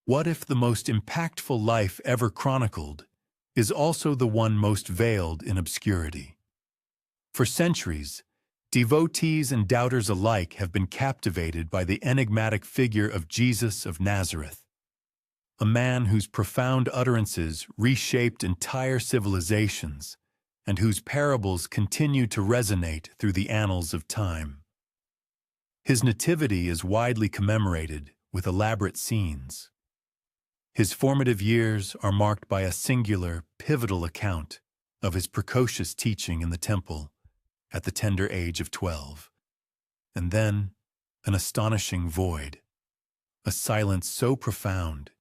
What if the most impactful life ever chronicled is also the one most veiled in obscurity? For centuries, devotees and doubters alike have been captivated by the enigmatic figure of Jesus of Nazareth, a man whose profound utterances reshaped entire civilizations and whose parables continue to resonate through the annals of time. His nativity is widely commemorated with elaborate scenes. His formative years are marked by a singular, pivotal account of his precocious teaching in the temple at the tender age of 12. And then, an astonishing void, a silence so profound,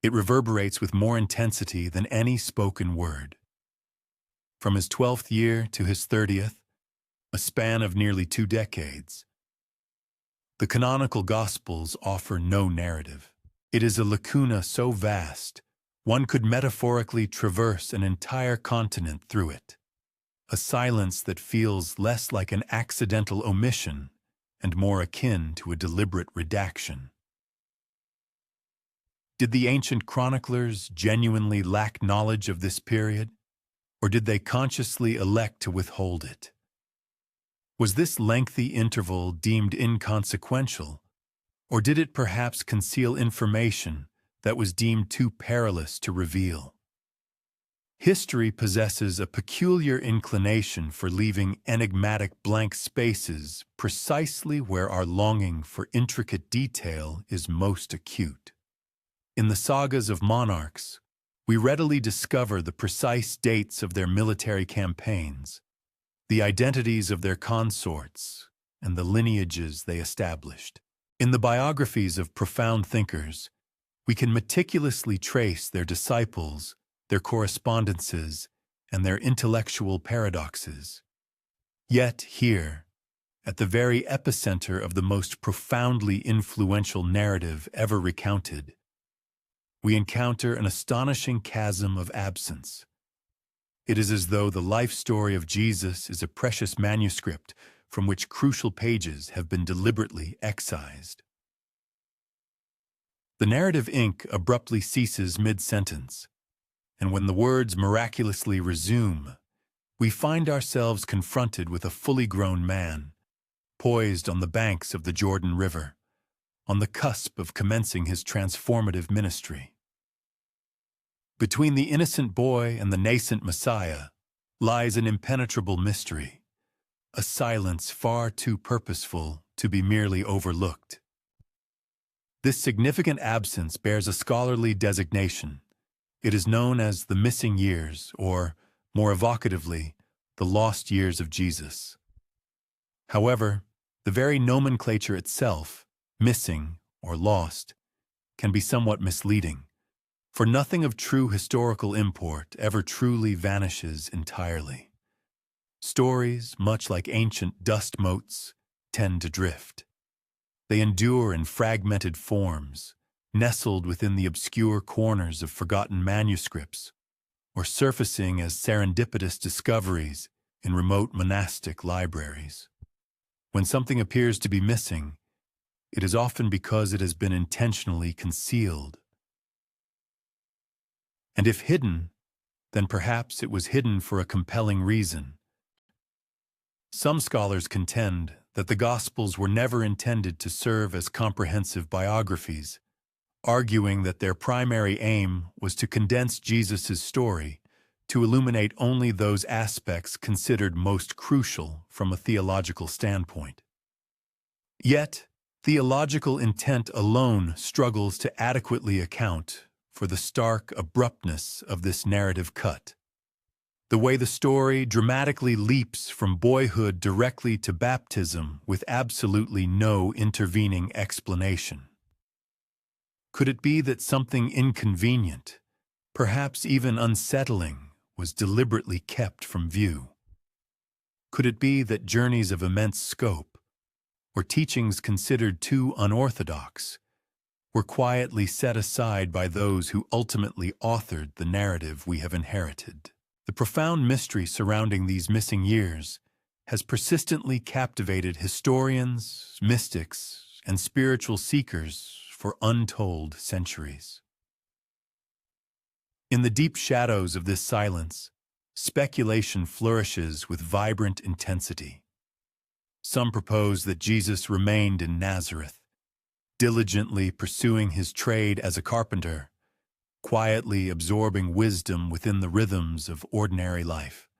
it reverberates with more intensity than any spoken word. From his 12th year to his 30th, a span of nearly 2 decades, the canonical Gospels offer no narrative. It is a lacuna so vast, one could metaphorically traverse an entire continent through it. A silence that feels less like an accidental omission and more akin to a deliberate redaction. Did the ancient chroniclers genuinely lack knowledge of this period, or did they consciously elect to withhold it? Was this lengthy interval deemed inconsequential, or did it perhaps conceal information that was deemed too perilous to reveal? History possesses a peculiar inclination for leaving enigmatic blank spaces precisely where our longing for intricate detail is most acute. In the sagas of monarchs, we readily discover the precise dates of their military campaigns, the identities of their consorts, and the lineages they established. In the biographies of profound thinkers, we can meticulously trace their disciples, their correspondences, and their intellectual paradoxes. Yet here, at the very epicenter of the most profoundly influential narrative ever recounted, we encounter an astonishing chasm of absence. It is as though the life story of Jesus is a precious manuscript from which crucial pages have been deliberately excised. The narrative ink abruptly ceases mid-sentence, and when the words miraculously resume, we find ourselves confronted with a fully grown man, poised on the banks of the Jordan River, on the cusp of commencing his transformative ministry. Between the innocent boy and the nascent Messiah lies an impenetrable mystery, a silence far too purposeful to be merely overlooked. This significant absence bears a scholarly designation. It is known as the missing years, or, more evocatively, the lost years of Jesus. However, the very nomenclature itself, missing or lost, can be somewhat misleading, for nothing of true historical import ever truly vanishes entirely. Stories, much like ancient dust motes, tend to drift. They endure in fragmented forms, nestled within the obscure corners of forgotten manuscripts, or surfacing as serendipitous discoveries in remote monastic libraries. When something appears to be missing, it is often because it has been intentionally concealed. And if hidden, then perhaps it was hidden for a compelling reason. Some scholars contend that the Gospels were never intended to serve as comprehensive biographies, arguing that their primary aim was to condense Jesus' story, to illuminate only those aspects considered most crucial from a theological standpoint. Yet, theological intent alone struggles to adequately account for the stark abruptness of this narrative cut. The way the story dramatically leaps from boyhood directly to baptism with absolutely no intervening explanation. Could it be that something inconvenient, perhaps even unsettling, was deliberately kept from view? Could it be that journeys of immense scope, or teachings considered too unorthodox, were quietly set aside by those who ultimately authored the narrative we have inherited? The profound mystery surrounding these missing years has persistently captivated historians, mystics, and spiritual seekers for untold centuries. In the deep shadows of this silence, speculation flourishes with vibrant intensity. Some propose that Jesus remained in Nazareth, diligently pursuing his trade as a carpenter, quietly absorbing wisdom within the rhythms of ordinary life.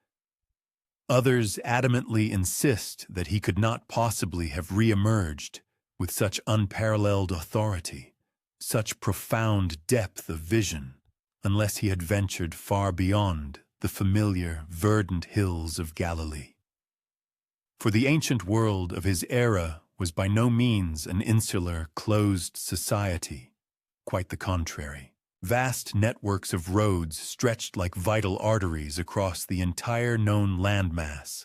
Others adamantly insist that he could not possibly have re-emerged with such unparalleled authority, such profound depth of vision, unless he had ventured far beyond the familiar, verdant hills of Galilee. For the ancient world of his era was by no means an insular, closed society. Quite the contrary. Vast networks of roads stretched like vital arteries across the entire known landmass,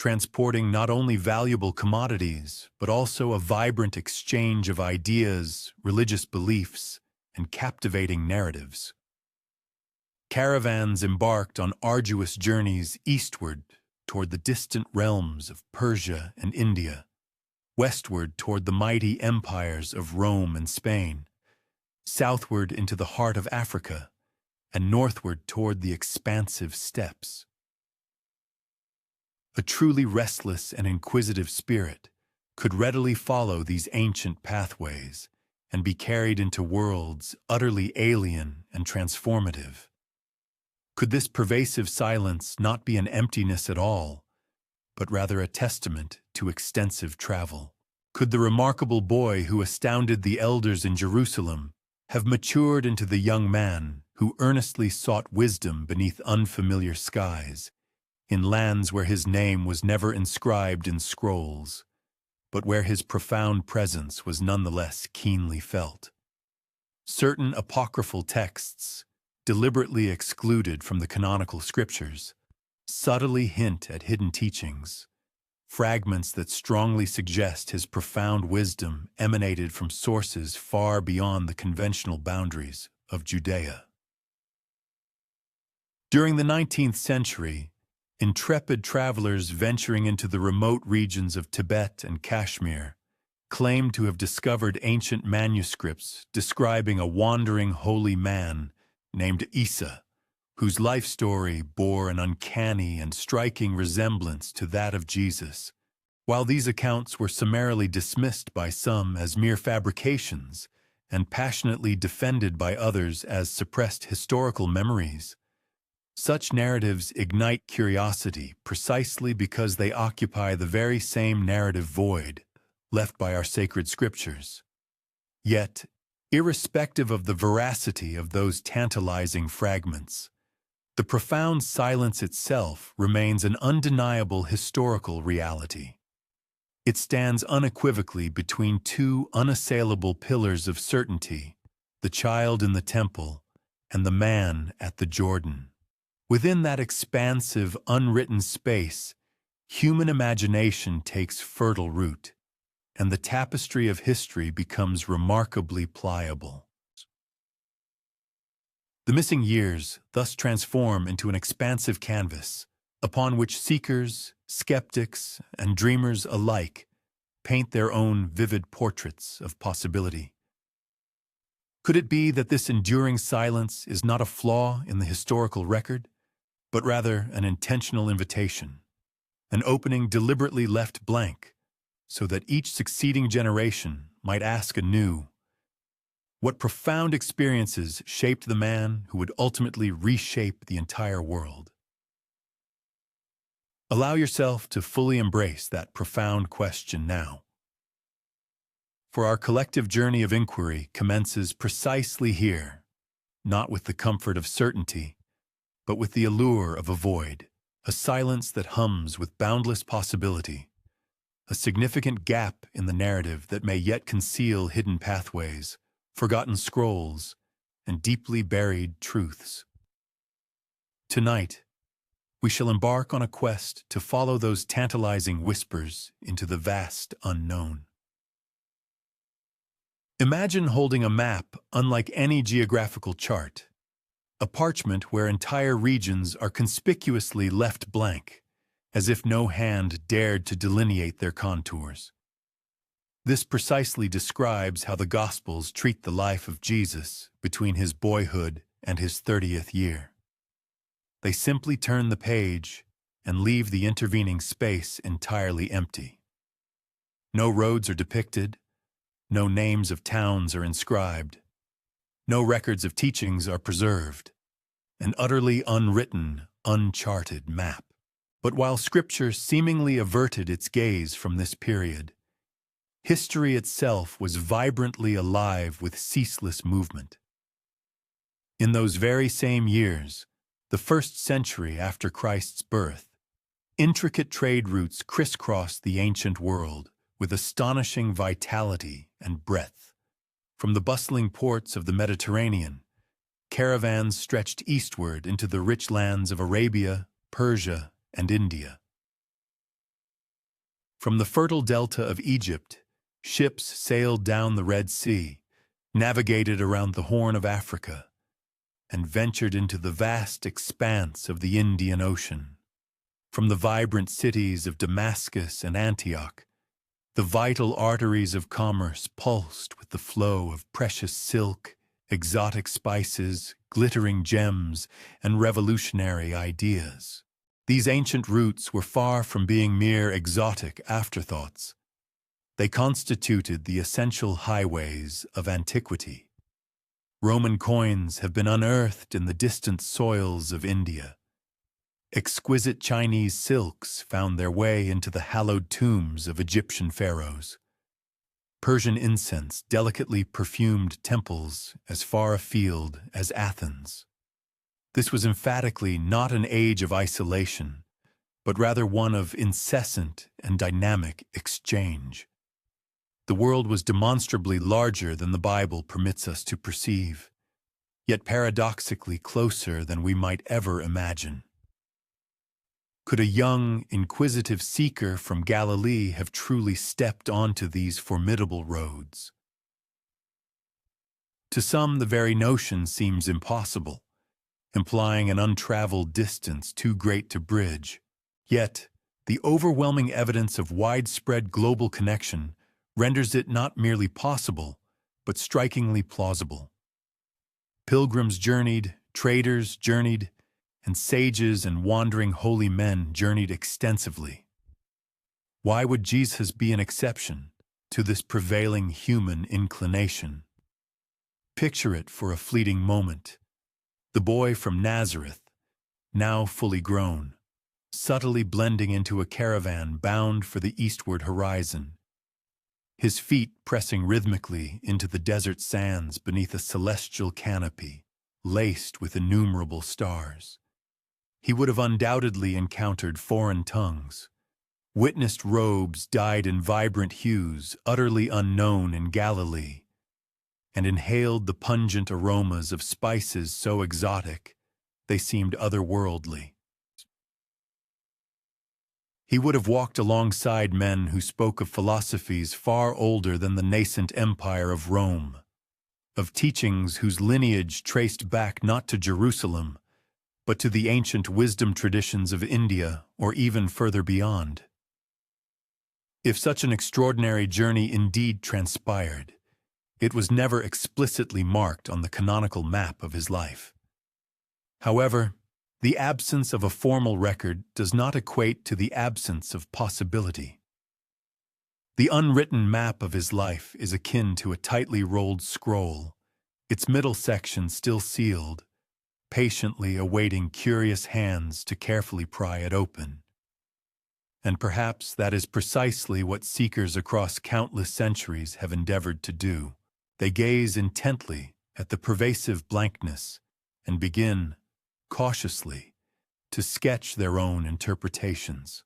transporting not only valuable commodities, but also a vibrant exchange of ideas, religious beliefs, and captivating narratives. Caravans embarked on arduous journeys eastward toward the distant realms of Persia and India, westward toward the mighty empires of Rome and Spain, southward into the heart of Africa, and northward toward the expansive steppes. A truly restless and inquisitive spirit could readily follow these ancient pathways and be carried into worlds utterly alien and transformative. Could this pervasive silence not be an emptiness at all, but rather a testament to extensive travel? Could the remarkable boy who astounded the elders in Jerusalem have matured into the young man who earnestly sought wisdom beneath unfamiliar skies, in lands where his name was never inscribed in scrolls, but where his profound presence was nonetheless keenly felt? Certain apocryphal texts, deliberately excluded from the canonical scriptures, subtly hint at hidden teachings, fragments that strongly suggest his profound wisdom emanated from sources far beyond the conventional boundaries of Judea. During the 19th century, intrepid travelers venturing into the remote regions of Tibet and Kashmir claimed to have discovered ancient manuscripts describing a wandering holy man named Isa, whose life story bore an uncanny and striking resemblance to that of Jesus. While these accounts were summarily dismissed by some as mere fabrications and passionately defended by others as suppressed historical memories, such narratives ignite curiosity precisely because they occupy the very same narrative void left by our sacred scriptures. Yet, irrespective of the veracity of those tantalizing fragments, the profound silence itself remains an undeniable historical reality. It stands unequivocally between two unassailable pillars of certainty, the child in the temple and the man at the Jordan. Within that expansive, unwritten space, human imagination takes fertile root, and the tapestry of history becomes remarkably pliable. The missing years thus transform into an expansive canvas upon which seekers, skeptics, and dreamers alike paint their own vivid portraits of possibility. Could it be that this enduring silence is not a flaw in the historical record, but rather an intentional invitation, an opening deliberately left blank, so that each succeeding generation might ask anew, what profound experiences shaped the man who would ultimately reshape the entire world? Allow yourself to fully embrace that profound question now. For our collective journey of inquiry commences precisely here, not with the comfort of certainty, but with the allure of a void, a silence that hums with boundless possibility, a significant gap in the narrative that may yet conceal hidden pathways, forgotten scrolls, and deeply buried truths. Tonight, we shall embark on a quest to follow those tantalizing whispers into the vast unknown. Imagine holding a map unlike any geographical chart, a parchment where entire regions are conspicuously left blank, as if no hand dared to delineate their contours. This precisely describes how the Gospels treat the life of Jesus between his boyhood and his 30th year. They simply turn the page and leave the intervening space entirely empty. No roads are depicted, no names of towns are inscribed, no records of teachings are preserved, an utterly unwritten, uncharted map. But while Scripture seemingly averted its gaze from this period, history itself was vibrantly alive with ceaseless movement. In those very same years, the 1st century after Christ's birth, intricate trade routes crisscrossed the ancient world with astonishing vitality and breadth. From the bustling ports of the Mediterranean, caravans stretched eastward into the rich lands of Arabia, Persia, and India. From the fertile delta of Egypt, ships sailed down the Red Sea, navigated around the Horn of Africa, and ventured into the vast expanse of the Indian Ocean. From the vibrant cities of Damascus and Antioch, the vital arteries of commerce pulsed with the flow of precious silk, exotic spices, glittering gems, and revolutionary ideas. These ancient routes were far from being mere exotic afterthoughts. They constituted the essential highways of antiquity. Roman coins have been unearthed in the distant soils of India. Exquisite Chinese silks found their way into the hallowed tombs of Egyptian pharaohs. Persian incense delicately perfumed temples as far afield as Athens. This was emphatically not an age of isolation, but rather one of incessant and dynamic exchange. The world was demonstrably larger than the Bible permits us to perceive, yet paradoxically closer than we might ever imagine. Could a young, inquisitive seeker from Galilee have truly stepped onto these formidable roads? To some, the very notion seems impossible, implying an untraveled distance too great to bridge. Yet, the overwhelming evidence of widespread global connection renders it not merely possible, but strikingly plausible. Pilgrims journeyed, traders journeyed, and sages and wandering holy men journeyed extensively. Why would Jesus be an exception to this prevailing human inclination? Picture it for a fleeting moment. The boy from Nazareth, now fully grown, subtly blending into a caravan bound for the eastward horizon, his feet pressing rhythmically into the desert sands beneath a celestial canopy laced with innumerable stars. He would have undoubtedly encountered foreign tongues, witnessed robes dyed in vibrant hues utterly unknown in Galilee, and inhaled the pungent aromas of spices so exotic they seemed otherworldly. He would have walked alongside men who spoke of philosophies far older than the nascent empire of Rome, of teachings whose lineage traced back not to Jerusalem, but to the ancient wisdom traditions of India or even further beyond. If such an extraordinary journey indeed transpired, it was never explicitly marked on the canonical map of his life. However, the absence of a formal record does not equate to the absence of possibility. The unwritten map of his life is akin to a tightly rolled scroll, its middle section still sealed, patiently awaiting curious hands to carefully pry it open. And perhaps that is precisely what seekers across countless centuries have endeavored to do. They gaze intently at the pervasive blankness and begin, cautiously, to sketch their own interpretations.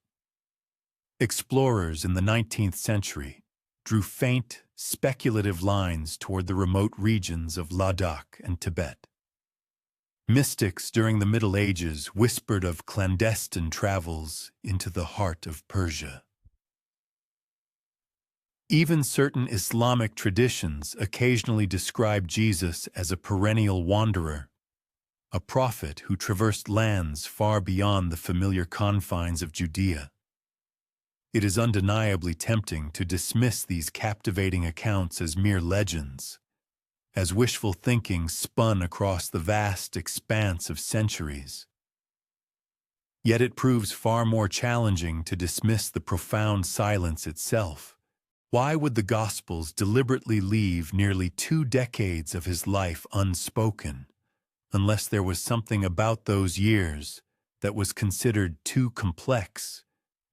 Explorers in the 19th century drew faint, speculative lines toward the remote regions of Ladakh and Tibet. Mystics during the Middle Ages whispered of clandestine travels into the heart of Persia. Even certain Islamic traditions occasionally describe Jesus as a perennial wanderer, a prophet who traversed lands far beyond the familiar confines of Judea. It is undeniably tempting to dismiss these captivating accounts as mere legends, as wishful thinking spun across the vast expanse of centuries. Yet it proves far more challenging to dismiss the profound silence itself. Why would the Gospels deliberately leave nearly 2 decades of his life unspoken, unless there was something about those years that was considered too complex,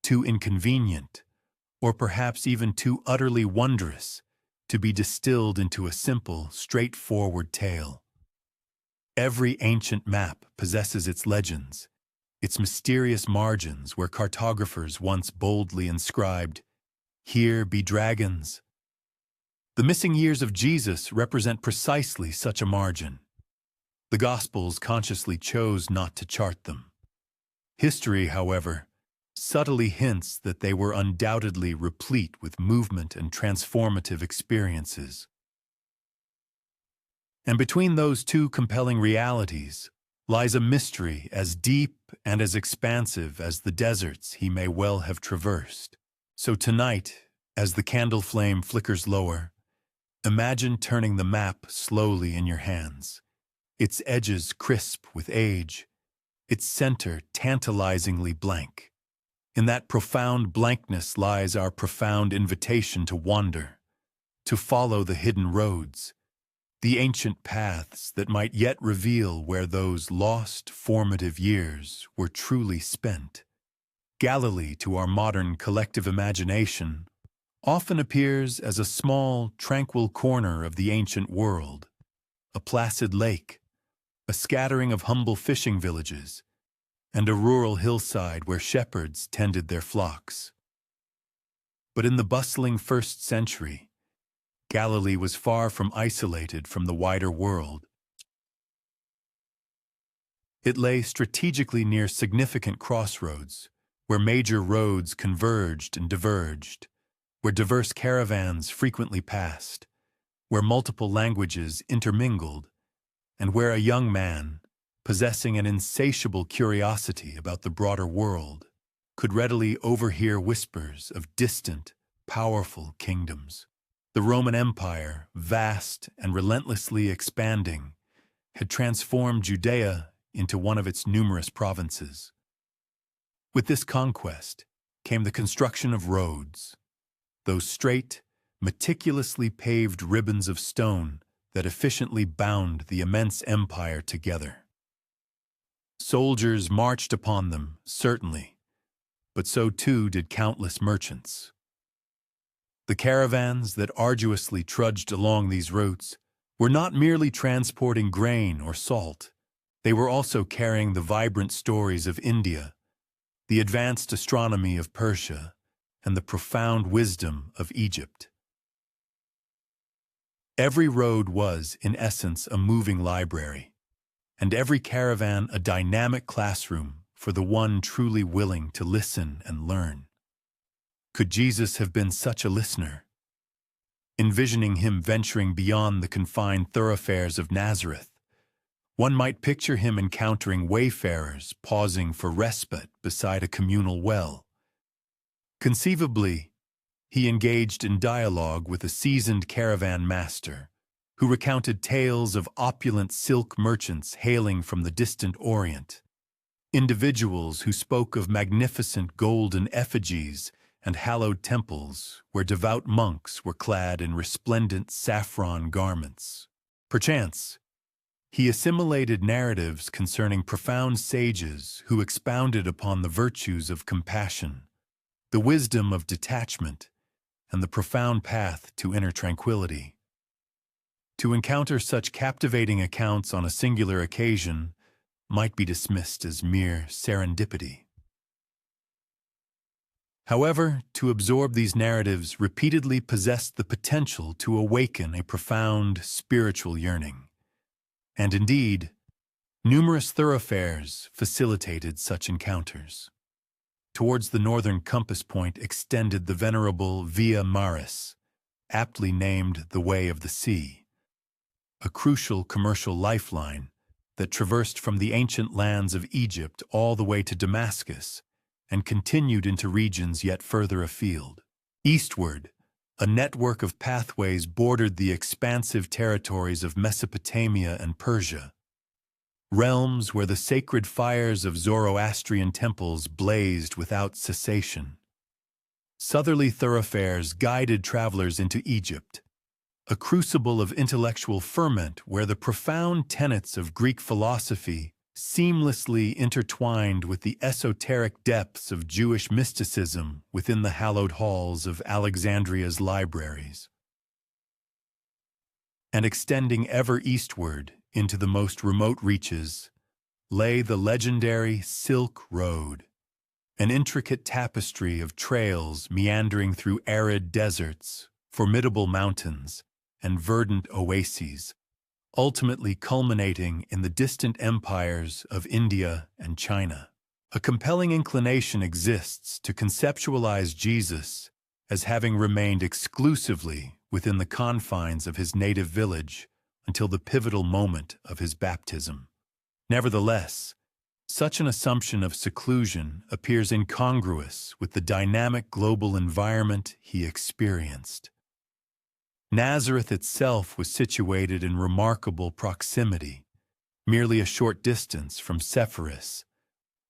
too inconvenient, or perhaps even too utterly wondrous to be distilled into a simple, straightforward tale? Every ancient map possesses its legends, its mysterious margins where cartographers once boldly inscribed, "Here be dragons." The missing years of Jesus represent precisely such a margin. The Gospels consciously chose not to chart them. History, however, subtly hints that they were undoubtedly replete with movement and transformative experiences. And between those two compelling realities lies a mystery as deep and as expansive as the deserts he may well have traversed. So tonight, as the candle flame flickers lower, imagine turning the map slowly in your hands, its edges crisp with age, its center tantalizingly blank. In that profound blankness lies our profound invitation to wander, to follow the hidden roads, the ancient paths that might yet reveal where those lost formative years were truly spent. Galilee, to our modern collective imagination, often appears as a small, tranquil corner of the ancient world, a placid lake, a scattering of humble fishing villages, and a rural hillside where shepherds tended their flocks. But in the bustling first century, Galilee was far from isolated from the wider world. It lay strategically near significant crossroads, where major roads converged and diverged, where diverse caravans frequently passed, where multiple languages intermingled, and where a young man, possessing an insatiable curiosity about the broader world, could readily overhear whispers of distant, powerful kingdoms. The Roman Empire, vast and relentlessly expanding, had transformed Judea into one of its numerous provinces. With this conquest came the construction of roads, those straight, meticulously paved ribbons of stone that efficiently bound the immense empire together. Soldiers marched upon them, certainly, but so too did countless merchants. The caravans that arduously trudged along these routes were not merely transporting grain or salt, they were also carrying the vibrant stories of India, the advanced astronomy of Persia, and the profound wisdom of Egypt. Every road was, in essence, a moving library, and every caravan a dynamic classroom for the one truly willing to listen and learn. Could Jesus have been such a listener? Envisioning him venturing beyond the confined thoroughfares of Nazareth, one might picture him encountering wayfarers pausing for respite beside a communal well. Conceivably, he engaged in dialogue with a seasoned caravan master who recounted tales of opulent silk merchants hailing from the distant Orient, individuals who spoke of magnificent golden effigies and hallowed temples where devout monks were clad in resplendent saffron garments. Perchance, he assimilated narratives concerning profound sages who expounded upon the virtues of compassion, the wisdom of detachment, and the profound path to inner tranquility. To encounter such captivating accounts on a singular occasion might be dismissed as mere serendipity. However, to absorb these narratives repeatedly possessed the potential to awaken a profound spiritual yearning. And indeed, numerous thoroughfares facilitated such encounters. Towards the northern compass point extended the venerable Via Maris, aptly named the Way of the Sea, a crucial commercial lifeline that traversed from the ancient lands of Egypt all the way to Damascus and continued into regions yet further afield. Eastward, a network of pathways bordered the expansive territories of Mesopotamia and Persia, realms where the sacred fires of Zoroastrian temples blazed without cessation. Southerly thoroughfares guided travelers into Egypt, a crucible of intellectual ferment where the profound tenets of Greek philosophy seamlessly intertwined with the esoteric depths of Jewish mysticism within the hallowed halls of Alexandria's libraries. And extending ever eastward into the most remote reaches lay the legendary Silk Road, an intricate tapestry of trails meandering through arid deserts, formidable mountains, and verdant oases, ultimately culminating in the distant empires of India and China. A compelling inclination exists to conceptualize Jesus as having remained exclusively within the confines of his native village until the pivotal moment of his baptism. Nevertheless, such an assumption of seclusion appears incongruous with the dynamic global environment he experienced. Nazareth itself was situated in remarkable proximity, merely a short distance from Sepphoris,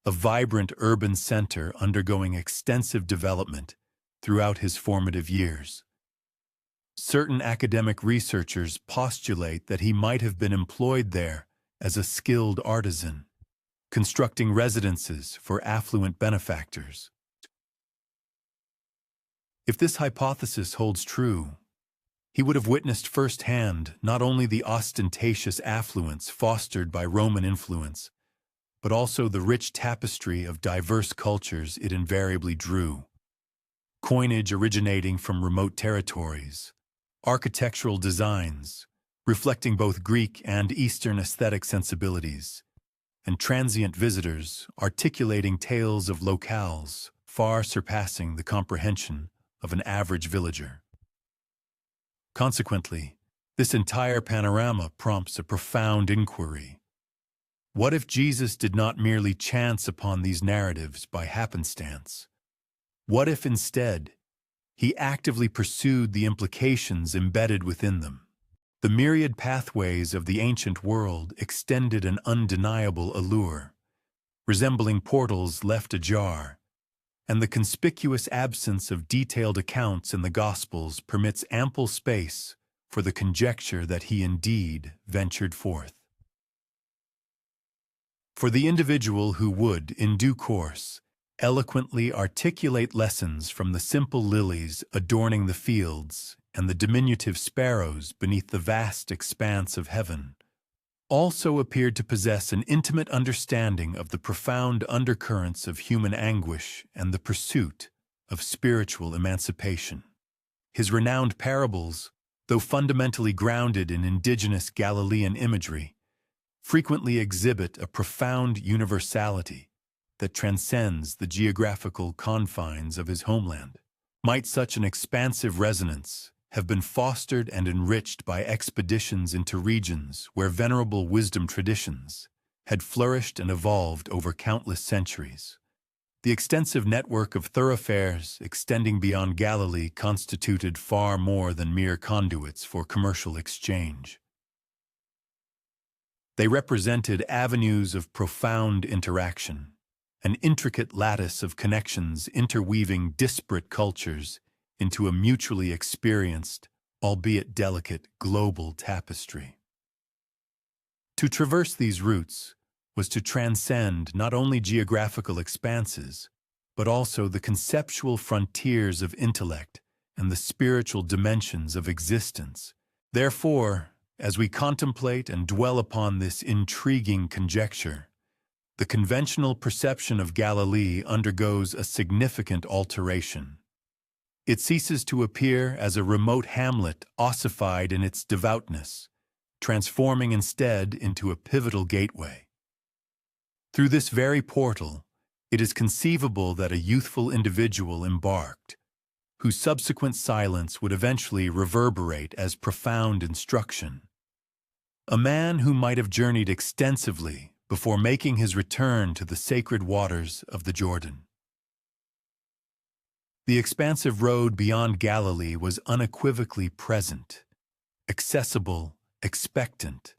a vibrant urban center undergoing extensive development throughout his formative years. Certain academic researchers postulate that he might have been employed there as a skilled artisan, constructing residences for affluent benefactors. If this hypothesis holds true, he would have witnessed firsthand not only the ostentatious affluence fostered by Roman influence, but also the rich tapestry of diverse cultures it invariably drew. Coinage originating from remote territories, architectural designs reflecting both Greek and Eastern aesthetic sensibilities, and transient visitors articulating tales of locales far surpassing the comprehension of an average villager. Consequently, this entire panorama prompts a profound inquiry. What if Jesus did not merely chance upon these narratives by happenstance? What if instead, he actively pursued the implications embedded within them? The myriad pathways of the ancient world extended an undeniable allure, resembling portals left ajar, and the conspicuous absence of detailed accounts in the Gospels permits ample space for the conjecture that he indeed ventured forth. For the individual who would, in due course, eloquently articulate lessons from the simple lilies adorning the fields and the diminutive sparrows beneath the vast expanse of heaven, also appeared to possess an intimate understanding of the profound undercurrents of human anguish and the pursuit of spiritual emancipation. His renowned parables, though fundamentally grounded in indigenous Galilean imagery, frequently exhibit a profound universality that transcends the geographical confines of his homeland. Might such an expansive resonance have been fostered and enriched by expeditions into regions where venerable wisdom traditions had flourished and evolved over countless centuries. The extensive network of thoroughfares extending beyond Galilee constituted far more than mere conduits for commercial exchange. They represented avenues of profound interaction, an intricate lattice of connections interweaving disparate cultures into a mutually experienced, albeit delicate, global tapestry. To traverse these routes was to transcend not only geographical expanses, but also the conceptual frontiers of intellect and the spiritual dimensions of existence. Therefore, as we contemplate and dwell upon this intriguing conjecture, the conventional perception of Galilee undergoes a significant alteration. It ceases to appear as a remote hamlet ossified in its devoutness, transforming instead into a pivotal gateway. Through this very portal, it is conceivable that a youthful individual embarked, whose subsequent silence would eventually reverberate as profound instruction. A man who might have journeyed extensively before making his return to the sacred waters of the Jordan. The expansive road beyond Galilee was unequivocally present, accessible, expectant,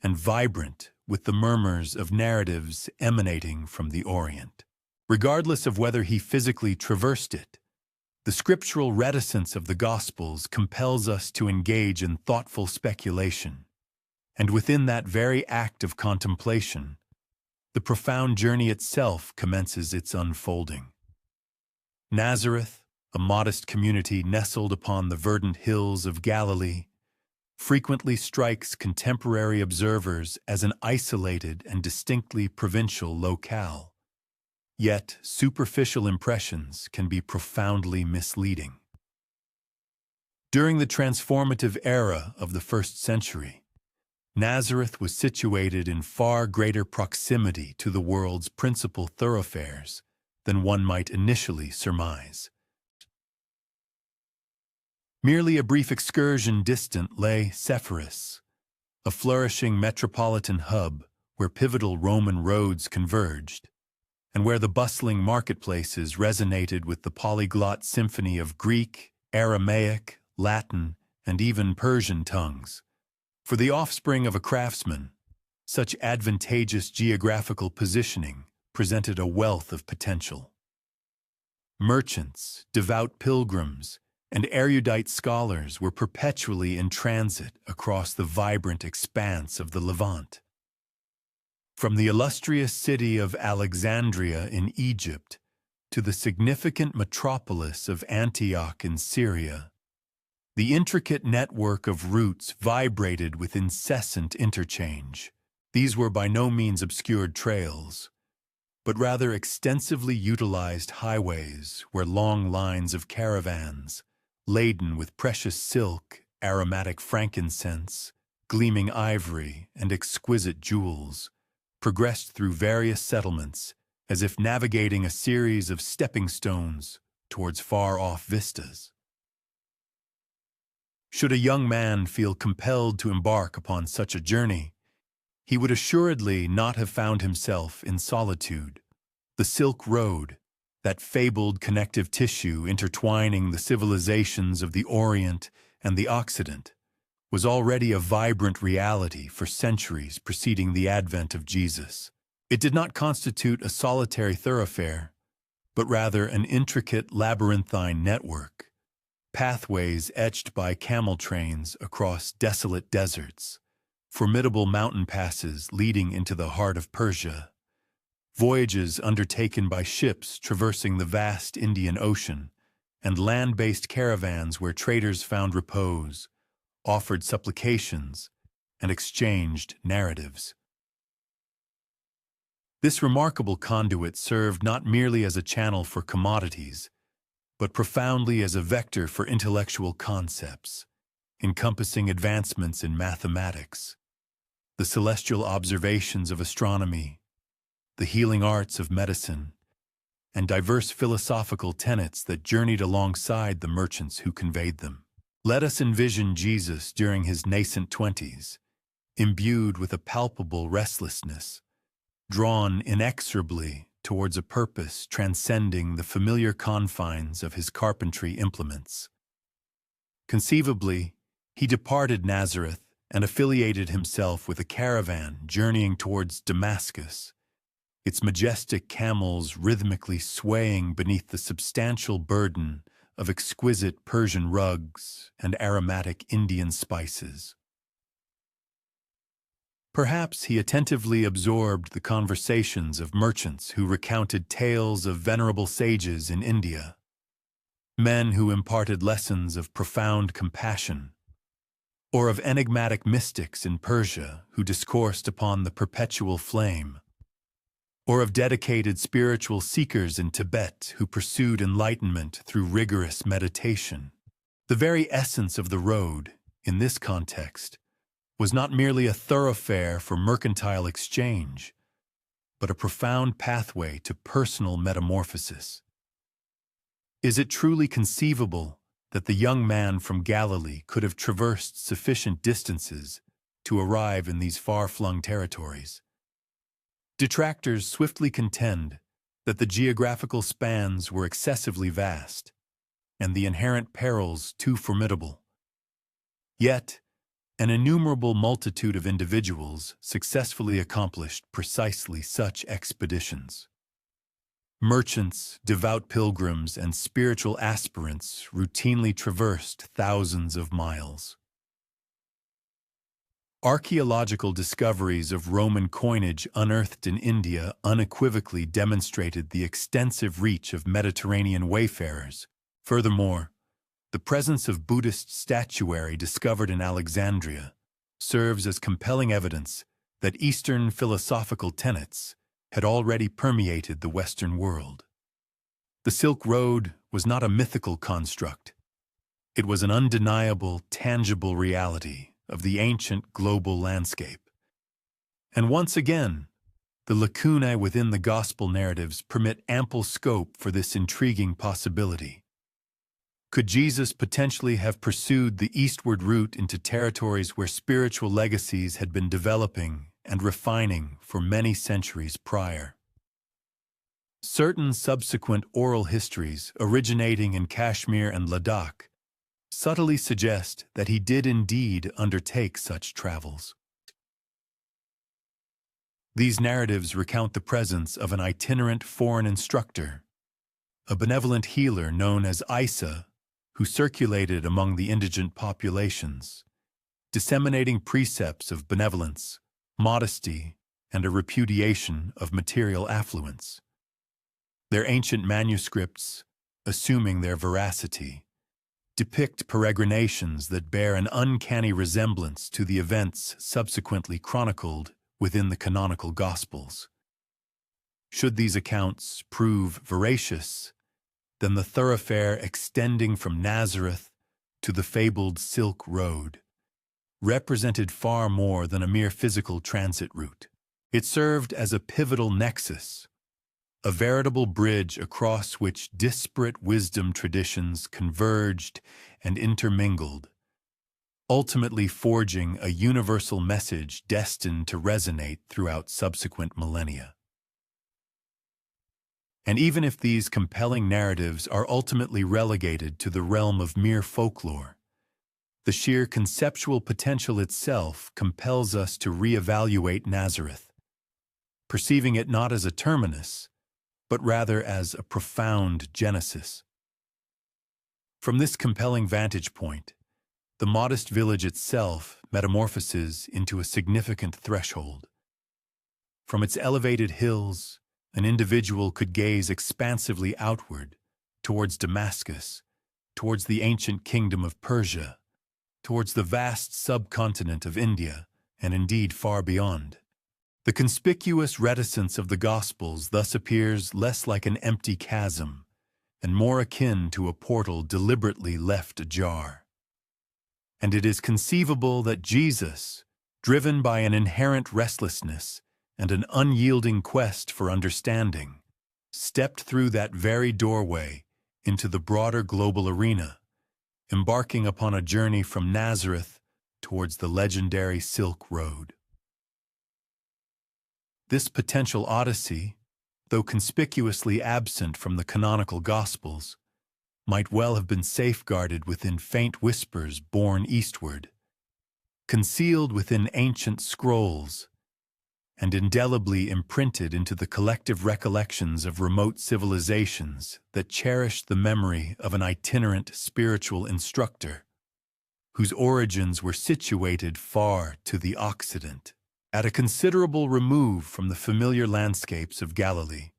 and vibrant with the murmurs of narratives emanating from the Orient. Regardless of whether he physically traversed it, the scriptural reticence of the Gospels compels us to engage in thoughtful speculation, and within that very act of contemplation, the profound journey itself commences its unfolding. Nazareth, a modest community nestled upon the verdant hills of Galilee, frequently strikes contemporary observers as an isolated and distinctly provincial locale. Yet, superficial impressions can be profoundly misleading. During the transformative era of the first century, Nazareth was situated in far greater proximity to the world's principal thoroughfares than one might initially surmise. Merely a brief excursion distant lay Sepphoris, a flourishing metropolitan hub where pivotal Roman roads converged, and where the bustling marketplaces resonated with the polyglot symphony of Greek, Aramaic, Latin, and even Persian tongues. For the offspring of a craftsman, such advantageous geographical positioning presented a wealth of potential. Merchants, devout pilgrims, and erudite scholars were perpetually in transit across the vibrant expanse of the Levant. From the illustrious city of Alexandria in Egypt to the significant metropolis of Antioch in Syria, the intricate network of routes vibrated with incessant interchange. These were by no means obscured trails, but rather extensively utilized highways where long lines of caravans, laden with precious silk, aromatic frankincense, gleaming ivory, and exquisite jewels, progressed through various settlements as if navigating a series of stepping stones towards far-off vistas. Should a young man feel compelled to embark upon such a journey, he would assuredly not have found himself in solitude. The Silk Road, that fabled connective tissue intertwining the civilizations of the Orient and the Occident, was already a vibrant reality for centuries preceding the advent of Jesus. It did not constitute a solitary thoroughfare, but rather an intricate labyrinthine network, pathways etched by camel trains across desolate deserts, formidable mountain passes leading into the heart of Persia, voyages undertaken by ships traversing the vast Indian Ocean, and land-based caravans where traders found repose, offered supplications, and exchanged narratives. This remarkable conduit served not merely as a channel for commodities, but profoundly as a vector for intellectual concepts, encompassing advancements in mathematics, the celestial observations of astronomy, the healing arts of medicine, and diverse philosophical tenets that journeyed alongside the merchants who conveyed them. Let us envision Jesus during his nascent 20s, imbued with a palpable restlessness, drawn inexorably towards a purpose transcending the familiar confines of his carpentry implements. Conceivably, he departed Nazareth and affiliated himself with a caravan journeying towards Damascus, its majestic camels rhythmically swaying beneath the substantial burden of exquisite Persian rugs and aromatic Indian spices. Perhaps he attentively absorbed the conversations of merchants who recounted tales of venerable sages in India, men who imparted lessons of profound compassion, or of enigmatic mystics in Persia who discoursed upon the perpetual flame, or of dedicated spiritual seekers in Tibet who pursued enlightenment through rigorous meditation. The very essence of the road, in this context, was not merely a thoroughfare for mercantile exchange, but a profound pathway to personal metamorphosis. Is it truly conceivable that the young man from Galilee could have traversed sufficient distances to arrive in these far-flung territories? Detractors swiftly contend that the geographical spans were excessively vast, and the inherent perils too formidable. Yet, an innumerable multitude of individuals successfully accomplished precisely such expeditions. Merchants, devout pilgrims, and spiritual aspirants routinely traversed thousands of miles. Archaeological discoveries of Roman coinage unearthed in India unequivocally demonstrated the extensive reach of Mediterranean wayfarers. Furthermore, the presence of Buddhist statuary discovered in Alexandria serves as compelling evidence that Eastern philosophical tenets had already permeated the Western world. The Silk Road was not a mythical construct. It was an undeniable, tangible reality of the ancient global landscape. And once again, the lacunae within the gospel narratives permit ample scope for this intriguing possibility. Could Jesus potentially have pursued the eastward route into territories where spiritual legacies had been developing and refining for many centuries prior? Certain subsequent oral histories originating in Kashmir and Ladakh subtly suggest that he did indeed undertake such travels. These narratives recount the presence of an itinerant foreign instructor, a benevolent healer known as Isa, who circulated among the indigent populations, disseminating precepts of benevolence, modesty, and a repudiation of material affluence. Their ancient manuscripts, assuming their veracity, depict peregrinations that bear an uncanny resemblance to the events subsequently chronicled within the canonical Gospels. Should these accounts prove veracious, then the thoroughfare extending from Nazareth to the fabled Silk Road represented far more than a mere physical transit route. It served as a pivotal nexus, a veritable bridge across which disparate wisdom traditions converged and intermingled, ultimately forging a universal message destined to resonate throughout subsequent millennia. And even if these compelling narratives are ultimately relegated to the realm of mere folklore, the sheer conceptual potential itself compels us to reevaluate Nazareth, perceiving it not as a terminus, but rather as a profound genesis. From this compelling vantage point, the modest village itself metamorphoses into a significant threshold. From its elevated hills, an individual could gaze expansively outward, towards Damascus, towards the ancient kingdom of Persia, towards the vast subcontinent of India, and indeed far beyond. The conspicuous reticence of the Gospels thus appears less like an empty chasm and more akin to a portal deliberately left ajar. And it is conceivable that Jesus, driven by an inherent restlessness and an unyielding quest for understanding, stepped through that very doorway into the broader global arena, embarking upon a journey from Nazareth towards the legendary Silk Road. This potential odyssey, though conspicuously absent from the canonical Gospels, might well have been safeguarded within faint whispers borne eastward, concealed within ancient scrolls, and indelibly imprinted into the collective recollections of remote civilizations that cherished the memory of an itinerant spiritual instructor, whose origins were situated far to the Occident, at a considerable remove from the familiar landscapes of Galilee,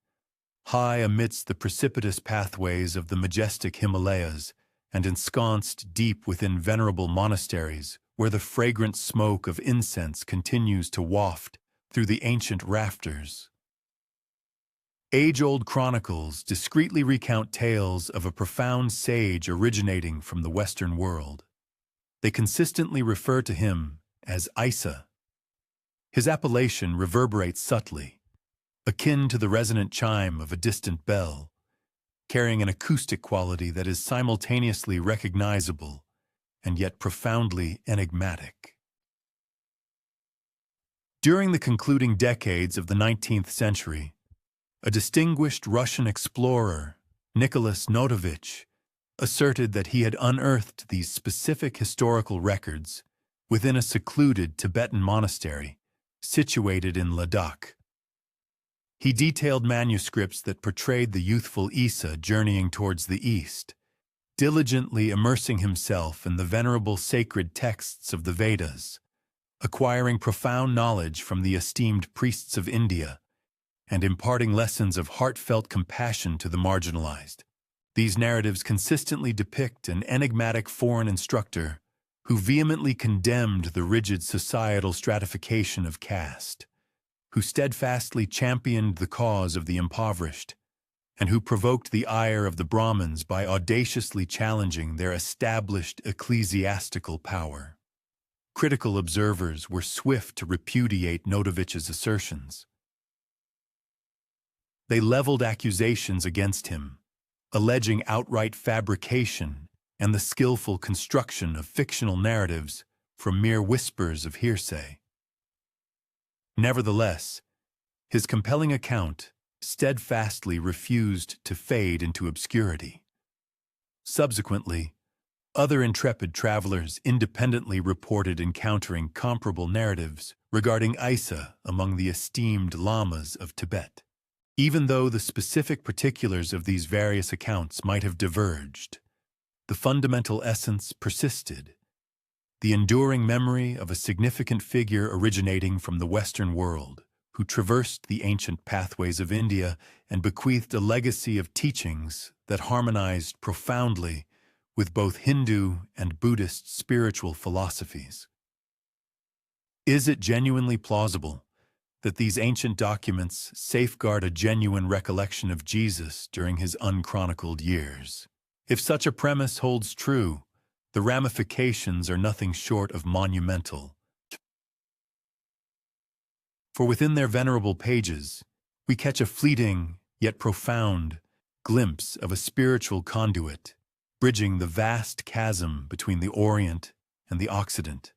high amidst the precipitous pathways of the majestic Himalayas and ensconced deep within venerable monasteries where the fragrant smoke of incense continues to waft through the ancient rafters. Age-old chronicles discreetly recount tales of a profound sage originating from the Western world. They consistently refer to him as Isa. His appellation reverberates subtly, akin to the resonant chime of a distant bell, carrying an acoustic quality that is simultaneously recognizable and yet profoundly enigmatic. During the concluding decades of the 19th century, a distinguished Russian explorer, Nicholas Notovich, asserted that he had unearthed these specific historical records within a secluded Tibetan monastery situated in Ladakh. He detailed manuscripts that portrayed the youthful Isa journeying towards the east, diligently immersing himself in the venerable sacred texts of the Vedas, acquiring profound knowledge from the esteemed priests of India, and imparting lessons of heartfelt compassion to the marginalized. These narratives consistently depict an enigmatic foreign instructor who vehemently condemned the rigid societal stratification of caste, who steadfastly championed the cause of the impoverished, and who provoked the ire of the Brahmins by audaciously challenging their established ecclesiastical power. Critical observers were swift to repudiate Notovich's assertions. They leveled accusations against him, alleging outright fabrication and the skillful construction of fictional narratives from mere whispers of hearsay. Nevertheless, his compelling account steadfastly refused to fade into obscurity. Subsequently, other intrepid travelers independently reported encountering comparable narratives regarding Isa among the esteemed lamas of Tibet. Even though the specific particulars of these various accounts might have diverged, the fundamental essence persisted: the enduring memory of a significant figure originating from the Western world, who traversed the ancient pathways of India and bequeathed a legacy of teachings that harmonized profoundly with both Hindu and Buddhist spiritual philosophies. Is it genuinely plausible that these ancient documents safeguard a genuine recollection of Jesus during his unchronicled years? If such a premise holds true, the ramifications are nothing short of monumental. For within their venerable pages, we catch a fleeting, yet profound, glimpse of a spiritual conduit, bridging the vast chasm between the Orient and the Occident.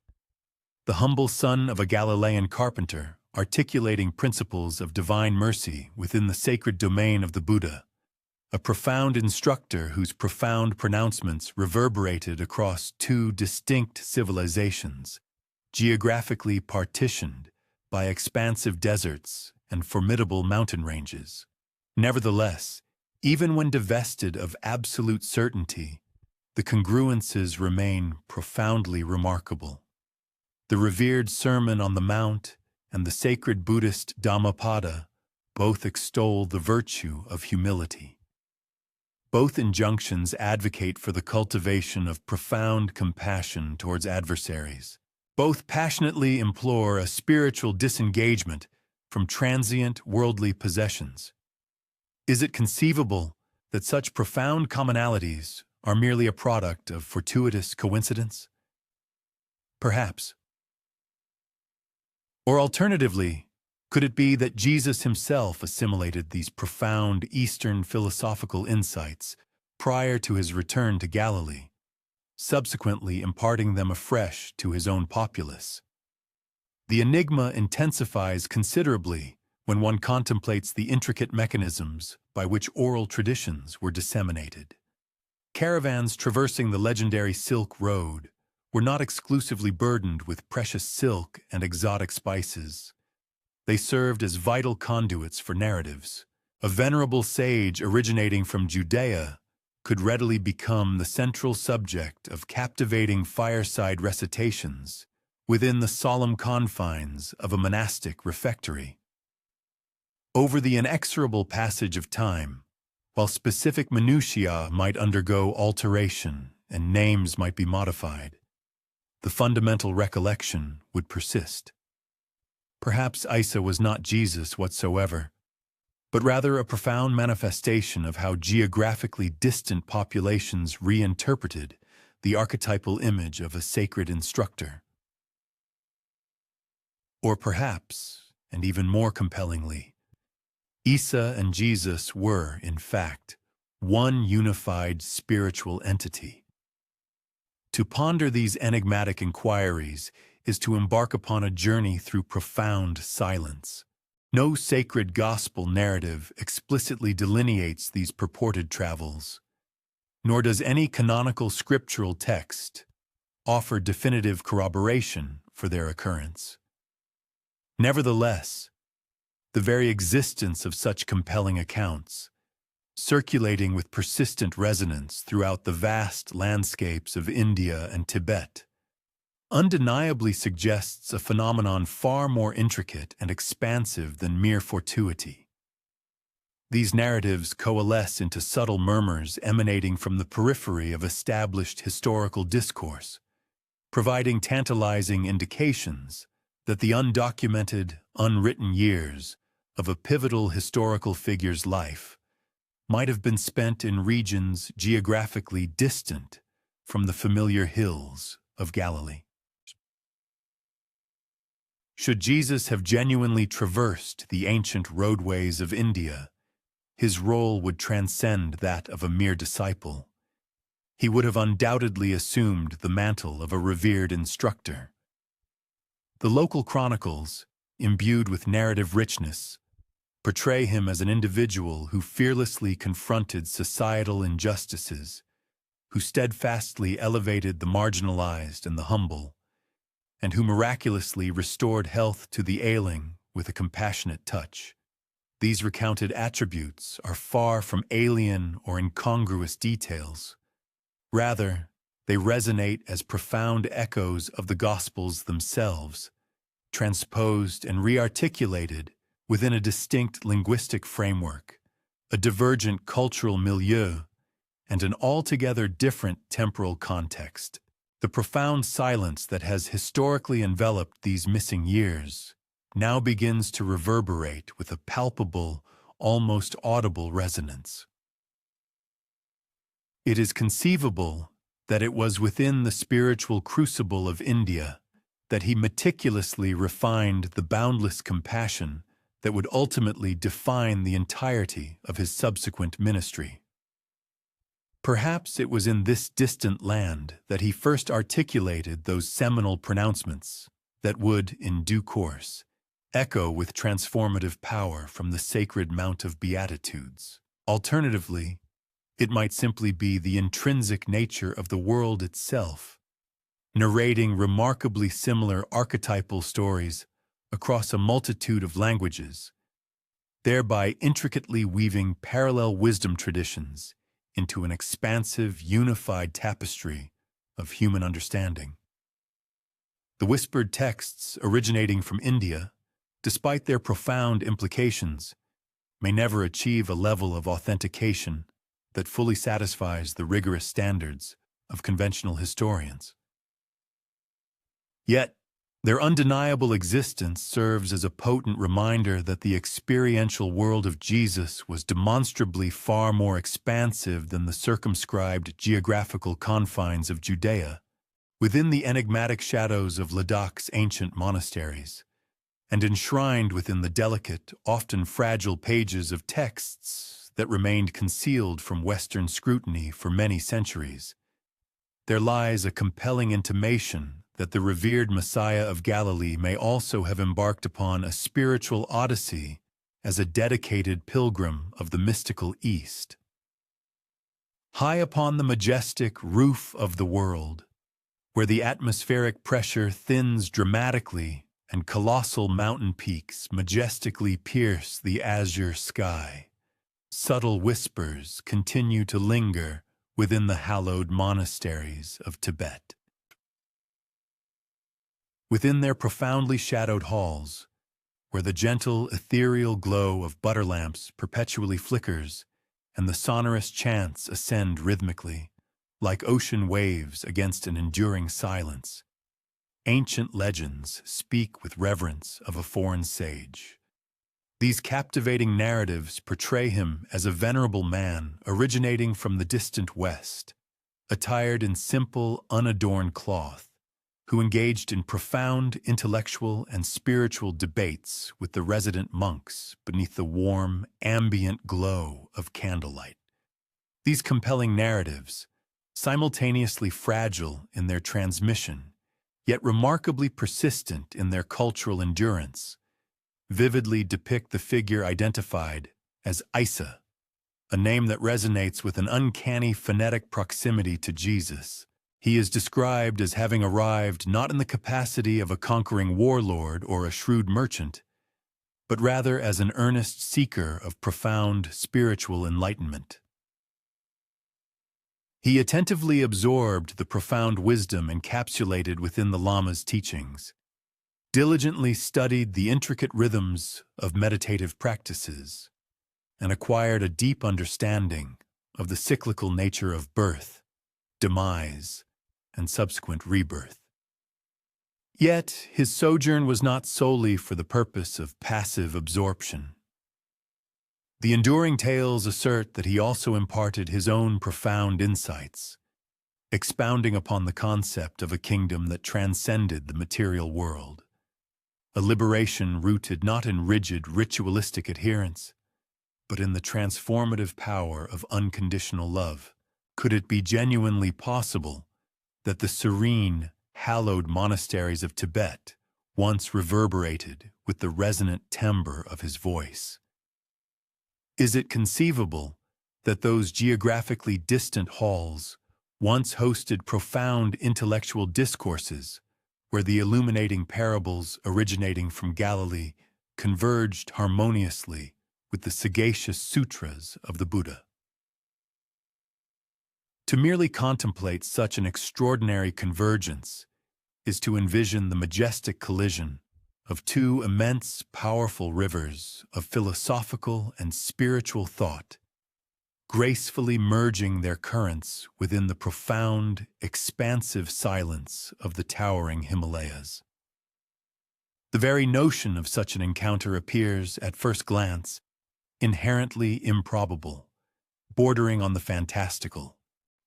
The humble son of a Galilean carpenter, articulating principles of divine mercy within the sacred domain of the Buddha, a profound instructor whose profound pronouncements reverberated across two distinct civilizations, geographically partitioned by expansive deserts and formidable mountain ranges. Nevertheless, even when divested of absolute certainty, the congruences remain profoundly remarkable. The revered Sermon on the Mount and the sacred Buddhist Dhammapada both extol the virtue of humility. Both injunctions advocate for the cultivation of profound compassion towards adversaries. Both passionately implore a spiritual disengagement from transient worldly possessions. Is it conceivable that such profound commonalities are merely a product of fortuitous coincidence? Perhaps. Or alternatively, could it be that Jesus himself assimilated these profound Eastern philosophical insights prior to his return to Galilee, subsequently imparting them afresh to his own populace? The enigma intensifies considerably when one contemplates the intricate mechanisms by which oral traditions were disseminated. Caravans traversing the legendary Silk Road were not exclusively burdened with precious silk and exotic spices. They served as vital conduits for narratives. A venerable sage originating from Judea could readily become the central subject of captivating fireside recitations within the solemn confines of a monastic refectory. Over the inexorable passage of time, while specific minutiae might undergo alteration and names might be modified, the fundamental recollection would persist. Perhaps Isa was not Jesus whatsoever, but rather a profound manifestation of how geographically distant populations reinterpreted the archetypal image of a sacred instructor. Or perhaps, and even more compellingly, Isa and Jesus were, in fact, one unified spiritual entity. To ponder these enigmatic inquiries is to embark upon a journey through profound silence. No sacred gospel narrative explicitly delineates these purported travels. nor does any canonical scriptural text offer definitive corroboration for their occurrence. Nevertheless, the very existence of such compelling accounts, circulating with persistent resonance throughout the vast landscapes of India and Tibet, undeniably suggests a phenomenon far more intricate and expansive than mere fortuity. These narratives coalesce into subtle murmurs emanating from the periphery of established historical discourse, providing tantalizing indications that the undocumented, unwritten years of a pivotal historical figure's life might have been spent in regions geographically distant from the familiar hills of Galilee. Should Jesus have genuinely traversed the ancient roadways of India, his role would transcend that of a mere disciple. He would have undoubtedly assumed the mantle of a revered instructor. The local chronicles, imbued with narrative richness, portray him as an individual who fearlessly confronted societal injustices, who steadfastly elevated the marginalized and the humble, and who miraculously restored health to the ailing with a compassionate touch. These recounted attributes are far from alien or incongruous details. Rather, they resonate as profound echoes of the Gospels themselves, transposed and rearticulated within a distinct linguistic framework, a divergent cultural milieu, and an altogether different temporal context. The profound silence that has historically enveloped these missing years now begins to reverberate with a palpable, almost audible resonance. It is conceivable that it was within the spiritual crucible of India that he meticulously refined the boundless compassion that would ultimately define the entirety of his subsequent ministry. Perhaps it was in this distant land that he first articulated those seminal pronouncements that would, in due course, echo with transformative power from the sacred Mount of Beatitudes. Alternatively, it might simply be the intrinsic nature of the world itself, narrating remarkably similar archetypal stories across a multitude of languages, thereby intricately weaving parallel wisdom traditions into an expansive, unified tapestry of human understanding. The whispered texts originating from India, despite their profound implications, may never achieve a level of authentication that fully satisfies the rigorous standards of conventional historians. Yet, their undeniable existence serves as a potent reminder that the experiential world of Jesus was demonstrably far more expansive than the circumscribed geographical confines of Judea, within the enigmatic shadows of Ladakh's ancient monasteries, and enshrined within the delicate, often fragile pages of texts that remained concealed from Western scrutiny for many centuries. There lies a compelling intimation that the revered Messiah of Galilee may also have embarked upon a spiritual odyssey as a dedicated pilgrim of the mystical East. High upon the majestic roof of the world, where the atmospheric pressure thins dramatically and colossal mountain peaks majestically pierce the azure sky, subtle whispers continue to linger within the hallowed monasteries of Tibet. Within their profoundly shadowed halls, where the gentle, ethereal glow of butter lamps perpetually flickers and the sonorous chants ascend rhythmically, like ocean waves against an enduring silence, ancient legends speak with reverence of a foreign sage. These captivating narratives portray him as a venerable man originating from the distant West, attired in simple, unadorned cloth, who engaged in profound intellectual and spiritual debates with the resident monks beneath the warm, ambient glow of candlelight. These compelling narratives, simultaneously fragile in their transmission, yet remarkably persistent in their cultural endurance, vividly depict the figure identified as Isa, a name that resonates with an uncanny phonetic proximity to Jesus. He is described as having arrived not in the capacity of a conquering warlord or a shrewd merchant, but rather as an earnest seeker of profound spiritual enlightenment. He attentively absorbed the profound wisdom encapsulated within the Lama's teachings, diligently studied the intricate rhythms of meditative practices, and acquired a deep understanding of the cyclical nature of birth, demise, and subsequent rebirth. Yet, his sojourn was not solely for the purpose of passive absorption. The enduring tales assert that he also imparted his own profound insights, expounding upon the concept of a kingdom that transcended the material world, a liberation rooted not in rigid ritualistic adherence, but in the transformative power of unconditional love. Could it be genuinely possible that the serene, hallowed monasteries of Tibet once reverberated with the resonant timbre of his voice? Is it conceivable that those geographically distant halls once hosted profound intellectual discourses where the illuminating parables originating from Galilee converged harmoniously with the sagacious sutras of the Buddha? To merely contemplate such an extraordinary convergence is to envision the majestic collision of two immense, powerful rivers of philosophical and spiritual thought, gracefully merging their currents within the profound, expansive silence of the towering Himalayas. The very notion of such an encounter appears, at first glance, inherently improbable, bordering on the fantastical.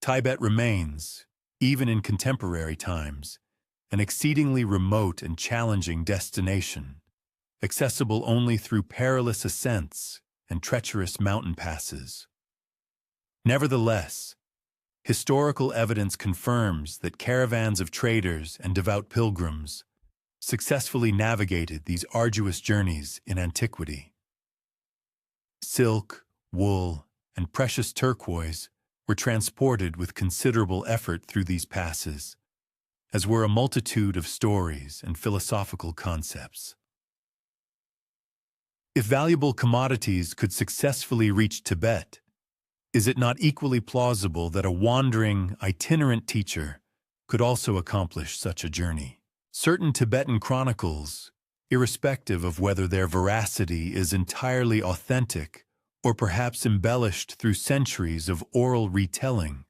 Tibet remains, even in contemporary times, an exceedingly remote and challenging destination, accessible only through perilous ascents and treacherous mountain passes. Nevertheless, historical evidence confirms that caravans of traders and devout pilgrims successfully navigated these arduous journeys in antiquity. Silk, wool, and precious turquoise were transported with considerable effort through these passes, as were a multitude of stories and philosophical concepts. If valuable commodities could successfully reach Tibet, is it not equally plausible that a wandering, itinerant teacher could also accomplish such a journey? Certain Tibetan chronicles, irrespective of whether their veracity is entirely authentic or perhaps embellished through centuries of oral retelling,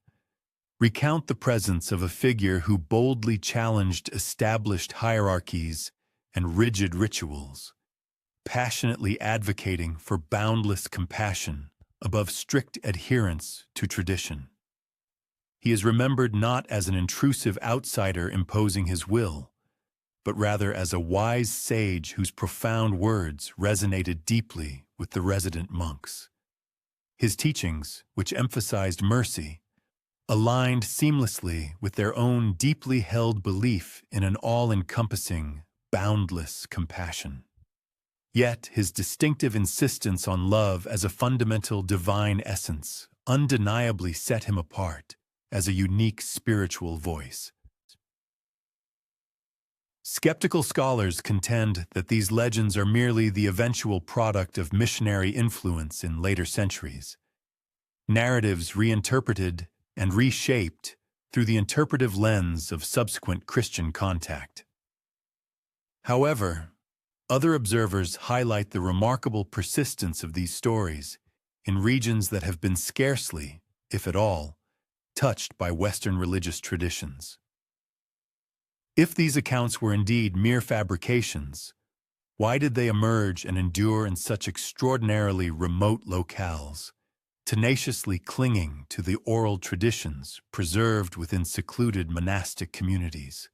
recount the presence of a figure who boldly challenged established hierarchies and rigid rituals, passionately advocating for boundless compassion above strict adherence to tradition. He is remembered not as an intrusive outsider imposing his will, but rather as a wise sage whose profound words resonated deeply with the resident monks. His teachings, which emphasized mercy, aligned seamlessly with their own deeply held belief in an all-encompassing, boundless compassion. Yet his distinctive insistence on love as a fundamental divine essence undeniably set him apart as a unique spiritual voice. Skeptical scholars contend that these legends are merely the eventual product of missionary influence in later centuries, narratives reinterpreted and reshaped through the interpretive lens of subsequent Christian contact. However, other observers highlight the remarkable persistence of these stories in regions that have been scarcely, if at all, touched by Western religious traditions. If these accounts were indeed mere fabrications, why did they emerge and endure in such extraordinarily remote locales, tenaciously clinging to the oral traditions preserved within secluded monastic communities?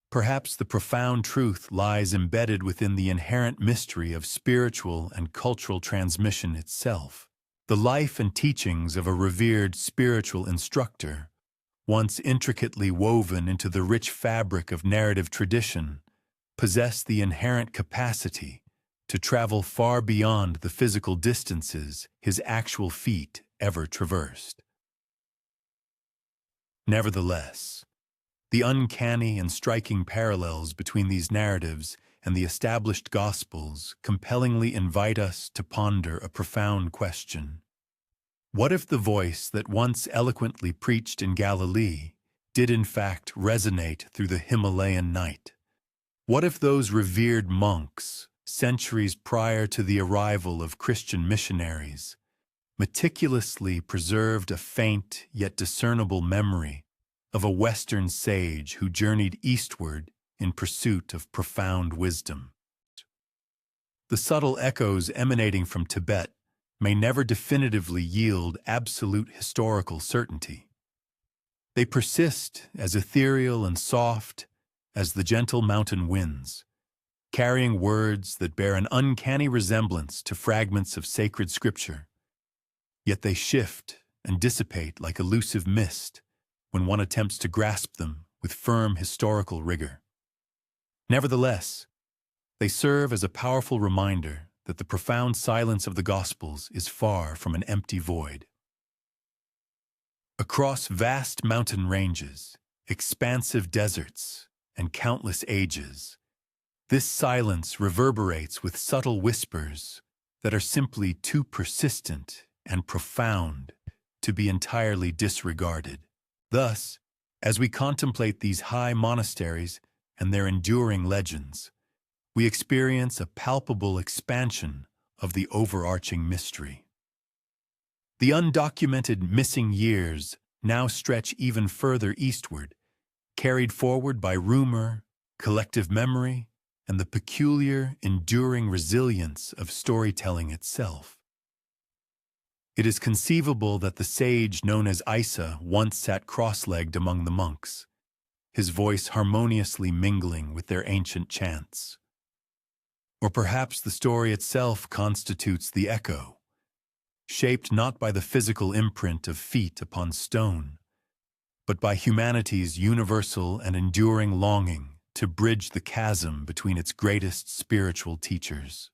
Perhaps the profound truth lies embedded within the inherent mystery of spiritual and cultural transmission itself. The life and teachings of a revered spiritual instructor, once intricately woven into the rich fabric of narrative tradition, possess the inherent capacity to travel far beyond the physical distances his actual feet ever traversed. Nevertheless, the uncanny and striking parallels between these narratives and the established Gospels compellingly invite us to ponder a profound question. What if the voice that once eloquently preached in Galilee did in fact resonate through the Himalayan night? What if those revered monks, centuries prior to the arrival of Christian missionaries, meticulously preserved a faint yet discernible memory of a Western sage who journeyed eastward in pursuit of profound wisdom? The subtle echoes emanating from Tibet may never definitively yield absolute historical certainty. They persist as ethereal and soft as the gentle mountain winds, carrying words that bear an uncanny resemblance to fragments of sacred scripture. Yet they shift and dissipate like elusive mist when one attempts to grasp them with firm historical rigor. Nevertheless, they serve as a powerful reminder that the profound silence of the Gospels is far from an empty void. Across vast mountain ranges, expansive deserts, and countless ages, this silence reverberates with subtle whispers that are simply too persistent and profound to be entirely disregarded. Thus, as we contemplate these high monasteries and their enduring legends, we experience a palpable expansion of the overarching mystery. The undocumented missing years now stretch even further eastward, carried forward by rumor, collective memory, and the peculiar, enduring resilience of storytelling itself. It is conceivable that the sage known as Isa once sat cross-legged among the monks, his voice harmoniously mingling with their ancient chants. Or perhaps the story itself constitutes the echo, shaped not by the physical imprint of feet upon stone, but by humanity's universal and enduring longing to bridge the chasm between its greatest spiritual teachers.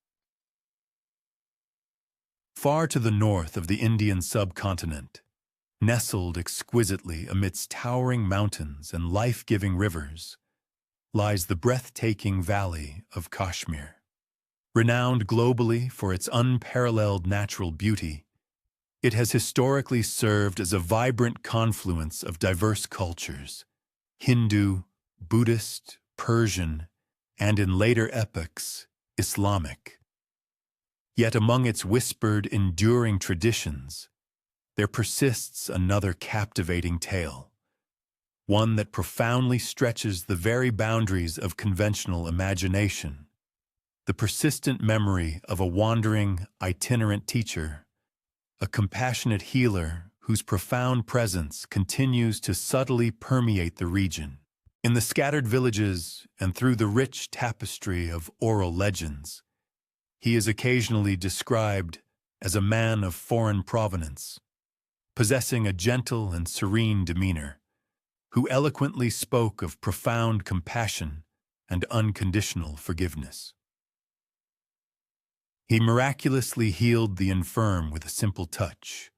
Far to the north of the Indian subcontinent, nestled exquisitely amidst towering mountains and life-giving rivers, lies the breathtaking valley of Kashmir. Renowned globally for its unparalleled natural beauty, it has historically served as a vibrant confluence of diverse cultures: Hindu, Buddhist, Persian, and in later epochs, Islamic. Yet among its whispered, enduring traditions, there persists another captivating tale, one that profoundly stretches the very boundaries of conventional imagination. The persistent memory of a wandering, itinerant teacher, a compassionate healer whose profound presence continues to subtly permeate the region. In the scattered villages and through the rich tapestry of oral legends, he is occasionally described as a man of foreign provenance, possessing a gentle and serene demeanor, who eloquently spoke of profound compassion and unconditional forgiveness. He miraculously healed the infirm with a simple touch,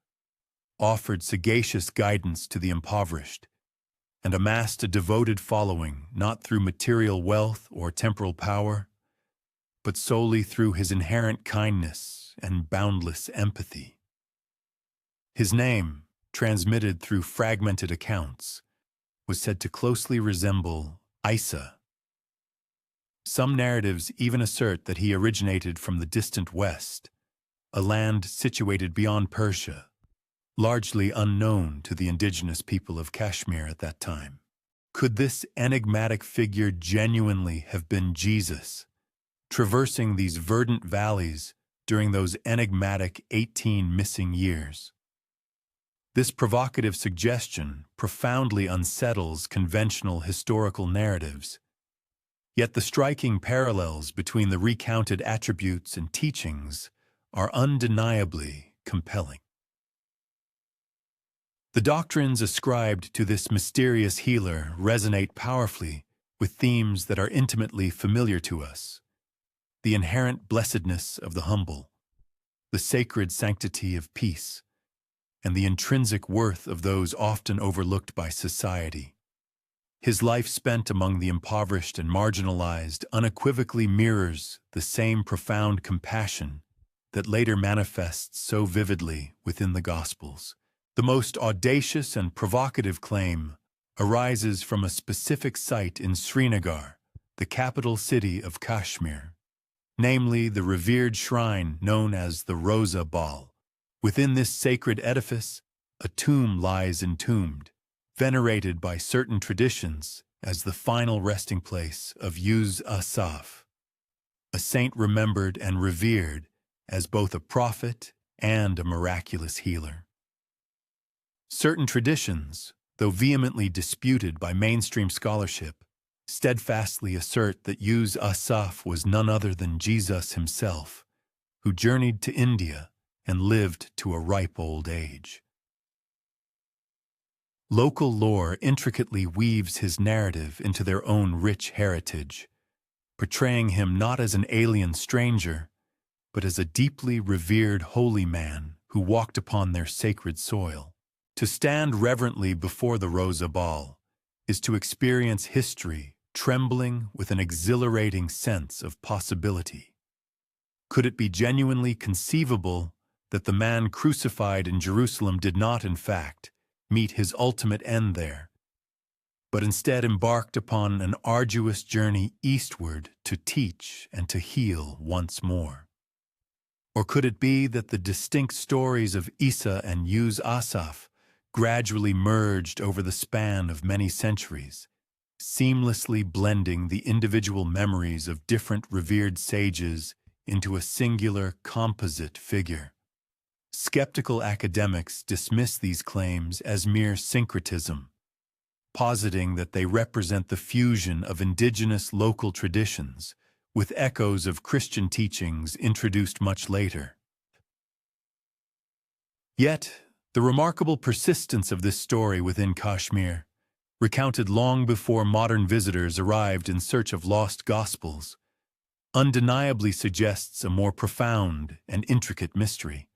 offered sagacious guidance to the impoverished, and amassed a devoted following not through material wealth or temporal power, but solely through his inherent kindness and boundless empathy. His name, transmitted through fragmented accounts, was said to closely resemble Isa. Some narratives even assert that he originated from the distant West, a land situated beyond Persia, largely unknown to the indigenous people of Kashmir at that time. Could this enigmatic figure genuinely have been Jesus, traversing these verdant valleys during those enigmatic 18 missing years? This provocative suggestion profoundly unsettles conventional historical narratives. Yet the striking parallels between the recounted attributes and teachings are undeniably compelling. The doctrines ascribed to this mysterious healer resonate powerfully with themes that are intimately familiar to us: the inherent blessedness of the humble, the sacred sanctity of peace, and the intrinsic worth of those often overlooked by society. His life spent among the impoverished and marginalized unequivocally mirrors the same profound compassion that later manifests so vividly within the Gospels. The most audacious and provocative claim arises from a specific site in Srinagar, the capital city of Kashmir, namely the revered shrine known as the Rosa Bal. Within this sacred edifice, a tomb lies entombed, venerated by certain traditions as the final resting place of Yus Asaf, a saint remembered and revered as both a prophet and a miraculous healer. Certain traditions, though vehemently disputed by mainstream scholarship, steadfastly assert that Yus Asaf was none other than Jesus himself, who journeyed to India and lived to a ripe old age. Local lore intricately weaves his narrative into their own rich heritage, portraying him not as an alien stranger, but as a deeply revered holy man who walked upon their sacred soil. To stand reverently before the Rosa Bal is to experience history trembling with an exhilarating sense of possibility. Could it be genuinely conceivable that the man crucified in Jerusalem did not, in fact, meet his ultimate end there, but instead embarked upon an arduous journey eastward to teach and to heal once more? Or could it be that the distinct stories of Isa and Yus Asaf gradually merged over the span of many centuries, seamlessly blending the individual memories of different revered sages into a singular composite figure? Skeptical academics dismiss these claims as mere syncretism, positing that they represent the fusion of indigenous local traditions with echoes of Christian teachings introduced much later. Yet, the remarkable persistence of this story within Kashmir, recounted long before modern visitors arrived in search of lost gospels, undeniably suggests a more profound and intricate mystery.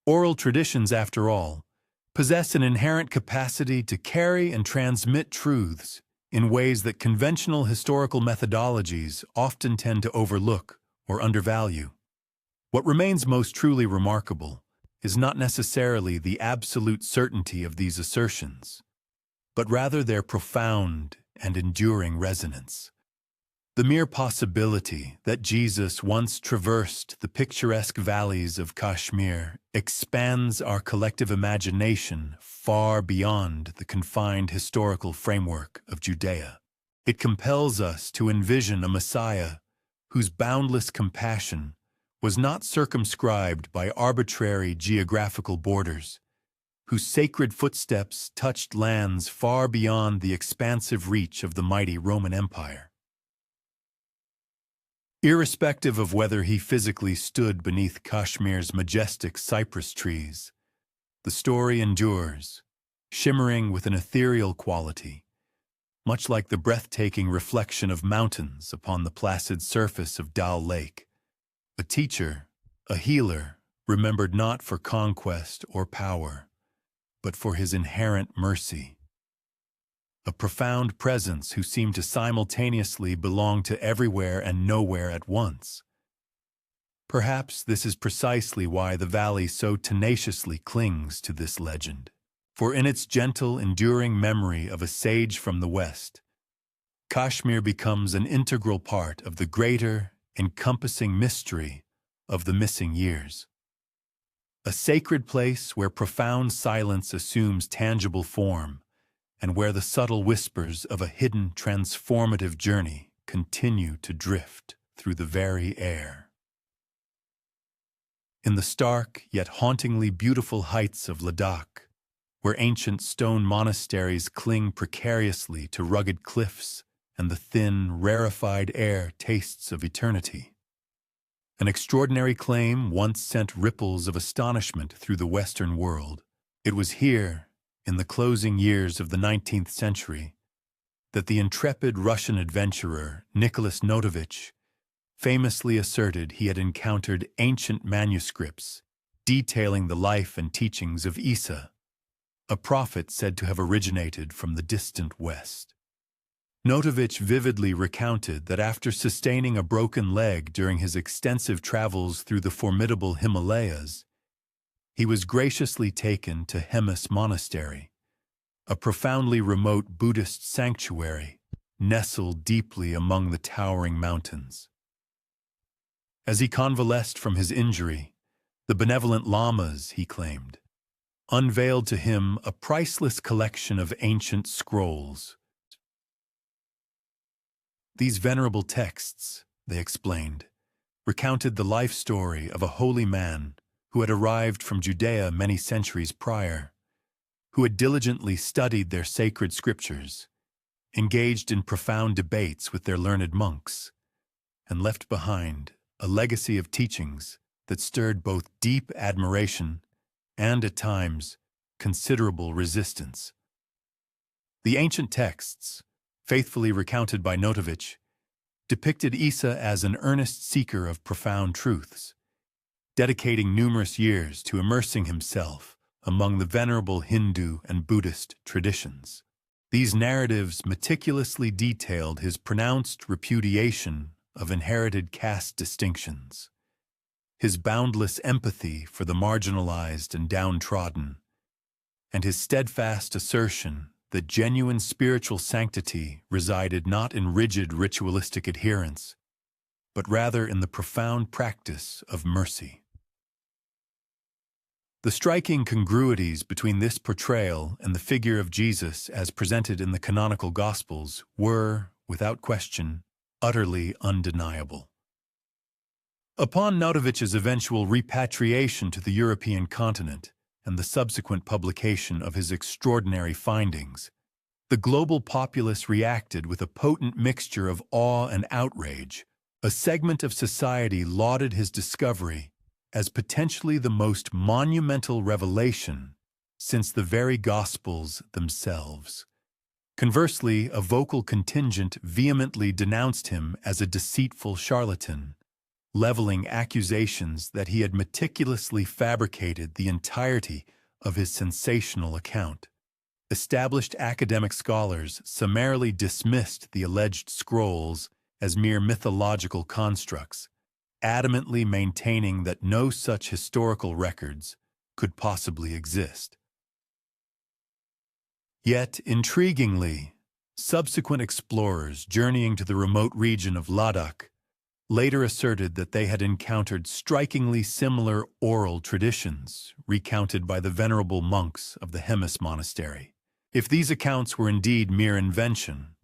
Oral traditions, after all, possess an inherent capacity to carry and transmit truths in ways that conventional historical methodologies often tend to overlook or undervalue. What remains most truly remarkable is not necessarily the absolute certainty of these assertions, but rather their profound and enduring resonance. The mere possibility that Jesus once traversed the picturesque valleys of Kashmir expands our collective imagination far beyond the confined historical framework of Judea. It compels us to envision a Messiah whose boundless compassion was not circumscribed by arbitrary geographical borders, whose sacred footsteps touched lands far beyond the expansive reach of the mighty Roman Empire. Irrespective of whether he physically stood beneath Kashmir's majestic cypress trees, the story endures, shimmering with an ethereal quality, much like the breathtaking reflection of mountains upon the placid surface of Dal Lake. A teacher, a healer, remembered not for conquest or power, but for his inherent mercy. A profound presence who seemed to simultaneously belong to everywhere and nowhere at once. Perhaps this is precisely why the valley so tenaciously clings to this legend. For in its gentle, enduring memory of a sage from the West, Kashmir becomes an integral part of the greater, encompassing mystery of the missing years. A sacred place where profound silence assumes tangible form, and where the subtle whispers of a hidden, transformative journey continue to drift through the very air. In the stark yet hauntingly beautiful heights of Ladakh, where ancient stone monasteries cling precariously to rugged cliffs and the thin, rarefied air tastes of eternity, an extraordinary claim once sent ripples of astonishment through the Western world. It was here, in the closing years of the 19th century, that the intrepid Russian adventurer Nicholas Notovich famously asserted he had encountered ancient manuscripts detailing the life and teachings of Isa, a prophet said to have originated from the distant West. Notovich vividly recounted that after sustaining a broken leg during his extensive travels through the formidable Himalayas, he was graciously taken to Hemis Monastery, a profoundly remote Buddhist sanctuary nestled deeply among the towering mountains. As he convalesced from his injury, the benevolent lamas, he claimed, unveiled to him a priceless collection of ancient scrolls. These venerable texts, they explained, recounted the life story of a holy man who had arrived from Judea many centuries prior, who had diligently studied their sacred scriptures, engaged in profound debates with their learned monks, and left behind a legacy of teachings that stirred both deep admiration and, at times, considerable resistance. The ancient texts, faithfully recounted by Notovich, depicted Isa as an earnest seeker of profound truths, dedicating numerous years to immersing himself among the venerable Hindu and Buddhist traditions. These narratives meticulously detailed his pronounced repudiation of inherited caste distinctions, his boundless empathy for the marginalized and downtrodden, and his steadfast assertion that genuine spiritual sanctity resided not in rigid ritualistic adherence, but rather in the profound practice of mercy. The striking congruities between this portrayal and the figure of Jesus as presented in the canonical Gospels were, without question, utterly undeniable. Upon Notovich's eventual repatriation to the European continent and the subsequent publication of his extraordinary findings, the global populace reacted with a potent mixture of awe and outrage. A segment of society lauded his discovery as potentially the most monumental revelation since the very Gospels themselves. Conversely, a vocal contingent vehemently denounced him as a deceitful charlatan, leveling accusations that he had meticulously fabricated the entirety of his sensational account. Established academic scholars summarily dismissed the alleged scrolls as mere mythological constructs, adamantly maintaining that no such historical records could possibly exist. Yet, intriguingly, subsequent explorers journeying to the remote region of Ladakh later asserted that they had encountered strikingly similar oral traditions recounted by the venerable monks of the Hemis Monastery. If these accounts were indeed mere invention,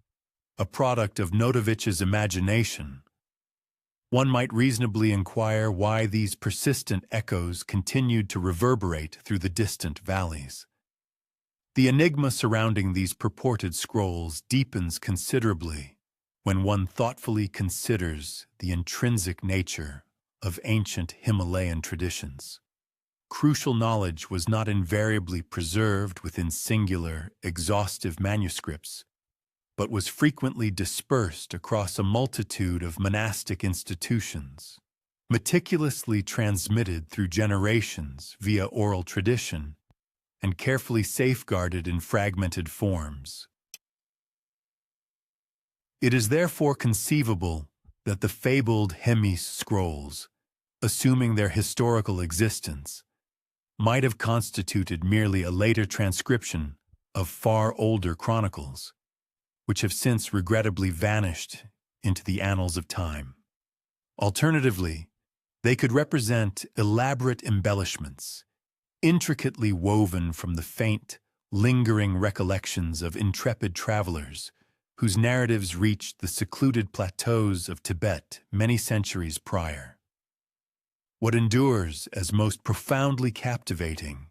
a product of Notovich's imagination, one might reasonably inquire why these persistent echoes continued to reverberate through the distant valleys. The enigma surrounding these purported scrolls deepens considerably when one thoughtfully considers the intrinsic nature of ancient Himalayan traditions. Crucial knowledge was not invariably preserved within singular, exhaustive manuscripts, but was frequently dispersed across a multitude of monastic institutions, meticulously transmitted through generations via oral tradition, and carefully safeguarded in fragmented forms. It is therefore conceivable that the fabled Hemis scrolls, assuming their historical existence, might have constituted merely a later transcription of far older chronicles, which have since regrettably vanished into the annals of time. Alternatively, they could represent elaborate embellishments, intricately woven from the faint, lingering recollections of intrepid travelers whose narratives reached the secluded plateaus of Tibet many centuries prior. What endures as most profoundly captivating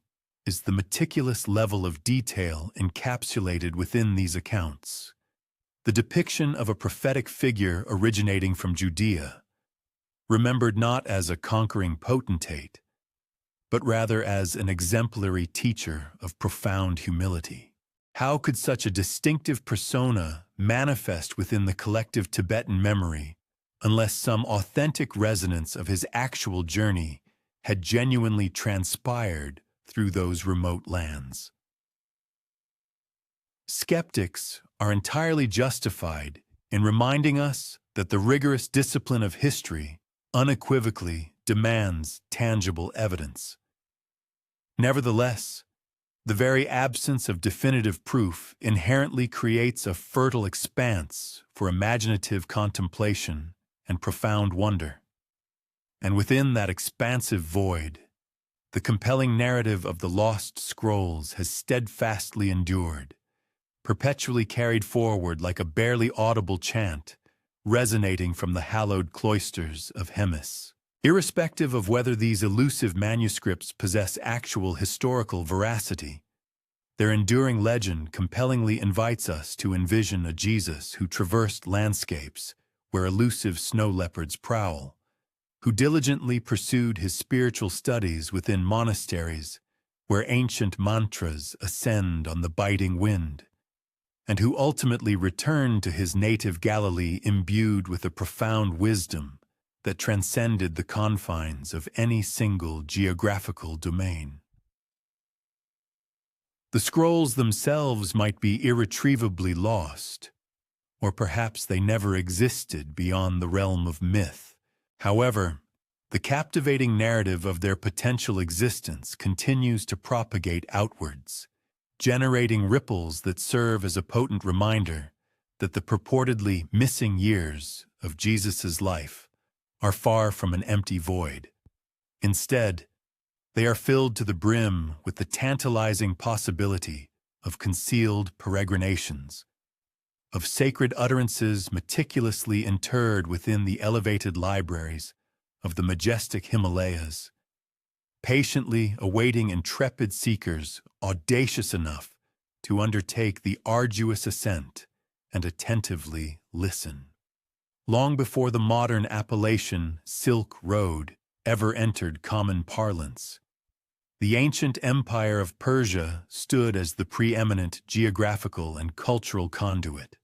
is the meticulous level of detail encapsulated within these accounts. The depiction of a prophetic figure originating from Judea, remembered not as a conquering potentate, but rather as an exemplary teacher of profound humility. How could such a distinctive persona manifest within the collective Tibetan memory unless some authentic resonance of his actual journey had genuinely transpired through those remote lands. Skeptics are entirely justified in reminding us that the rigorous discipline of history unequivocally demands tangible evidence. Nevertheless, the very absence of definitive proof inherently creates a fertile expanse for imaginative contemplation and profound wonder. And within that expansive void, the compelling narrative of the lost scrolls has steadfastly endured, perpetually carried forward like a barely audible chant, resonating from the hallowed cloisters of Hemis. Irrespective of whether these elusive manuscripts possess actual historical veracity, their enduring legend compellingly invites us to envision a Jesus who traversed landscapes where elusive snow leopards prowl, who diligently pursued his spiritual studies within monasteries where ancient mantras ascend on the biting wind, and who ultimately returned to his native Galilee imbued with a profound wisdom that transcended the confines of any single geographical domain. The scrolls themselves might be irretrievably lost, or perhaps they never existed beyond the realm of myth. However, the captivating narrative of their potential existence continues to propagate outwards, generating ripples that serve as a potent reminder that the purportedly missing years of Jesus' life are far from an empty void. Instead, they are filled to the brim with the tantalizing possibility of concealed peregrinations, of sacred utterances meticulously interred within the elevated libraries of the majestic Himalayas, patiently awaiting intrepid seekers audacious enough to undertake the arduous ascent and attentively listen. Long before the modern appellation Silk Road ever entered common parlance, the ancient empire of Persia stood as the preeminent geographical and cultural conduit,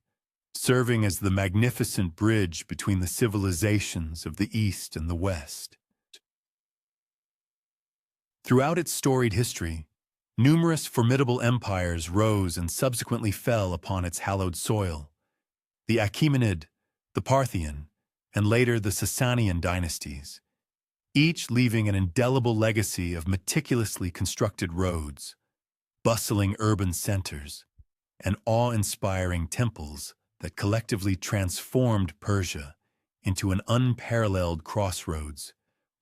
serving as the magnificent bridge between the civilizations of the East and the West. Throughout its storied history, numerous formidable empires rose and subsequently fell upon its hallowed soil. The Achaemenid, the Parthian, and later the Sasanian dynasties, each leaving an indelible legacy of meticulously constructed roads, bustling urban centers, and awe-inspiring temples that collectively transformed Persia into an unparalleled crossroads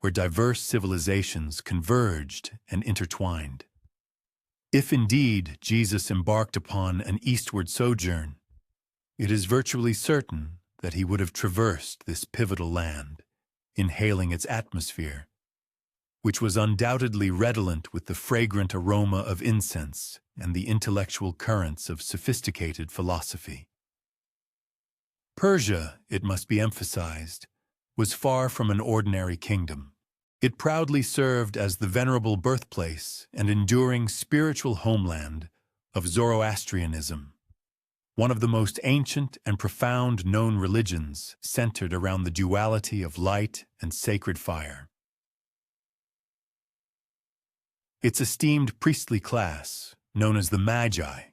where diverse civilizations converged and intertwined. If indeed Jesus embarked upon an eastward sojourn, it is virtually certain that he would have traversed this pivotal land, inhaling its atmosphere, which was undoubtedly redolent with the fragrant aroma of incense and the intellectual currents of sophisticated philosophy. Persia, it must be emphasized, was far from an ordinary kingdom. It proudly served as the venerable birthplace and enduring spiritual homeland of Zoroastrianism, one of the most ancient and profound known religions centered around the duality of light and sacred fire. Its esteemed priestly class, known as the Magi,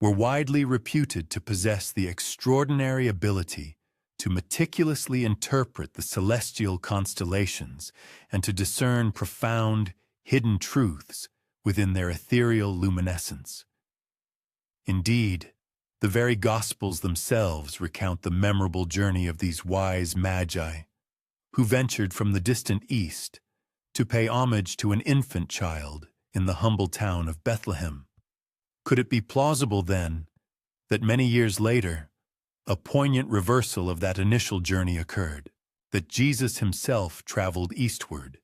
were widely reputed to possess the extraordinary ability to meticulously interpret the celestial constellations and to discern profound, hidden truths within their ethereal luminescence. Indeed, the very Gospels themselves recount the memorable journey of these wise Magi, who ventured from the distant East to pay homage to an infant child in the humble town of Bethlehem. Could it be plausible, then, that many years later, a poignant reversal of that initial journey occurred, that Jesus himself traveled eastward,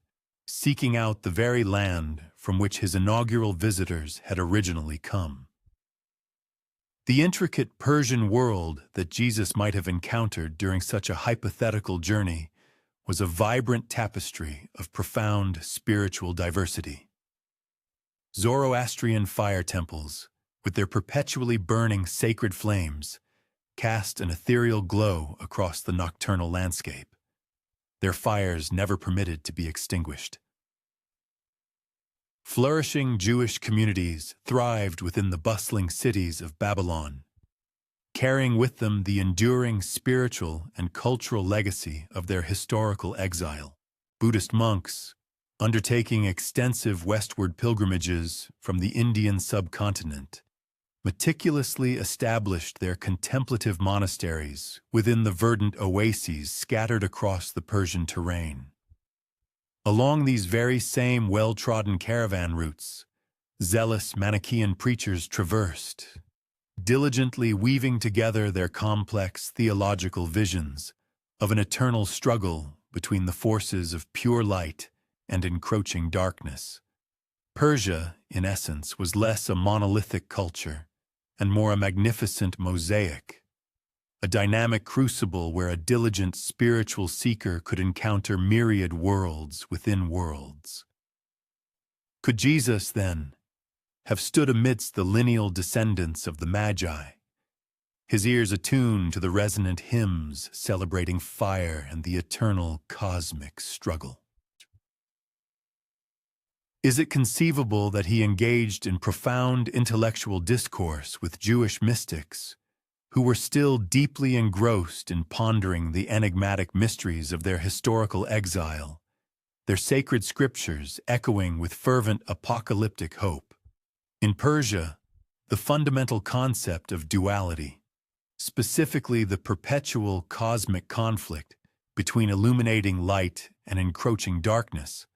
seeking out the very land from which his inaugural visitors had originally come? The intricate Persian world that Jesus might have encountered during such a hypothetical journey was a vibrant tapestry of profound spiritual diversity. Zoroastrian fire temples, with their perpetually burning sacred flames, cast an ethereal glow across the nocturnal landscape. their fires never permitted to be extinguished. Flourishing Jewish communities thrived within the bustling cities of Babylon, carrying with them the enduring spiritual and cultural legacy of their historical exile. Buddhist monks, undertaking extensive westward pilgrimages from the Indian subcontinent, meticulously established their contemplative monasteries within the verdant oases scattered across the Persian terrain. Along these very same well-trodden caravan routes, zealous Manichaean preachers traversed, diligently weaving together their complex theological visions of an eternal struggle between the forces of pure light and encroaching darkness. Persia, in essence, was less a monolithic culture and more a magnificent mosaic, a dynamic crucible where a diligent spiritual seeker could encounter myriad worlds within worlds. Could Jesus, then, have stood amidst the lineal descendants of the Magi, his ears attuned to the resonant hymns celebrating fire and the eternal cosmic struggle? Is it conceivable that he engaged in profound intellectual discourse with Jewish mystics who were still deeply engrossed in pondering the enigmatic mysteries of their historical exile, their sacred scriptures echoing with fervent apocalyptic hope? In Persia, the fundamental concept of duality, specifically the perpetual cosmic conflict between illuminating light and encroaching darkness,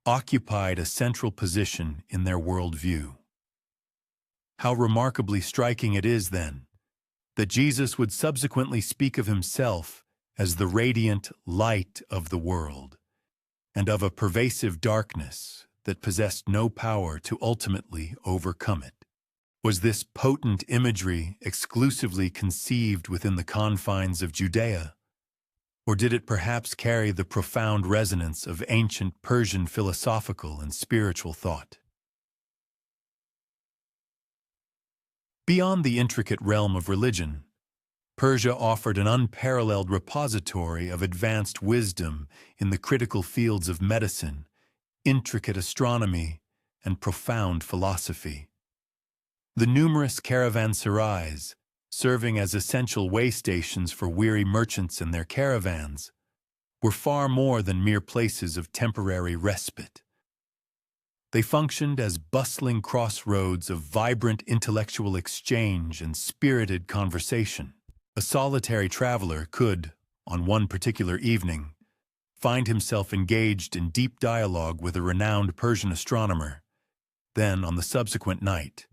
occupied a central position in their worldview. How remarkably striking it is, then, that Jesus would subsequently speak of himself as the radiant light of the world, and of a pervasive darkness that possessed no power to ultimately overcome it. Was this potent imagery exclusively conceived within the confines of Judea, or did it perhaps carry the profound resonance of ancient Persian philosophical and spiritual thought? Beyond the intricate realm of religion, Persia offered an unparalleled repository of advanced wisdom in the critical fields of medicine, intricate astronomy, and profound philosophy. The numerous caravanserais, serving as essential way stations for weary merchants and their caravans, were far more than mere places of temporary respite. They functioned as bustling crossroads of vibrant intellectual exchange and spirited conversation. A solitary traveler could, on one particular evening, find himself engaged in deep dialogue with a renowned Persian astronomer, then, on the subsequent night,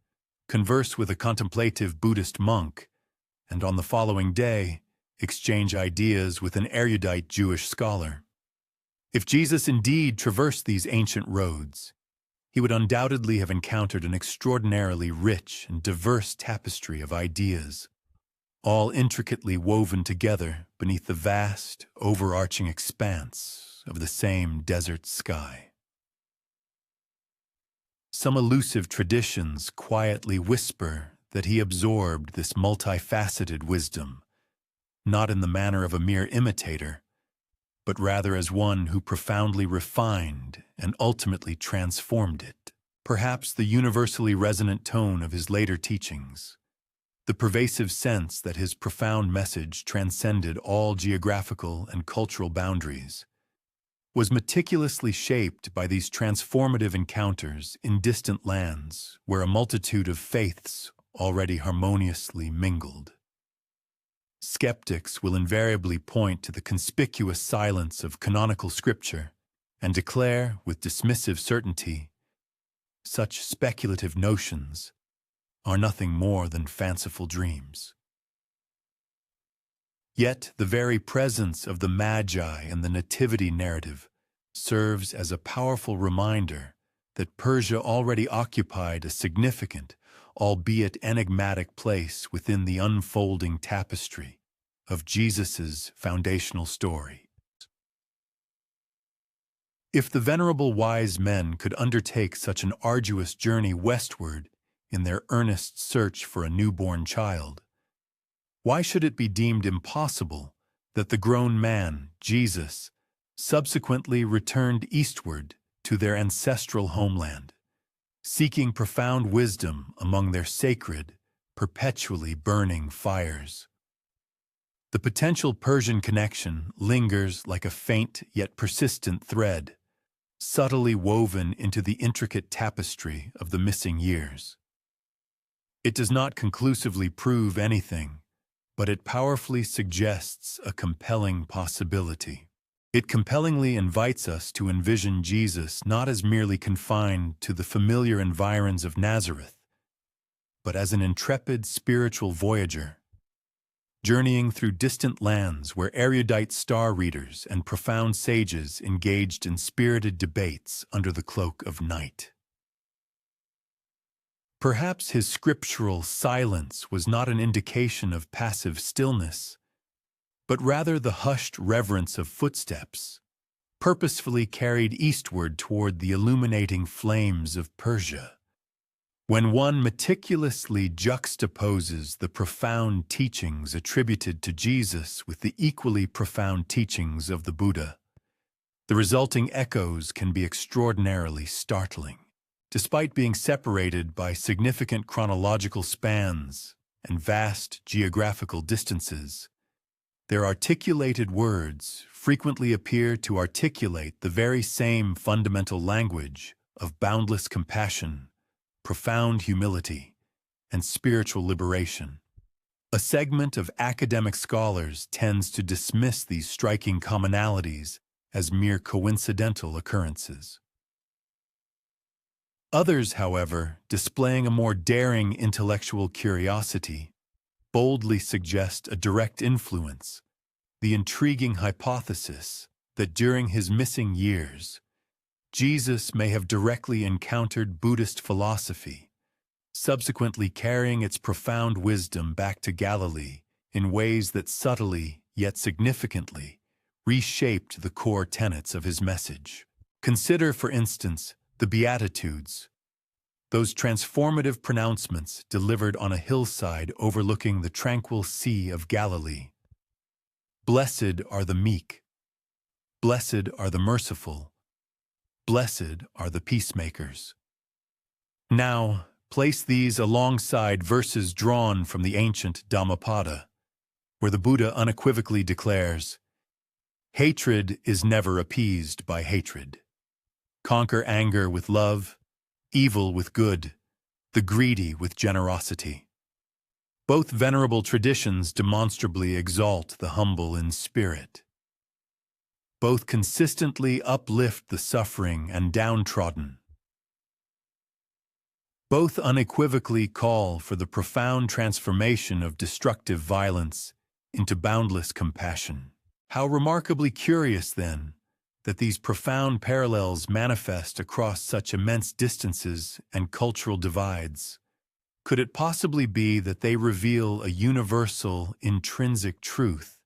converse with a contemplative Buddhist monk, and on the following day, exchange ideas with an erudite Jewish scholar. If Jesus indeed traversed these ancient roads, he would undoubtedly have encountered an extraordinarily rich and diverse tapestry of ideas, all intricately woven together beneath the vast, overarching expanse of the same desert sky. Some elusive traditions quietly whisper that he absorbed this multifaceted wisdom, not in the manner of a mere imitator, but rather as one who profoundly refined and ultimately transformed it. Perhaps the universally resonant tone of his later teachings, the pervasive sense that his profound message transcended all geographical and cultural boundaries, was meticulously shaped by these transformative encounters in distant lands where a multitude of faiths already harmoniously mingled. Skeptics will invariably point to the conspicuous silence of canonical scripture and declare with dismissive certainty, such speculative notions are nothing more than fanciful dreams. Yet the very presence of the Magi in the Nativity narrative serves as a powerful reminder that Persia already occupied a significant, albeit enigmatic place within the unfolding tapestry of Jesus' foundational story. If the venerable wise men could undertake such an arduous journey westward in their earnest search for a newborn child, why should it be deemed impossible that the grown man, Jesus, subsequently returned eastward to their ancestral homeland, seeking profound wisdom among their sacred, perpetually burning fires. The potential Persian connection lingers like a faint yet persistent thread, subtly woven into the intricate tapestry of the missing years. It does not conclusively prove anything, but it powerfully suggests a compelling possibility. It compellingly invites us to envision Jesus not as merely confined to the familiar environs of Nazareth, but as an intrepid spiritual voyager, journeying through distant lands where erudite star readers and profound sages engaged in spirited debates under the cloak of night. Perhaps his scriptural silence was not an indication of passive stillness, but rather the hushed reverence of footsteps, purposefully carried eastward toward the illuminating flames of Persia. When one meticulously juxtaposes the profound teachings attributed to Jesus with the equally profound teachings of the Buddha, the resulting echoes can be extraordinarily startling. Despite being separated by significant chronological spans and vast geographical distances, their articulated words frequently appear to articulate the very same fundamental language of boundless compassion, profound humility, and spiritual liberation. A segment of academic scholars tends to dismiss these striking commonalities as mere coincidental occurrences. Others, however, displaying a more daring intellectual curiosity, boldly suggest a direct influence, the intriguing hypothesis that during his missing years, Jesus may have directly encountered Buddhist philosophy, subsequently carrying its profound wisdom back to Galilee in ways that subtly, yet significantly, reshaped the core tenets of his message. Consider, for instance, the Beatitudes, those transformative pronouncements delivered on a hillside overlooking the tranquil Sea of Galilee. Blessed are the meek. Blessed are the merciful. Blessed are the peacemakers. Now, place these alongside verses drawn from the ancient Dhammapada, where the Buddha unequivocally declares, "Hatred is never appeased by hatred. Conquer anger with love, evil with good, the greedy with generosity." Both venerable traditions demonstrably exalt the humble in spirit. Both consistently uplift the suffering and downtrodden. Both unequivocally call for the profound transformation of destructive violence into boundless compassion. How remarkably curious, then, that these profound parallels manifest across such immense distances and cultural divides. Could it possibly be that they reveal a universal, intrinsic truth,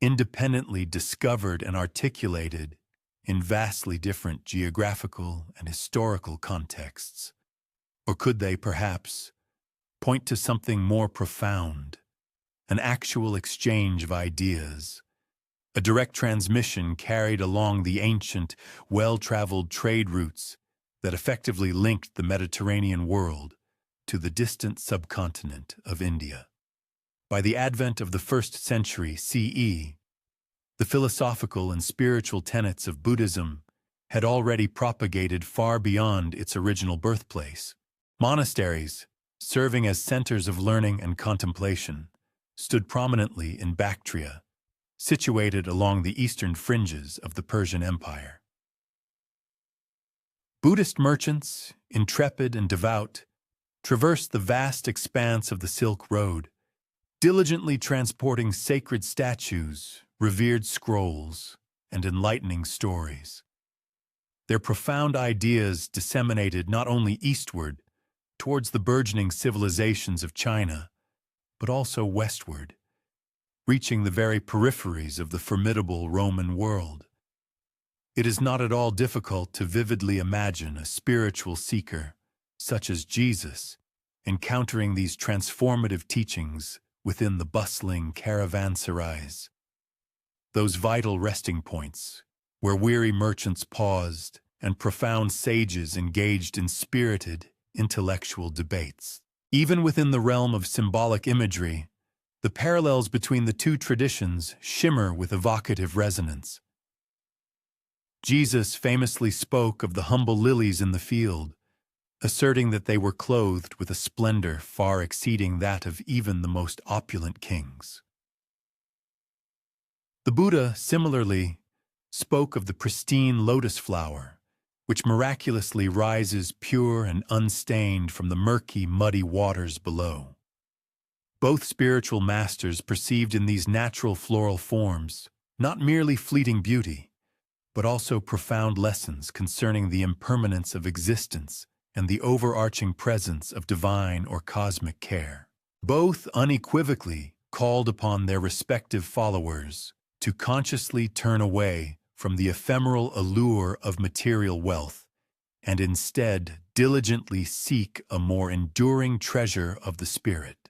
independently discovered and articulated in vastly different geographical and historical contexts? Or could they, perhaps, point to something more profound, an actual exchange of ideas, a direct transmission carried along the ancient, well-traveled trade routes that effectively linked the Mediterranean world to the distant subcontinent of India? By the advent of the 1st century CE, the philosophical and spiritual tenets of Buddhism had already propagated far beyond its original birthplace. Monasteries, serving as centers of learning and contemplation, stood prominently in Bactria, situated along the eastern fringes of the Persian Empire. Buddhist merchants, intrepid and devout, traversed the vast expanse of the Silk Road, diligently transporting sacred statues, revered scrolls, and enlightening stories. Their profound ideas disseminated not only eastward, towards the burgeoning civilizations of China, but also westward, reaching the very peripheries of the formidable Roman world. It is not at all difficult to vividly imagine a spiritual seeker, such as Jesus, encountering these transformative teachings within the bustling caravanserais, those vital resting points where weary merchants paused and profound sages engaged in spirited, intellectual debates. Even within the realm of symbolic imagery, the parallels between the two traditions shimmer with evocative resonance. Jesus famously spoke of the humble lilies in the field, asserting that they were clothed with a splendor far exceeding that of even the most opulent kings. The Buddha, similarly, spoke of the pristine lotus flower, which miraculously rises pure and unstained from the murky, muddy waters below. Both spiritual masters perceived in these natural floral forms not merely fleeting beauty, but also profound lessons concerning the impermanence of existence and the overarching presence of divine or cosmic care. Both unequivocally called upon their respective followers to consciously turn away from the ephemeral allure of material wealth and instead diligently seek a more enduring treasure of the spirit.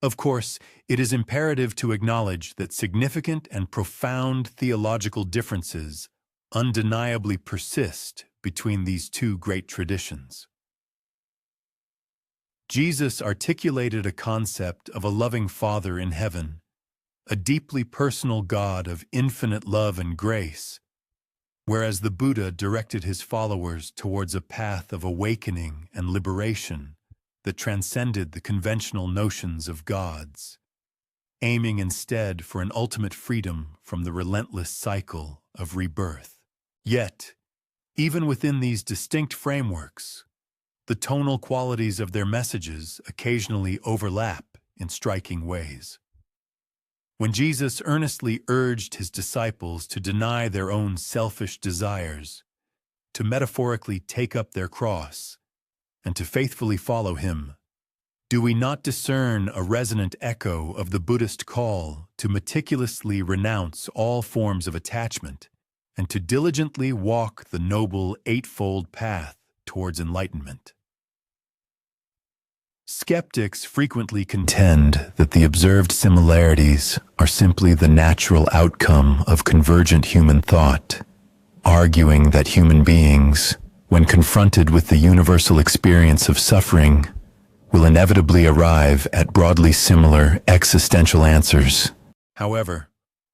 Of course, it is imperative to acknowledge that significant and profound theological differences undeniably persist between these two great traditions. Jesus articulated a concept of a loving Father in heaven, a deeply personal God of infinite love and grace, whereas the Buddha directed his followers towards a path of awakening and liberation that transcended the conventional notions of gods, aiming instead for an ultimate freedom from the relentless cycle of rebirth. Yet, even within these distinct frameworks, the tonal qualities of their messages occasionally overlap in striking ways. When Jesus earnestly urged his disciples to deny their own selfish desires, to metaphorically take up their cross, and to faithfully follow him, do we not discern a resonant echo of the Buddhist call to meticulously renounce all forms of attachment and to diligently walk the noble eightfold path towards enlightenment? Skeptics frequently contend that the observed similarities are simply the natural outcome of convergent human thought, arguing that human beings, when confronted with the universal experience of suffering, will inevitably arrive at broadly similar existential answers. However,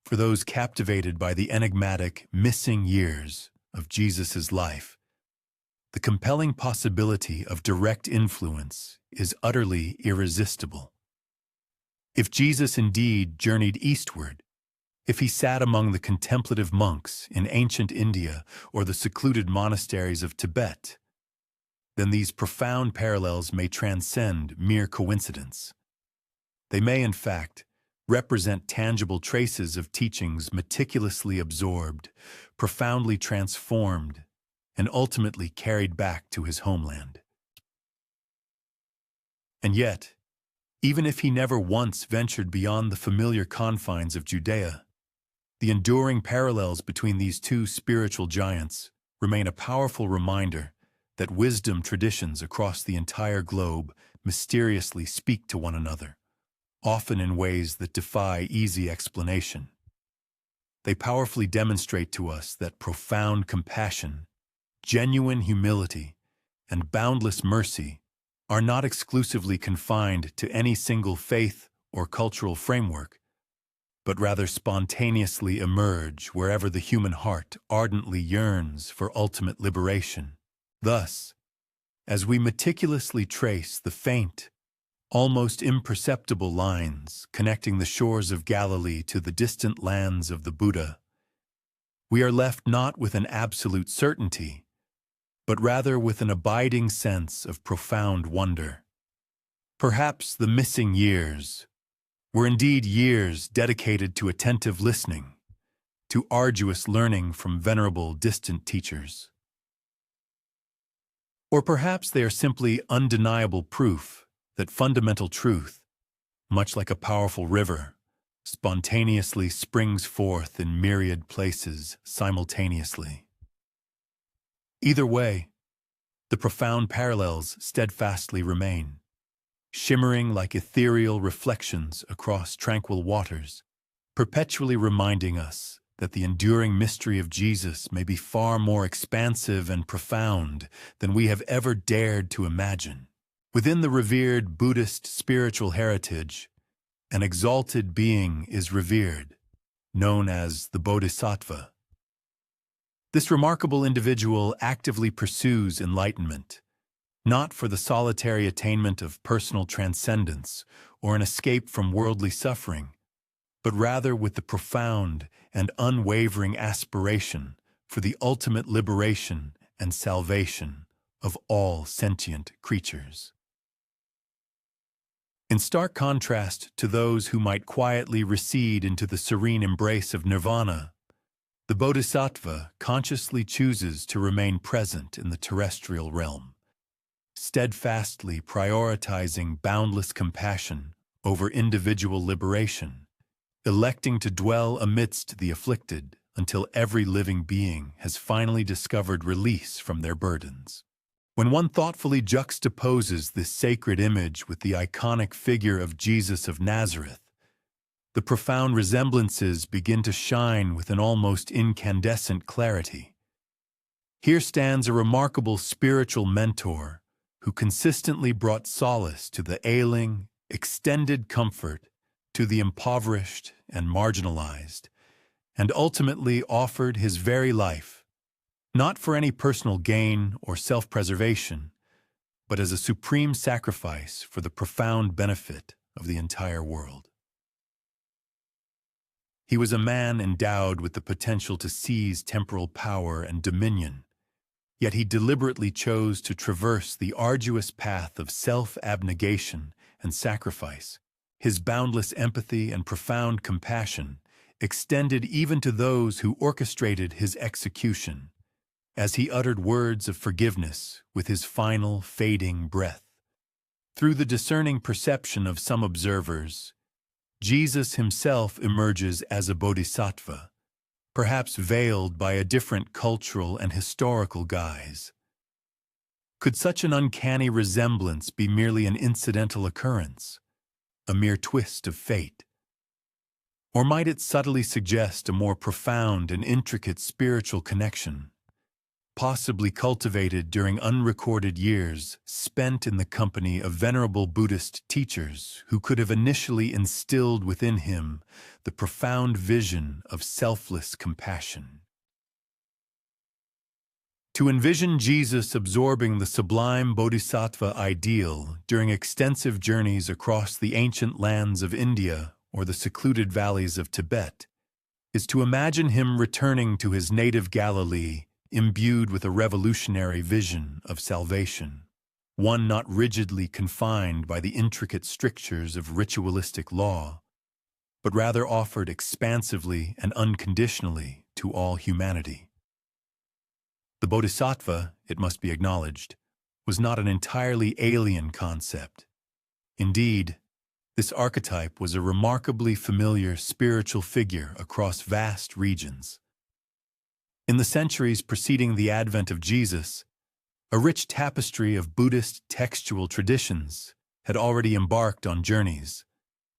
for those captivated by the enigmatic missing years of Jesus' life, the compelling possibility of direct influence is utterly irresistible. If Jesus indeed journeyed eastward, if he sat among the contemplative monks in ancient India or the secluded monasteries of Tibet, then these profound parallels may transcend mere coincidence. They may, in fact, represent tangible traces of teachings meticulously absorbed, profoundly transformed, and ultimately carried back to his homeland. And yet, even if he never once ventured beyond the familiar confines of Judea, the enduring parallels between these two spiritual giants remain a powerful reminder that wisdom traditions across the entire globe mysteriously speak to one another, often in ways that defy easy explanation. They powerfully demonstrate to us that profound compassion, genuine humility, and boundless mercy are not exclusively confined to any single faith or cultural framework, but rather spontaneously emerge wherever the human heart ardently yearns for ultimate liberation. Thus, as we meticulously trace the faint, almost imperceptible lines connecting the shores of Galilee to the distant lands of the Buddha, we are left not with an absolute certainty, but rather with an abiding sense of profound wonder. Perhaps the missing years were indeed years dedicated to attentive listening, to arduous learning from venerable distant teachers. Or perhaps they are simply undeniable proof that fundamental truth, much like a powerful river, spontaneously springs forth in myriad places simultaneously. Either way, the profound parallels steadfastly remain, shimmering like ethereal reflections across tranquil waters, perpetually reminding us that the enduring mystery of Jesus may be far more expansive and profound than we have ever dared to imagine. Within the revered Buddhist spiritual heritage, an exalted being is revered, known as the Bodhisattva. This remarkable individual actively pursues enlightenment, not for the solitary attainment of personal transcendence or an escape from worldly suffering, but rather with the profound and unwavering aspiration for the ultimate liberation and salvation of all sentient creatures. In stark contrast to those who might quietly recede into the serene embrace of nirvana, the Bodhisattva consciously chooses to remain present in the terrestrial realm, steadfastly prioritizing boundless compassion over individual liberation, electing to dwell amidst the afflicted until every living being has finally discovered release from their burdens. When one thoughtfully juxtaposes this sacred image with the iconic figure of Jesus of Nazareth, the profound resemblances begin to shine with an almost incandescent clarity. Here stands a remarkable spiritual mentor who consistently brought solace to the ailing, extended comfort to the impoverished and marginalized, and ultimately offered his very life, not for any personal gain or self-preservation, but as a supreme sacrifice for the profound benefit of the entire world. He was a man endowed with the potential to seize temporal power and dominion, yet he deliberately chose to traverse the arduous path of self-abnegation and sacrifice. His boundless empathy and profound compassion extended even to those who orchestrated his execution, as he uttered words of forgiveness with his final fading breath. Through the discerning perception of some observers, Jesus himself emerges as a bodhisattva, perhaps veiled by a different cultural and historical guise. Could such an uncanny resemblance be merely an incidental occurrence, a mere twist of fate? Or might it subtly suggest a more profound and intricate spiritual connection, possibly cultivated during unrecorded years spent in the company of venerable Buddhist teachers who could have initially instilled within him the profound vision of selfless compassion? To envision Jesus absorbing the sublime bodhisattva ideal during extensive journeys across the ancient lands of India or the secluded valleys of Tibet is to imagine him returning to his native Galilee imbued with a revolutionary vision of salvation, one not rigidly confined by the intricate strictures of ritualistic law, but rather offered expansively and unconditionally to all humanity. The Bodhisattva, it must be acknowledged, was not an entirely alien concept. Indeed, this archetype was a remarkably familiar spiritual figure across vast regions. In the centuries preceding the advent of Jesus, a rich tapestry of Buddhist textual traditions had already embarked on journeys,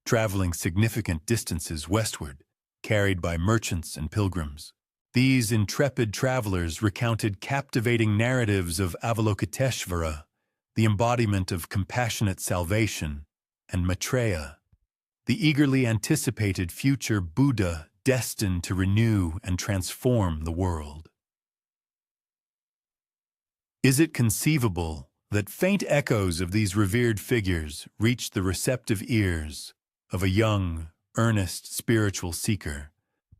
traveling significant distances westward, carried by merchants and pilgrims. These intrepid travelers recounted captivating narratives of Avalokiteshvara, the embodiment of compassionate salvation, and Maitreya, the eagerly anticipated future Buddha destined to renew and transform the world. Is it conceivable that faint echoes of these revered figures reached the receptive ears of a young, earnest spiritual seeker,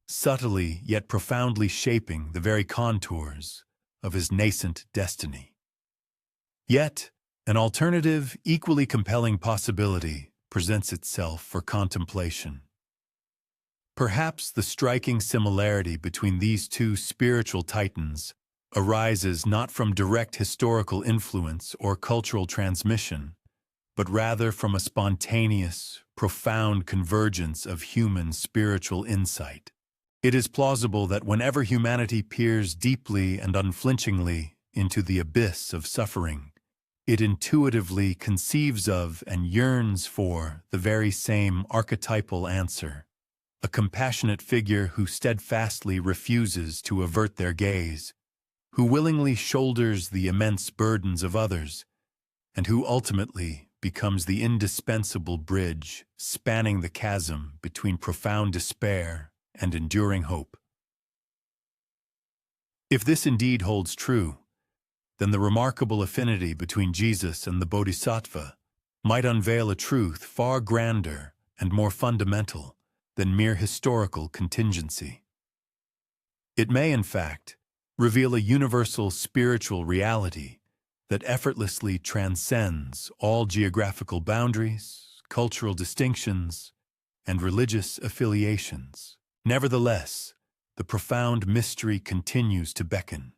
subtly yet profoundly shaping the very contours of his nascent destiny? Yet, an alternative, equally compelling possibility presents itself for contemplation. Perhaps the striking similarity between these two spiritual titans arises not from direct historical influence or cultural transmission, but rather from a spontaneous, profound convergence of human spiritual insight. It is plausible that whenever humanity peers deeply and unflinchingly into the abyss of suffering, it intuitively conceives of and yearns for the very same archetypal answer, a compassionate figure who steadfastly refuses to avert their gaze, who willingly shoulders the immense burdens of others, and who ultimately becomes the indispensable bridge spanning the chasm between profound despair and enduring hope. If this indeed holds true, then the remarkable affinity between Jesus and the Bodhisattva might unveil a truth far grander and more fundamental than mere historical contingency. It may, in fact, reveal a universal spiritual reality that effortlessly transcends all geographical boundaries, cultural distinctions, and religious affiliations. Nevertheless, the profound mystery continues to beckon,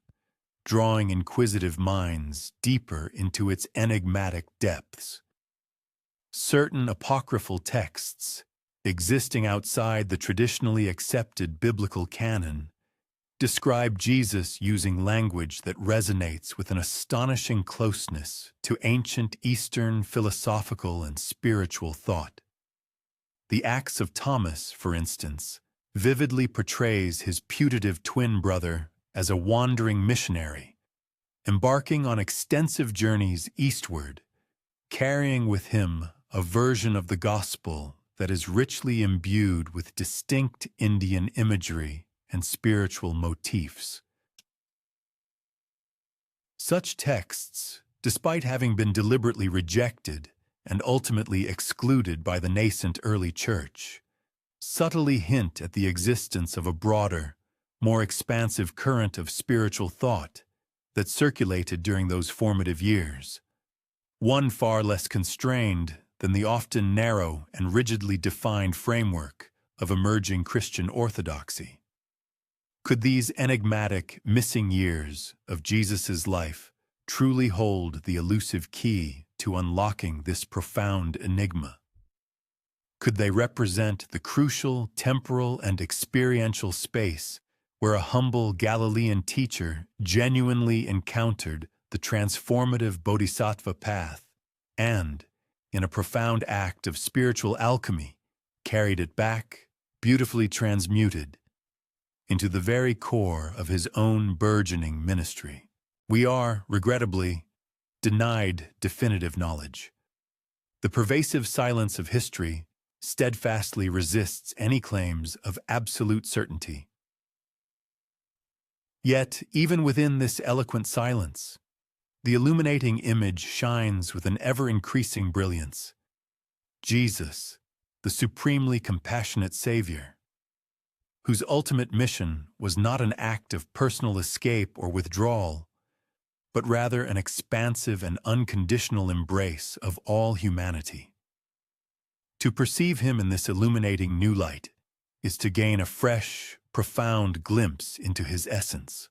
drawing inquisitive minds deeper into its enigmatic depths. Certain apocryphal texts, existing outside the traditionally accepted biblical canon, describe Jesus using language that resonates with an astonishing closeness to ancient Eastern philosophical and spiritual thought. The Acts of Thomas, for instance, vividly portrays his putative twin brother as a wandering missionary, embarking on extensive journeys eastward, carrying with him a version of the gospel that is richly imbued with distinct Indian imagery and spiritual motifs. Such texts, despite having been deliberately rejected and ultimately excluded by the nascent early church, subtly hint at the existence of a broader, more expansive current of spiritual thought that circulated during those formative years, one far less constrained than the often narrow and rigidly defined framework of emerging Christian orthodoxy. Could these enigmatic missing years of Jesus' life truly hold the elusive key to unlocking this profound enigma? Could they represent the crucial temporal and experiential space where a humble Galilean teacher genuinely encountered the transformative bodhisattva path and, in a profound act of spiritual alchemy, carried it back, beautifully transmuted, into the very core of his own burgeoning ministry? We are, regrettably, denied definitive knowledge. The pervasive silence of history steadfastly resists any claims of absolute certainty. Yet, even within this eloquent silence, the illuminating image shines with an ever-increasing brilliance. Jesus, the supremely compassionate Savior, whose ultimate mission was not an act of personal escape or withdrawal, but rather an expansive and unconditional embrace of all humanity. To perceive him in this illuminating new light is to gain a fresh, profound glimpse into his essence,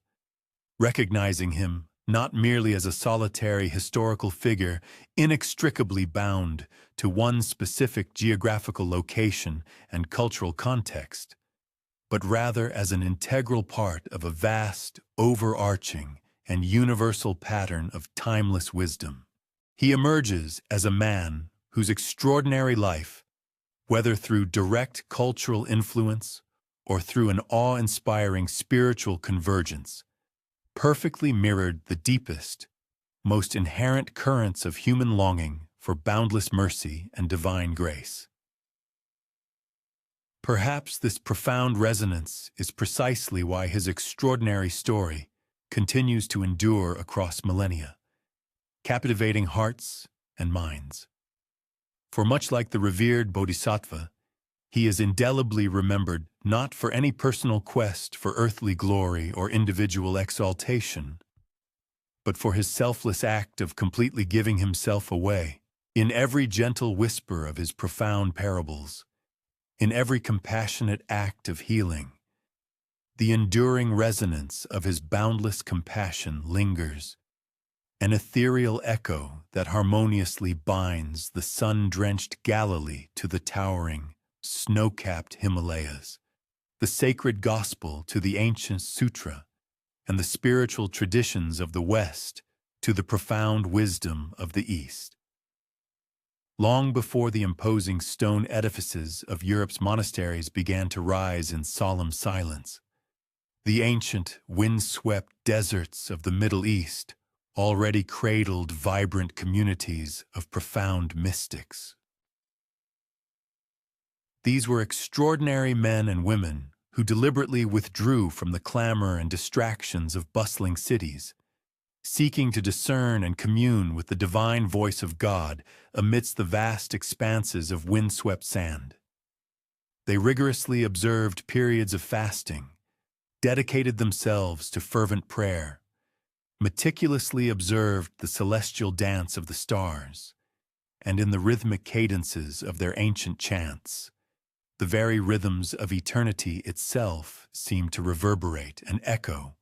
recognizing him not merely as a solitary historical figure inextricably bound to one specific geographical location and cultural context, but rather as an integral part of a vast, overarching, and universal pattern of timeless wisdom. He emerges as a man whose extraordinary life, whether through direct cultural influence or through an awe-inspiring spiritual convergence, perfectly mirrored the deepest, most inherent currents of human longing for boundless mercy and divine grace. Perhaps this profound resonance is precisely why his extraordinary story continues to endure across millennia, captivating hearts and minds. For much like the revered Bodhisattva, he is indelibly remembered not for any personal quest for earthly glory or individual exaltation, but for his selfless act of completely giving himself away in every gentle whisper of his profound parables, in every compassionate act of healing. The enduring resonance of his boundless compassion lingers, an ethereal echo that harmoniously binds the sun-drenched Galilee to the towering, snow-capped Himalayas, the sacred gospel to the ancient sutra, and the spiritual traditions of the West to the profound wisdom of the East. long before the imposing stone edifices of Europe's monasteries began to rise in solemn silence. The ancient, wind-swept deserts of the Middle East already cradled vibrant communities of profound mystics. These were extraordinary men and women who deliberately withdrew from the clamor and distractions of bustling cities, seeking to discern and commune with the divine voice of God amidst the vast expanses of windswept sand. They rigorously observed periods of fasting, dedicated themselves to fervent prayer, meticulously observed the celestial dance of the stars, and in the rhythmic cadences of their ancient chants, the very rhythms of eternity itself seemed to reverberate and echo.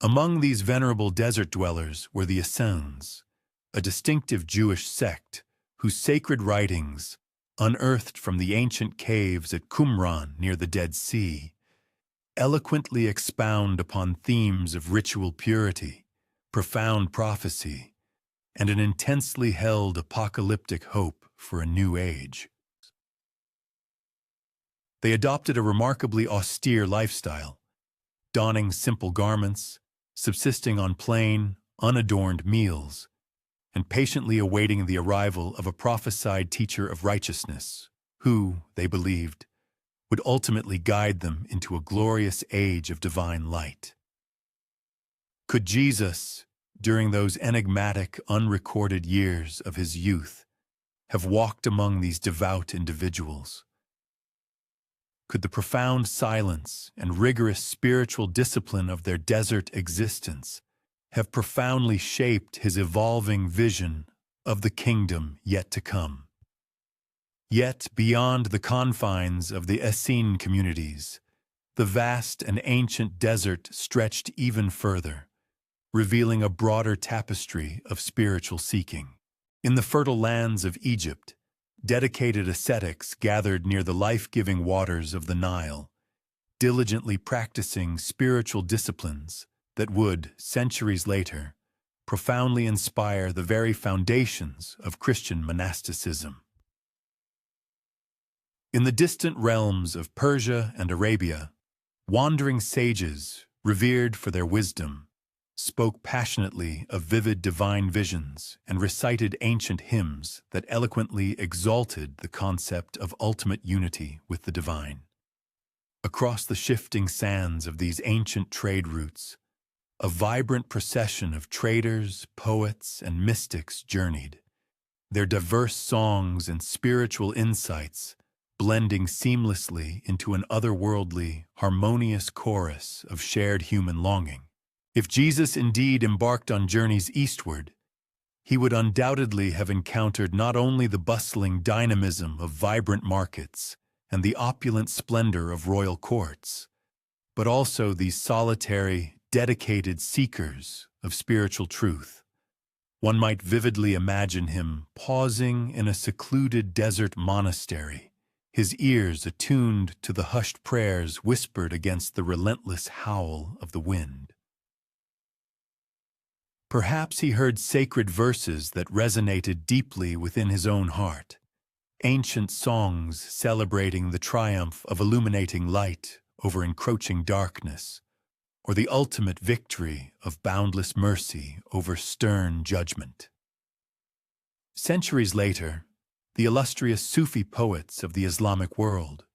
Among these venerable desert dwellers were the Essenes, a distinctive Jewish sect whose sacred writings, unearthed from the ancient caves at Qumran near the Dead Sea, eloquently expound upon themes of ritual purity, profound prophecy, and an intensely held apocalyptic hope for a new age. They adopted a remarkably austere lifestyle, donning simple garments, subsisting on plain, unadorned meals, and patiently awaiting the arrival of a prophesied teacher of righteousness, who, they believed, would ultimately guide them into a glorious age of divine light. Could Jesus, during those enigmatic, unrecorded years of his youth, have walked among these devout individuals? Could the profound silence and rigorous spiritual discipline of their desert existence have profoundly shaped his evolving vision of the kingdom yet to come? Yet, beyond the confines of the Essene communities, the vast and ancient desert stretched even further, revealing a broader tapestry of spiritual seeking. In the fertile lands of Egypt, dedicated ascetics gathered near the life-giving waters of the Nile, diligently practicing spiritual disciplines that would, centuries later, profoundly inspire the very foundations of Christian monasticism. In the distant realms of Persia and Arabia, wandering sages, revered for their wisdom, spoke passionately of vivid divine visions and recited ancient hymns that eloquently exalted the concept of ultimate unity with the divine. Across the shifting sands of these ancient trade routes, a vibrant procession of traders, poets, and mystics journeyed, their diverse songs and spiritual insights blending seamlessly into an otherworldly, harmonious chorus of shared human longing. If Jesus indeed embarked on journeys eastward, he would undoubtedly have encountered not only the bustling dynamism of vibrant markets and the opulent splendor of royal courts, but also these solitary, dedicated seekers of spiritual truth. One might vividly imagine him pausing in a secluded desert monastery, his ears attuned to the hushed prayers whispered against the relentless howl of the wind. Perhaps he heard sacred verses that resonated deeply within his own heart, ancient songs celebrating the triumph of illuminating light over encroaching darkness, or the ultimate victory of boundless mercy over stern judgment. Centuries later, the illustrious Sufi poets of the Islamic world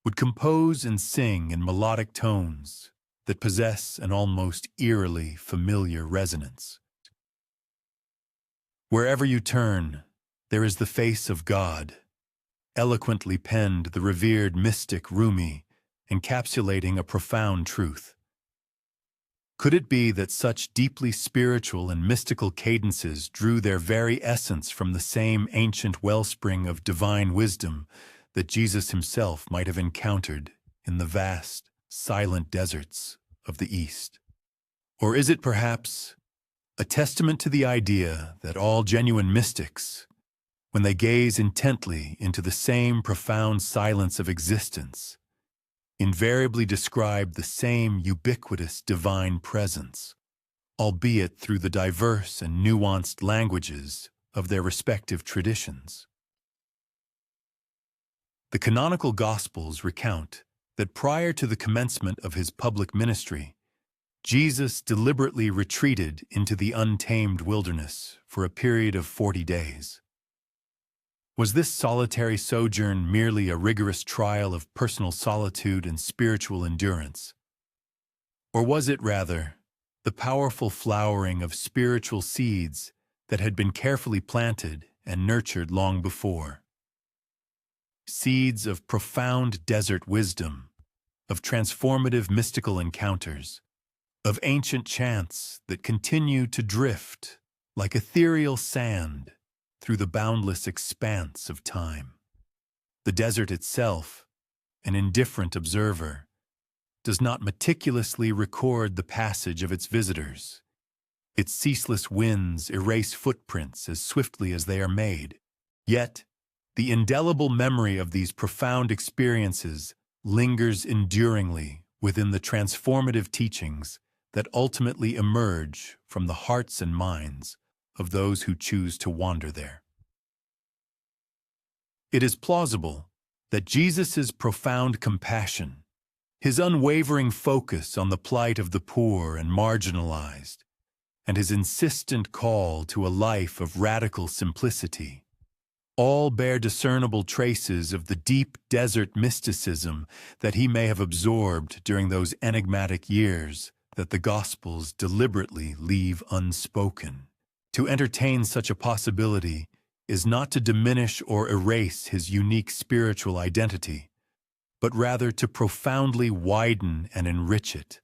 would compose and sing in melodic tones that possess an almost eerily familiar resonance. Wherever you turn, there is the face of God, eloquently penned the revered mystic Rumi, encapsulating a profound truth. Could it be that such deeply spiritual and mystical cadences drew their very essence from the same ancient wellspring of divine wisdom that Jesus himself might have encountered in the vast, silent deserts of the East? Or is it perhaps a testament to the idea that all genuine mystics, when they gaze intently into the same profound silence of existence, invariably describe the same ubiquitous divine presence, albeit through the diverse and nuanced languages of their respective traditions? The canonical Gospels recount that prior to the commencement of his public ministry, Jesus deliberately retreated into the untamed wilderness for a period of 40 days. Was this solitary sojourn merely a rigorous trial of personal solitude and spiritual endurance? Or was it rather the powerful flowering of spiritual seeds that had been carefully planted and nurtured long before? Seeds of profound desert wisdom, of transformative mystical encounters, of ancient chants that continue to drift like ethereal sand through the boundless expanse of time. The desert itself, an indifferent observer, does not meticulously record the passage of its visitors. Its ceaseless winds erase footprints as swiftly as they are made. Yet, the indelible memory of these profound experiences lingers enduringly within the transformative teachings that ultimately emerge from the hearts and minds of those who choose to wander there. It is plausible that Jesus' profound compassion, his unwavering focus on the plight of the poor and marginalized, and his insistent call to a life of radical simplicity, all bear discernible traces of the deep desert mysticism that he may have absorbed during those enigmatic years that the Gospels deliberately leave unspoken. To entertain such a possibility is not to diminish or erase his unique spiritual identity, but rather to profoundly widen and enrich it,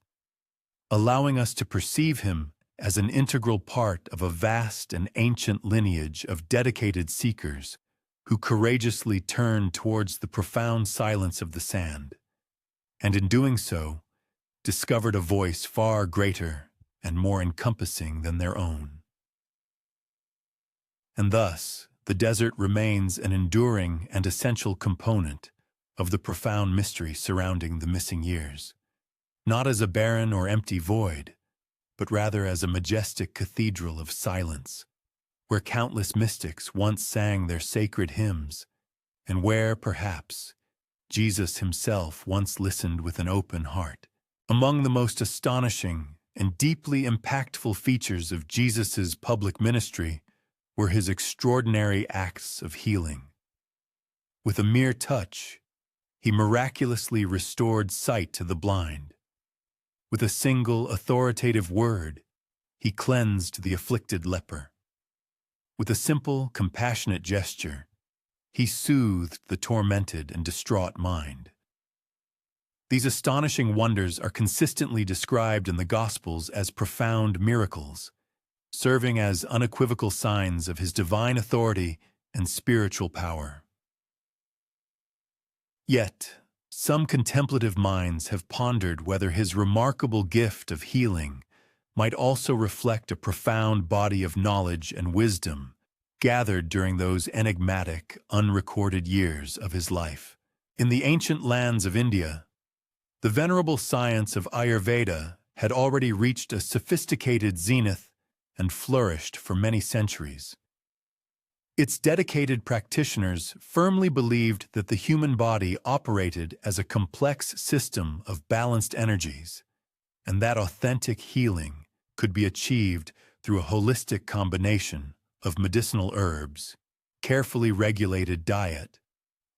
allowing us to perceive him as an integral part of a vast and ancient lineage of dedicated seekers who courageously turned towards the profound silence of the sand, and in doing so, discovered a voice far greater and more encompassing than their own. And thus, the desert remains an enduring and essential component of the profound mystery surrounding the missing years, not as a barren or empty void, but rather as a majestic cathedral of silence, where countless mystics once sang their sacred hymns, and where, perhaps, Jesus himself once listened with an open heart. Among the most astonishing and deeply impactful features of Jesus' public ministry were his extraordinary acts of healing. With a mere touch, he miraculously restored sight to the blind. With a single authoritative word, he cleansed the afflicted leper. With a simple, compassionate gesture, he soothed the tormented and distraught mind. These astonishing wonders are consistently described in the Gospels as profound miracles, serving as unequivocal signs of his divine authority and spiritual power. Yet, some contemplative minds have pondered whether his remarkable gift of healing might also reflect a profound body of knowledge and wisdom gathered during those enigmatic, unrecorded years of his life. In the ancient lands of India, the venerable science of Ayurveda had already reached a sophisticated zenith and flourished for many centuries. Its dedicated practitioners firmly believed that the human body operated as a complex system of balanced energies, and that authentic healing could be achieved through a holistic combination of medicinal herbs, carefully regulated diet,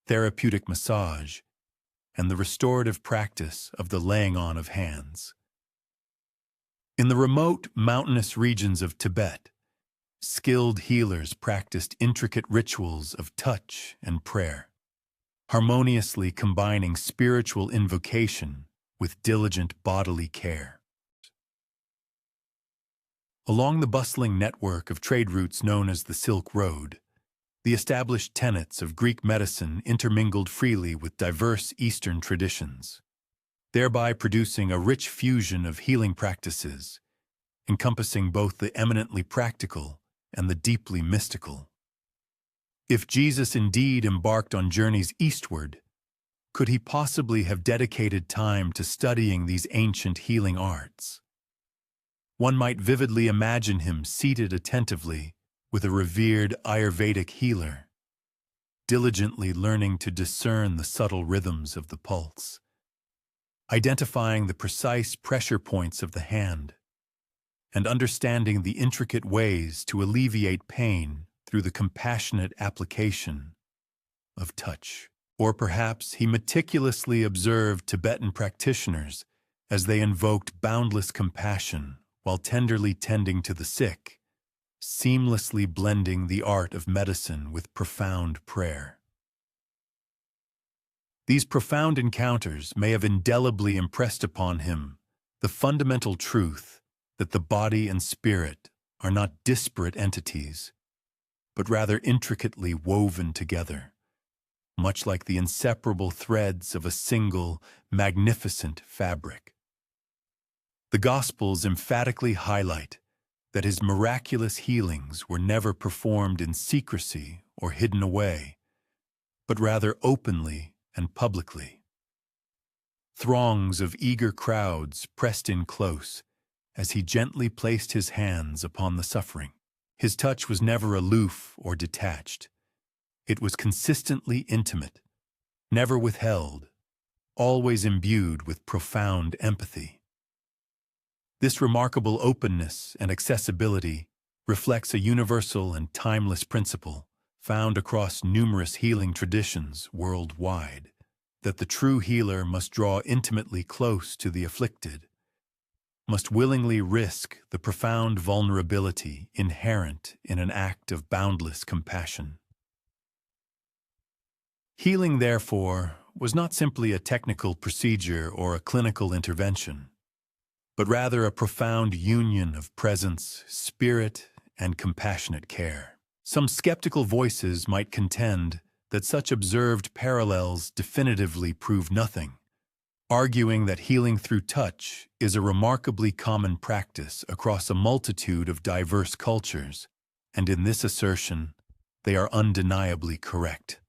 therapeutic massage, and the restorative practice of the laying on of hands. In the remote, mountainous regions of Tibet, skilled healers practiced intricate rituals of touch and prayer, harmoniously combining spiritual invocation with diligent bodily care. Along the bustling network of trade routes known as the Silk Road, the established tenets of Greek medicine intermingled freely with diverse Eastern traditions, thereby producing a rich fusion of healing practices, encompassing both the eminently practical and the deeply mystical. If Jesus indeed embarked on journeys eastward, could he possibly have dedicated time to studying these ancient healing arts? One might vividly imagine him seated attentively with a revered Ayurvedic healer, diligently learning to discern the subtle rhythms of the pulse, identifying the precise pressure points of the hand, and understanding the intricate ways to alleviate pain through the compassionate application of touch. Or perhaps he meticulously observed Tibetan practitioners as they invoked boundless compassion while tenderly tending to the sick, seamlessly blending the art of medicine with profound prayer. These profound encounters may have indelibly impressed upon him the fundamental truth that the body and spirit are not disparate entities, but rather intricately woven together, much like the inseparable threads of a single, magnificent fabric. The Gospels emphatically highlight that his miraculous healings were never performed in secrecy or hidden away, but rather openly and publicly. Throngs of eager crowds pressed in close as he gently placed his hands upon the suffering. His touch was never aloof or detached. It was consistently intimate, never withheld, always imbued with profound empathy. This remarkable openness and accessibility reflects a universal and timeless principle found across numerous healing traditions worldwide, that the true healer must draw intimately close to the afflicted, must willingly risk the profound vulnerability inherent in an act of boundless compassion. Healing, therefore, was not simply a technical procedure or a clinical intervention, but rather a profound union of presence, spirit, and compassionate care. Some skeptical voices might contend that such observed parallels definitively prove nothing, arguing that healing through touch is a remarkably common practice across a multitude of diverse cultures, and in this assertion, they are undeniably correct.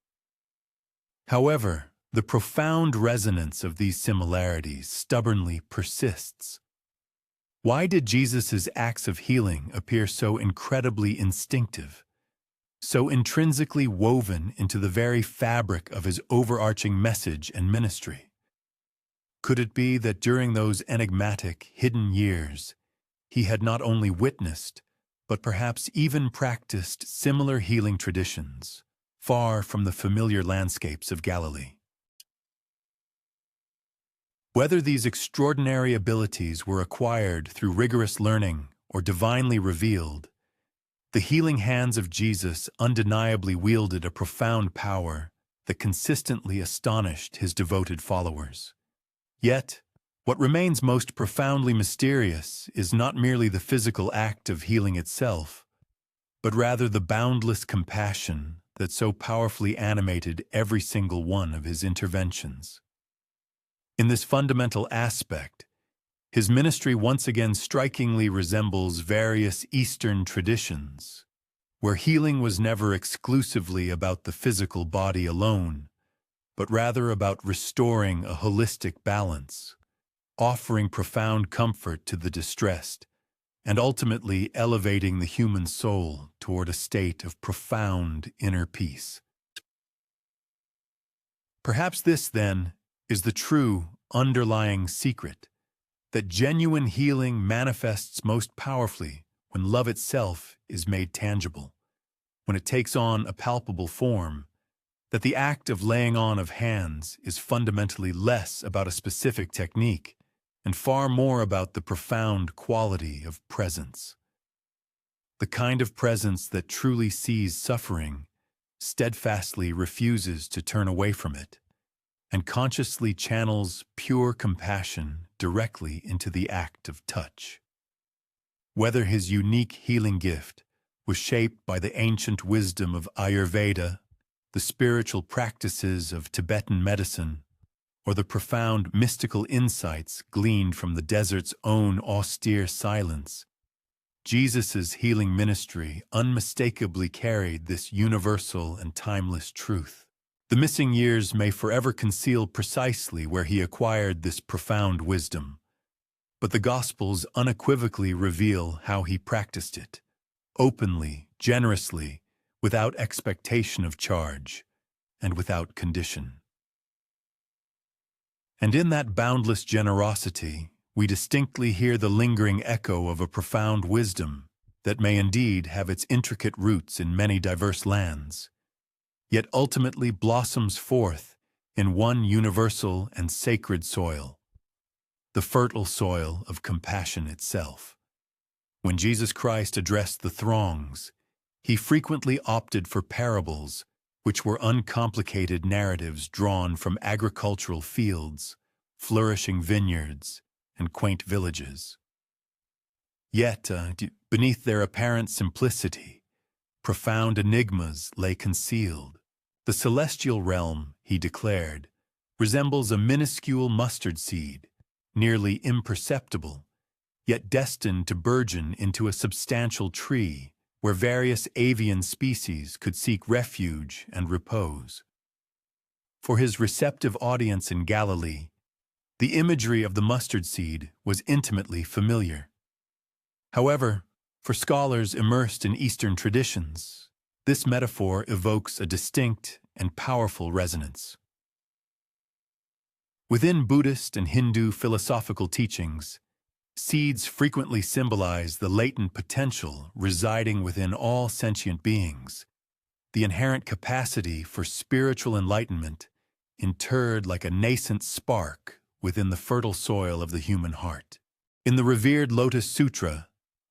However, the profound resonance of these similarities stubbornly persists. Why did Jesus' acts of healing appear so incredibly instinctive, so intrinsically woven into the very fabric of his overarching message and ministry? Could it be that during those enigmatic, hidden years, he had not only witnessed, but perhaps even practiced similar healing traditions, far from the familiar landscapes of Galilee? Whether these extraordinary abilities were acquired through rigorous learning or divinely revealed, the healing hands of Jesus undeniably wielded a profound power that consistently astonished his devoted followers. Yet, what remains most profoundly mysterious is not merely the physical act of healing itself, but rather the boundless compassion that so powerfully animated every single one of his interventions. In this fundamental aspect, his ministry once again strikingly resembles various Eastern traditions, where healing was never exclusively about the physical body alone, but rather about restoring a holistic balance, offering profound comfort to the distressed, and ultimately elevating the human soul toward a state of profound inner peace. Perhaps this, then, is the true underlying secret, that genuine healing manifests most powerfully when love itself is made tangible, when it takes on a palpable form, that the act of laying on of hands is fundamentally less about a specific technique and far more about the profound quality of presence. The kind of presence that truly sees suffering, steadfastly refuses to turn away from it, and consciously channels pure compassion directly into the act of touch. Whether his unique healing gift was shaped by the ancient wisdom of Ayurveda, the spiritual practices of Tibetan medicine, or the profound mystical insights gleaned from the desert's own austere silence, Jesus' healing ministry unmistakably carried this universal and timeless truth. The missing years may forever conceal precisely where he acquired this profound wisdom, but the Gospels unequivocally reveal how he practiced it, openly, generously, without expectation of charge, and without condition. And in that boundless generosity, we distinctly hear the lingering echo of a profound wisdom that may indeed have its intricate roots in many diverse lands, yet ultimately blossoms forth in one universal and sacred soil, the fertile soil of compassion itself. When Jesus Christ addressed the throngs, he frequently opted for parables, which were uncomplicated narratives drawn from agricultural fields, flourishing vineyards, and quaint villages. Yet, beneath their apparent simplicity, profound enigmas lay concealed. The celestial realm, he declared, resembles a minuscule mustard seed, nearly imperceptible, yet destined to burgeon into a substantial tree where various avian species could seek refuge and repose. For his receptive audience in Galilee, the imagery of the mustard seed was intimately familiar. However, for scholars immersed in Eastern traditions, this metaphor evokes a distinct and powerful resonance. Within Buddhist and Hindu philosophical teachings, seeds frequently symbolize the latent potential residing within all sentient beings, the inherent capacity for spiritual enlightenment interred like a nascent spark within the fertile soil of the human heart. In the revered Lotus Sutra,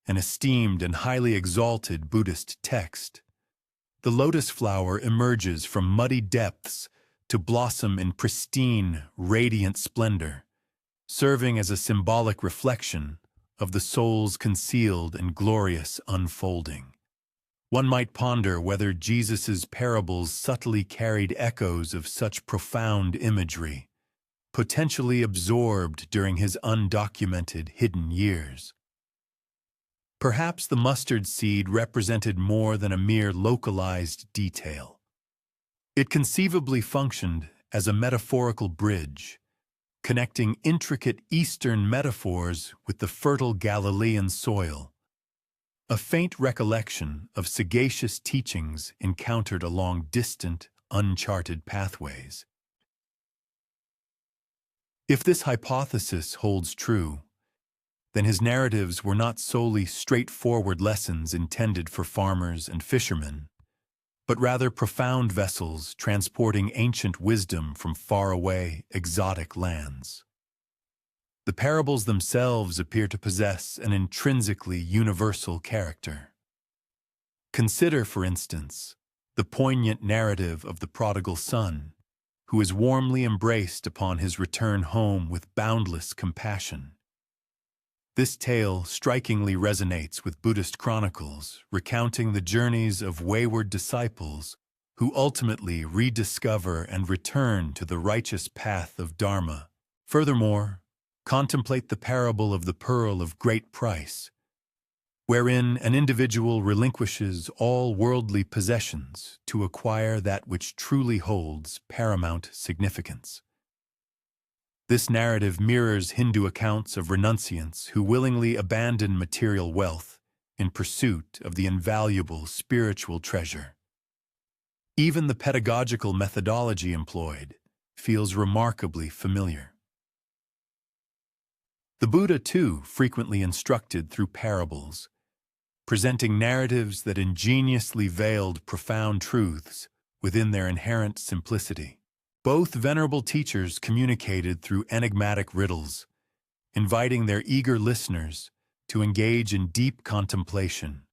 an esteemed and highly exalted Buddhist text, the lotus flower emerges from muddy depths to blossom in pristine, radiant splendor, serving as a symbolic reflection of the soul's concealed and glorious unfolding. One might ponder whether Jesus' parables subtly carried echoes of such profound imagery, potentially absorbed during his undocumented hidden years. Perhaps the mustard seed represented more than a mere localized detail. It conceivably functioned as a metaphorical bridge, connecting intricate Eastern metaphors with the fertile Galilean soil, a faint recollection of sagacious teachings encountered along distant, uncharted pathways. If this hypothesis holds true, then his narratives were not solely straightforward lessons intended for farmers and fishermen, but rather profound vessels transporting ancient wisdom from faraway, exotic lands. The parables themselves appear to possess an intrinsically universal character. Consider, for instance, the poignant narrative of the prodigal son, who is warmly embraced upon his return home with boundless compassion. This tale strikingly resonates with Buddhist chronicles, recounting the journeys of wayward disciples who ultimately rediscover and return to the righteous path of Dharma. Furthermore, contemplate the parable of the pearl of great price, wherein an individual relinquishes all worldly possessions to acquire that which truly holds paramount significance. This narrative mirrors Hindu accounts of renunciants who willingly abandon material wealth in pursuit of the invaluable spiritual treasure. Even the pedagogical methodology employed feels remarkably familiar. The Buddha, too, frequently instructed through parables, presenting narratives that ingeniously veiled profound truths within their inherent simplicity. Both venerable teachers communicated through enigmatic riddles, inviting their eager listeners to engage in deep contemplation,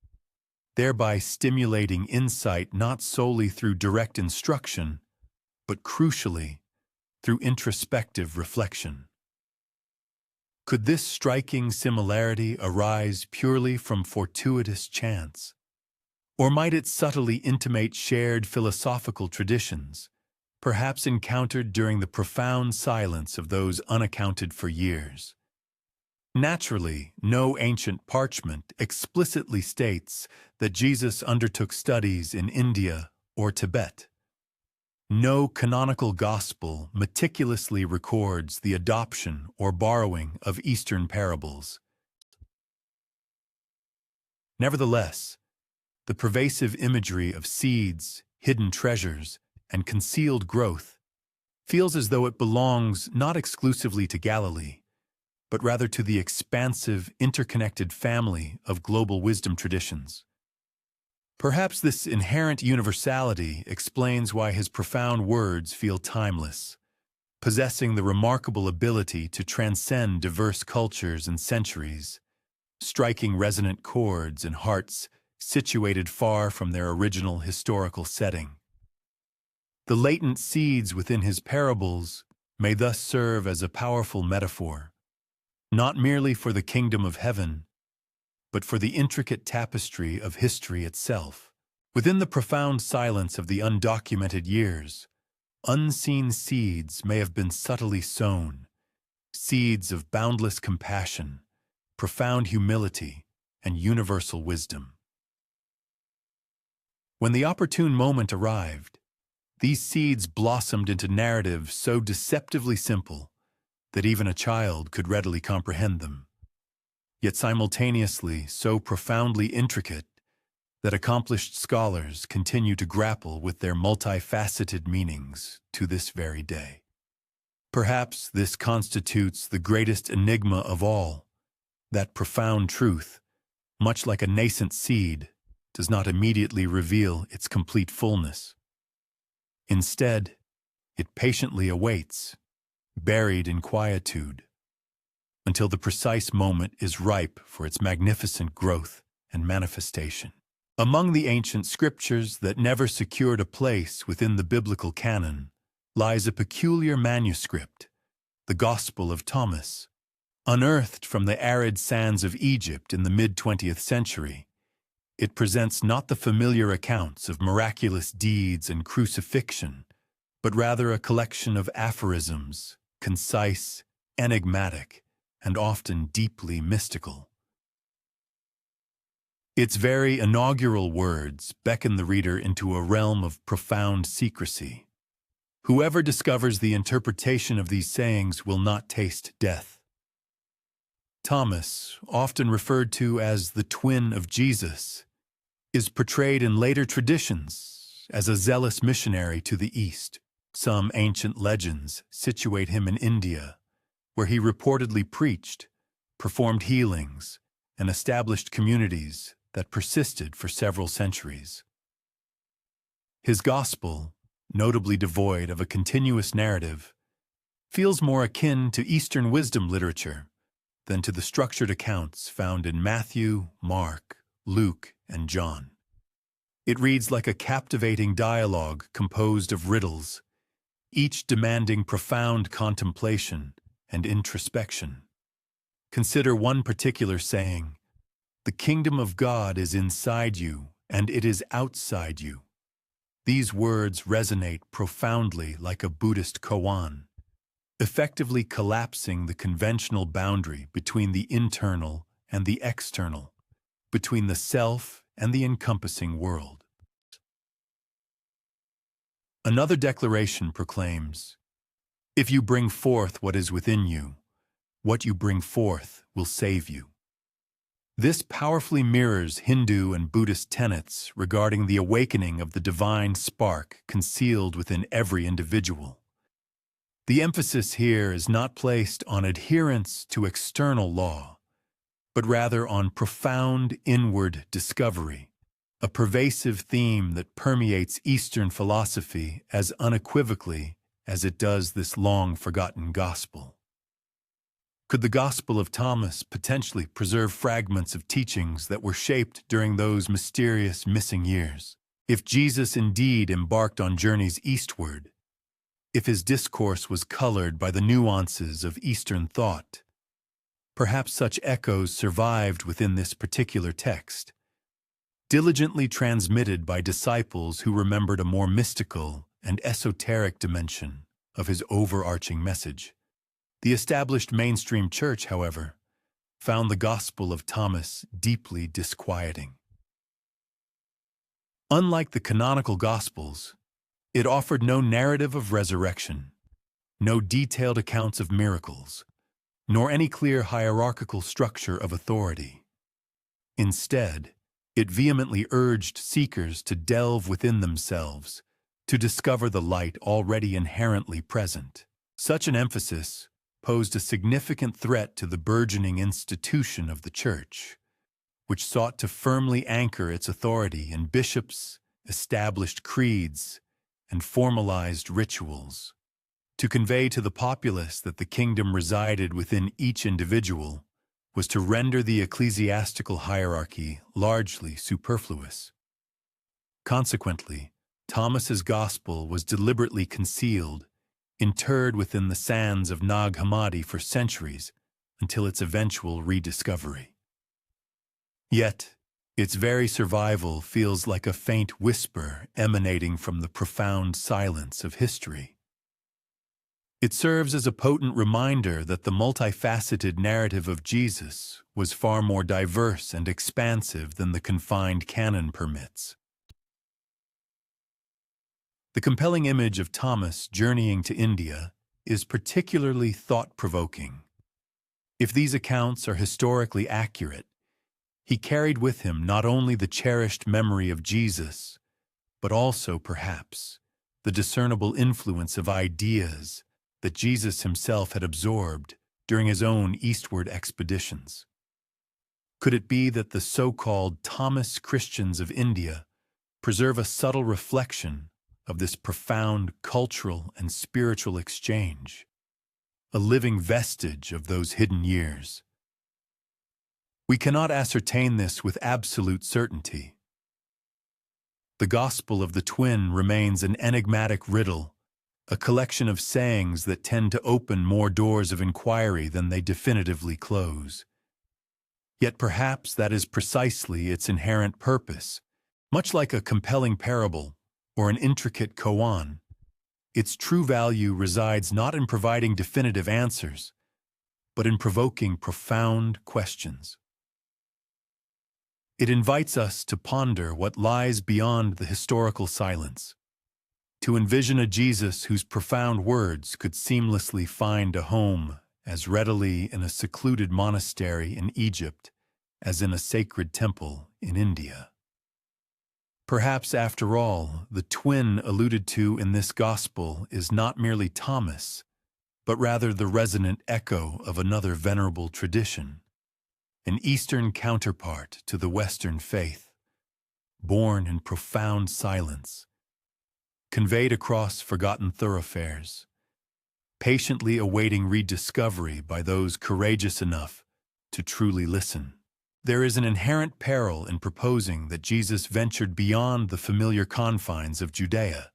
thereby stimulating insight not solely through direct instruction, but crucially, through introspective reflection. Could this striking similarity arise purely from fortuitous chance? Or might it subtly intimate shared philosophical traditions, perhaps encountered during the profound silence of those unaccounted for years? Naturally, no ancient parchment explicitly states that Jesus undertook studies in India or Tibet. No canonical gospel meticulously records the adoption or borrowing of Eastern parables. Nevertheless, the pervasive imagery of seeds, hidden treasures, and concealed growth, feels as though it belongs not exclusively to Galilee, but rather to the expansive, interconnected family of global wisdom traditions. Perhaps this inherent universality explains why his profound words feel timeless, possessing the remarkable ability to transcend diverse cultures and centuries, striking resonant chords in hearts situated far from their original historical setting. The latent seeds within his parables may thus serve as a powerful metaphor, not merely for the kingdom of heaven, but for the intricate tapestry of history itself. Within the profound silence of the undocumented years, unseen seeds may have been subtly sown, seeds of boundless compassion, profound humility, and universal wisdom. When the opportune moment arrived, these seeds blossomed into narratives so deceptively simple that even a child could readily comprehend them, yet simultaneously so profoundly intricate that accomplished scholars continue to grapple with their multifaceted meanings to this very day. Perhaps this constitutes the greatest enigma of all, that profound truth, much like a nascent seed, does not immediately reveal its complete fullness. Instead, it patiently awaits, buried in quietude, until the precise moment is ripe for its magnificent growth and manifestation. Among the ancient scriptures that never secured a place within the biblical canon lies a peculiar manuscript, the Gospel of Thomas. Unearthed from the arid sands of Egypt in the mid-20th century, it presents not the familiar accounts of miraculous deeds and crucifixion, but rather a collection of aphorisms, concise, enigmatic, and often deeply mystical. Its very inaugural words beckon the reader into a realm of profound secrecy. Whoever discovers the interpretation of these sayings will not taste death. Thomas, often referred to as the twin of Jesus, is portrayed in later traditions as a zealous missionary to the East. Some ancient legends situate him in India, where he reportedly preached, performed healings, and established communities that persisted for several centuries. His gospel, notably devoid of a continuous narrative, feels more akin to Eastern wisdom literature than to the structured accounts found in Matthew, Mark, Luke, and John. It reads like a captivating dialogue composed of riddles, each demanding profound contemplation and introspection. Consider one particular saying, "The kingdom of God is inside you, and it is outside you." These words resonate profoundly like a Buddhist koan, effectively collapsing the conventional boundary between the internal and the external, between the self and the encompassing world. Another declaration proclaims, "If you bring forth what is within you, what you bring forth will save you." This powerfully mirrors Hindu and Buddhist tenets regarding the awakening of the divine spark concealed within every individual. The emphasis here is not placed on adherence to external law, but rather on profound inward discovery, a pervasive theme that permeates Eastern philosophy as unequivocally as it does this long-forgotten gospel. Could the Gospel of Thomas potentially preserve fragments of teachings that were shaped during those mysterious missing years? If Jesus indeed embarked on journeys eastward, if his discourse was colored by the nuances of Eastern thought, perhaps such echoes survived within this particular text, diligently transmitted by disciples who remembered a more mystical and esoteric dimension of his overarching message. The established mainstream church, however, found the Gospel of Thomas deeply disquieting. Unlike the canonical Gospels, it offered no narrative of resurrection, no detailed accounts of miracles, nor any clear hierarchical structure of authority. Instead, it vehemently urged seekers to delve within themselves, to discover the light already inherently present. Such an emphasis posed a significant threat to the burgeoning institution of the Church, which sought to firmly anchor its authority in bishops, established creeds, and formalized rituals. To convey to the populace that the kingdom resided within each individual was to render the ecclesiastical hierarchy largely superfluous. Consequently, Thomas's gospel was deliberately concealed, interred within the sands of Nag Hammadi for centuries until its eventual rediscovery. Yet, its very survival feels like a faint whisper emanating from the profound silence of history. It serves as a potent reminder that the multifaceted narrative of Jesus was far more diverse and expansive than the confined canon permits. The compelling image of Thomas journeying to India is particularly thought-provoking. If these accounts are historically accurate, he carried with him not only the cherished memory of Jesus, but also, perhaps, the discernible influence of ideas that Jesus himself had absorbed during his own eastward expeditions. Could it be that the so-called Thomas Christians of India preserve a subtle reflection of this profound cultural and spiritual exchange, a living vestige of those hidden years? We cannot ascertain this with absolute certainty. The Gospel of the Twin remains an enigmatic riddle, a collection of sayings that tend to open more doors of inquiry than they definitively close. Yet perhaps that is precisely its inherent purpose. Much like a compelling parable or an intricate koan, its true value resides not in providing definitive answers, but in provoking profound questions. It invites us to ponder what lies beyond the historical silence, to envision a Jesus whose profound words could seamlessly find a home as readily in a secluded monastery in Egypt as in a sacred temple in India. Perhaps, after all, the twin alluded to in this gospel is not merely Thomas, but rather the resonant echo of another venerable tradition, an Eastern counterpart to the Western faith, born in profound silence, conveyed across forgotten thoroughfares, patiently awaiting rediscovery by those courageous enough to truly listen. There is an inherent peril in proposing that Jesus ventured beyond the familiar confines of Judea.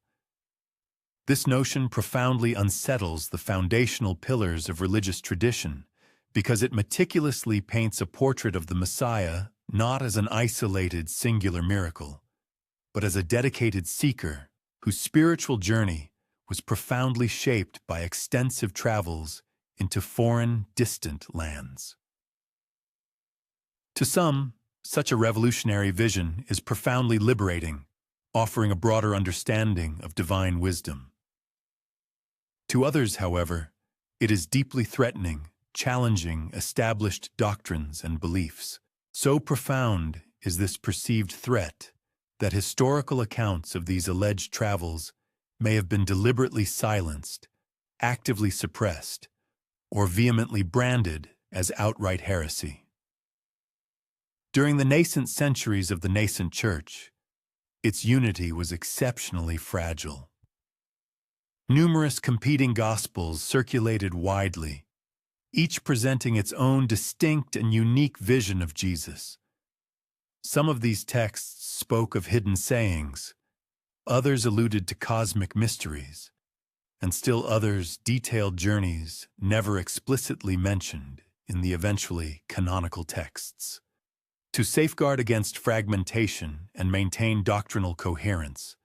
This notion profoundly unsettles the foundational pillars of religious tradition because it meticulously paints a portrait of the Messiah not as an isolated, singular miracle, but as a dedicated seeker whose spiritual journey was profoundly shaped by extensive travels into foreign, distant lands. To some, such a revolutionary vision is profoundly liberating, offering a broader understanding of divine wisdom. To others, however, it is deeply threatening, challenging established doctrines and beliefs. So profound is this perceived threat that historical accounts of these alleged travels may have been deliberately silenced, actively suppressed, or vehemently branded as outright heresy. During the nascent centuries of the nascent Church, its unity was exceptionally fragile. Numerous competing gospels circulated widely, each presenting its own distinct and unique vision of Jesus. Some of these texts spoke of hidden sayings, others alluded to cosmic mysteries, and still others detailed journeys never explicitly mentioned in the eventually canonical texts. To safeguard against fragmentation and maintain doctrinal coherence,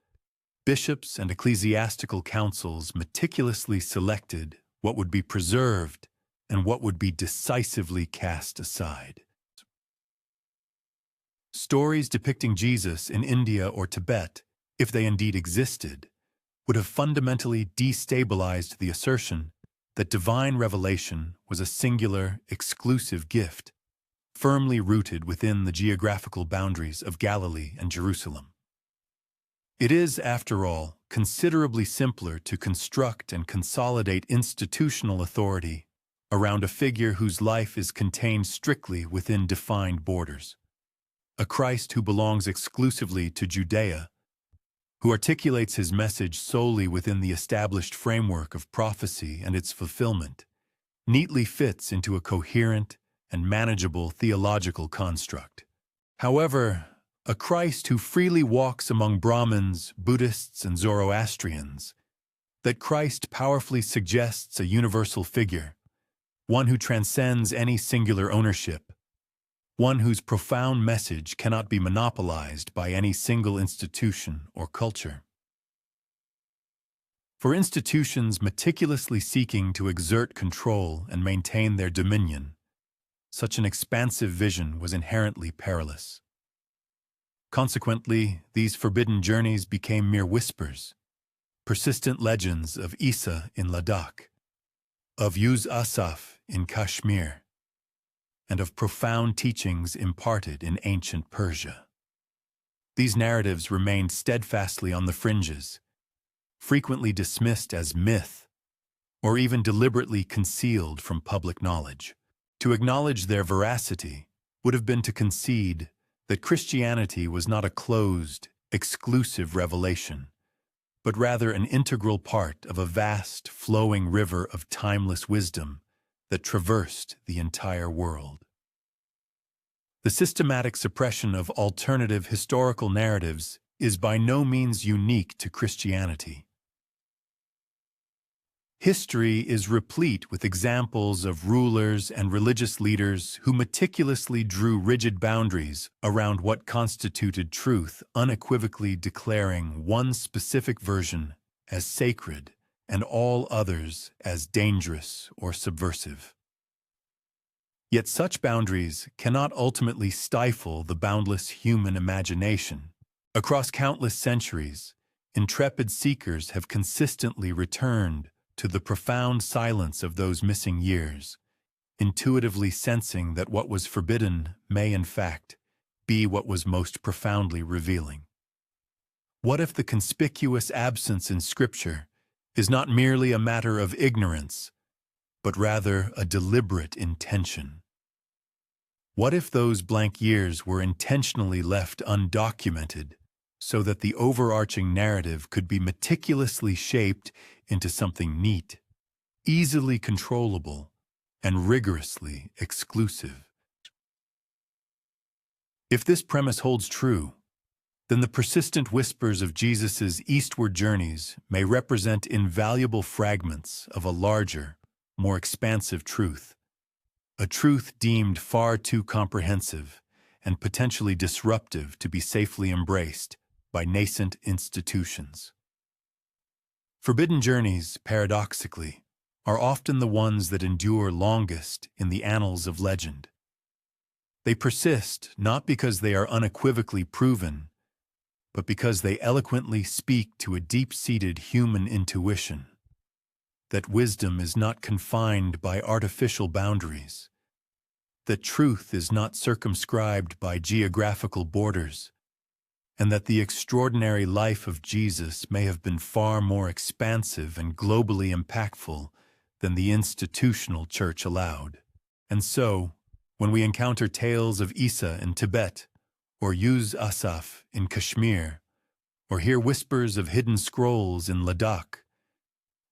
bishops and ecclesiastical councils meticulously selected what would be preserved and what would be decisively cast aside. Stories depicting Jesus in India or Tibet, if they indeed existed, would have fundamentally destabilized the assertion that divine revelation was a singular, exclusive gift, firmly rooted within the geographical boundaries of Galilee and Jerusalem. It is, after all, considerably simpler to construct and consolidate institutional authority around a figure whose life is contained strictly within defined borders. A Christ who belongs exclusively to Judea, who articulates his message solely within the established framework of prophecy and its fulfillment, neatly fits into a coherent and manageable theological construct. However, a Christ who freely walks among Brahmins, Buddhists, and Zoroastrians, that Christ powerfully suggests a universal figure, one who transcends any singular ownership, one whose profound message cannot be monopolized by any single institution or culture. For institutions meticulously seeking to exert control and maintain their dominion, such an expansive vision was inherently perilous. Consequently, these forbidden journeys became mere whispers, persistent legends of Isa in Ladakh, of Yuz Asaf in Kashmir, and of profound teachings imparted in ancient Persia. These narratives remained steadfastly on the fringes, frequently dismissed as myth, or even deliberately concealed from public knowledge. To acknowledge their veracity would have been to concede that Christianity was not a closed, exclusive revelation, but rather an integral part of a vast, flowing river of timeless wisdom that traversed the entire world. The systematic suppression of alternative historical narratives is by no means unique to Christianity. History is replete with examples of rulers and religious leaders who meticulously drew rigid boundaries around what constituted truth, unequivocally declaring one specific version as sacred and all others as dangerous or subversive. Yet such boundaries cannot ultimately stifle the boundless human imagination. Across countless centuries, intrepid seekers have consistently returned to the profound silence of those missing years, intuitively sensing that what was forbidden may, in fact, be what was most profoundly revealing. What if the conspicuous absence in Scripture is not merely a matter of ignorance, but rather a deliberate intention? What if those blank years were intentionally left undocumented so that the overarching narrative could be meticulously shaped into something neat, easily controllable, and rigorously exclusive? If this premise holds true, then the persistent whispers of Jesus' eastward journeys may represent invaluable fragments of a larger, more expansive truth, a truth deemed far too comprehensive and potentially disruptive to be safely embraced by nascent institutions. Forbidden journeys, paradoxically, are often the ones that endure longest in the annals of legend. They persist not because they are unequivocally proven, but because they eloquently speak to a deep-seated human intuition that wisdom is not confined by artificial boundaries, that truth is not circumscribed by geographical borders, and that the extraordinary life of Jesus may have been far more expansive and globally impactful than the institutional church allowed. And so, when we encounter tales of Isa in Tibet, or Yuz Asaf in Kashmir, or hear whispers of hidden scrolls in Ladakh,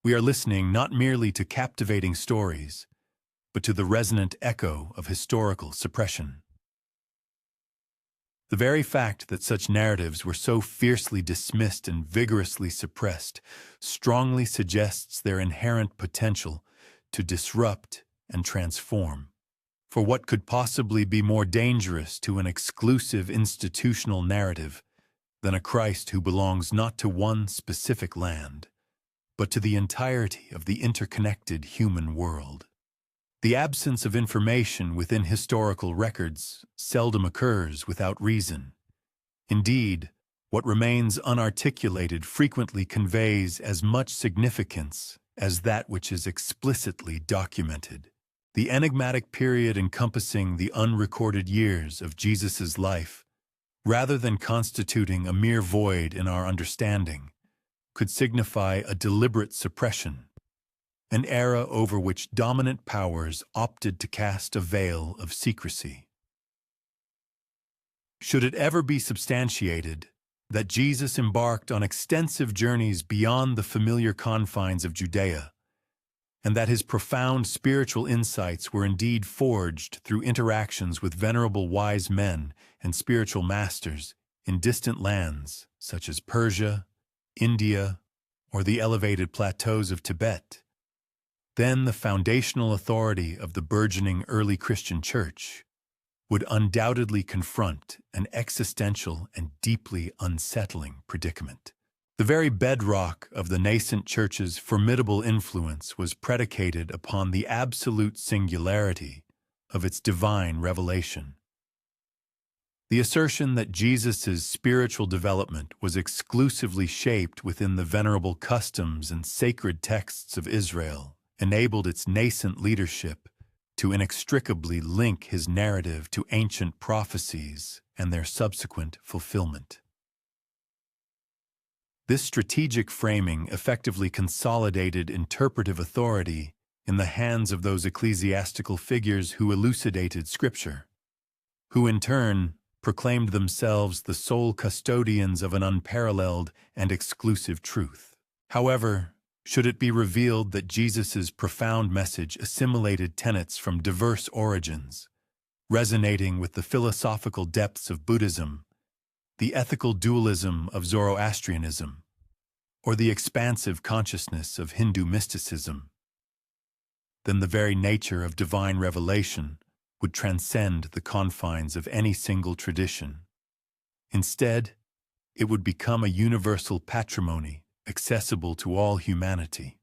we are listening not merely to captivating stories, but to the resonant echo of historical suppression. The very fact that such narratives were so fiercely dismissed and vigorously suppressed strongly suggests their inherent potential to disrupt and transform. For what could possibly be more dangerous to an exclusive institutional narrative than a Christ who belongs not to one specific land, but to the entirety of the interconnected human world? The absence of information within historical records seldom occurs without reason. Indeed, what remains unarticulated frequently conveys as much significance as that which is explicitly documented. The enigmatic period encompassing the unrecorded years of Jesus' life rather than constituting a mere void in our understanding, could signify a deliberate suppression, an era over which dominant powers opted to cast a veil of secrecy. Should it ever be substantiated that Jesus embarked on extensive journeys beyond the familiar confines of Judea, and that his profound spiritual insights were indeed forged through interactions with venerable wise men and spiritual masters in distant lands such as Persia, India, or the elevated plateaus of Tibet, then the foundational authority of the burgeoning early Christian Church would undoubtedly confront an existential and deeply unsettling predicament. The very bedrock of the nascent Church's formidable influence was predicated upon the absolute singularity of its divine revelation. The assertion that Jesus' spiritual development was exclusively shaped within the venerable customs and sacred texts of Israel enabled its nascent leadership to inextricably link his narrative to ancient prophecies and their subsequent fulfillment. This strategic framing effectively consolidated interpretive authority in the hands of those ecclesiastical figures who elucidated Scripture, who in turn proclaimed themselves the sole custodians of an unparalleled and exclusive truth. However, should it be revealed that Jesus' profound message assimilated tenets from diverse origins, resonating with the philosophical depths of Buddhism, the ethical dualism of Zoroastrianism, or the expansive consciousness of Hindu mysticism, then the very nature of divine revelation would transcend the confines of any single tradition. Instead, it would become a universal patrimony accessible to all humanity.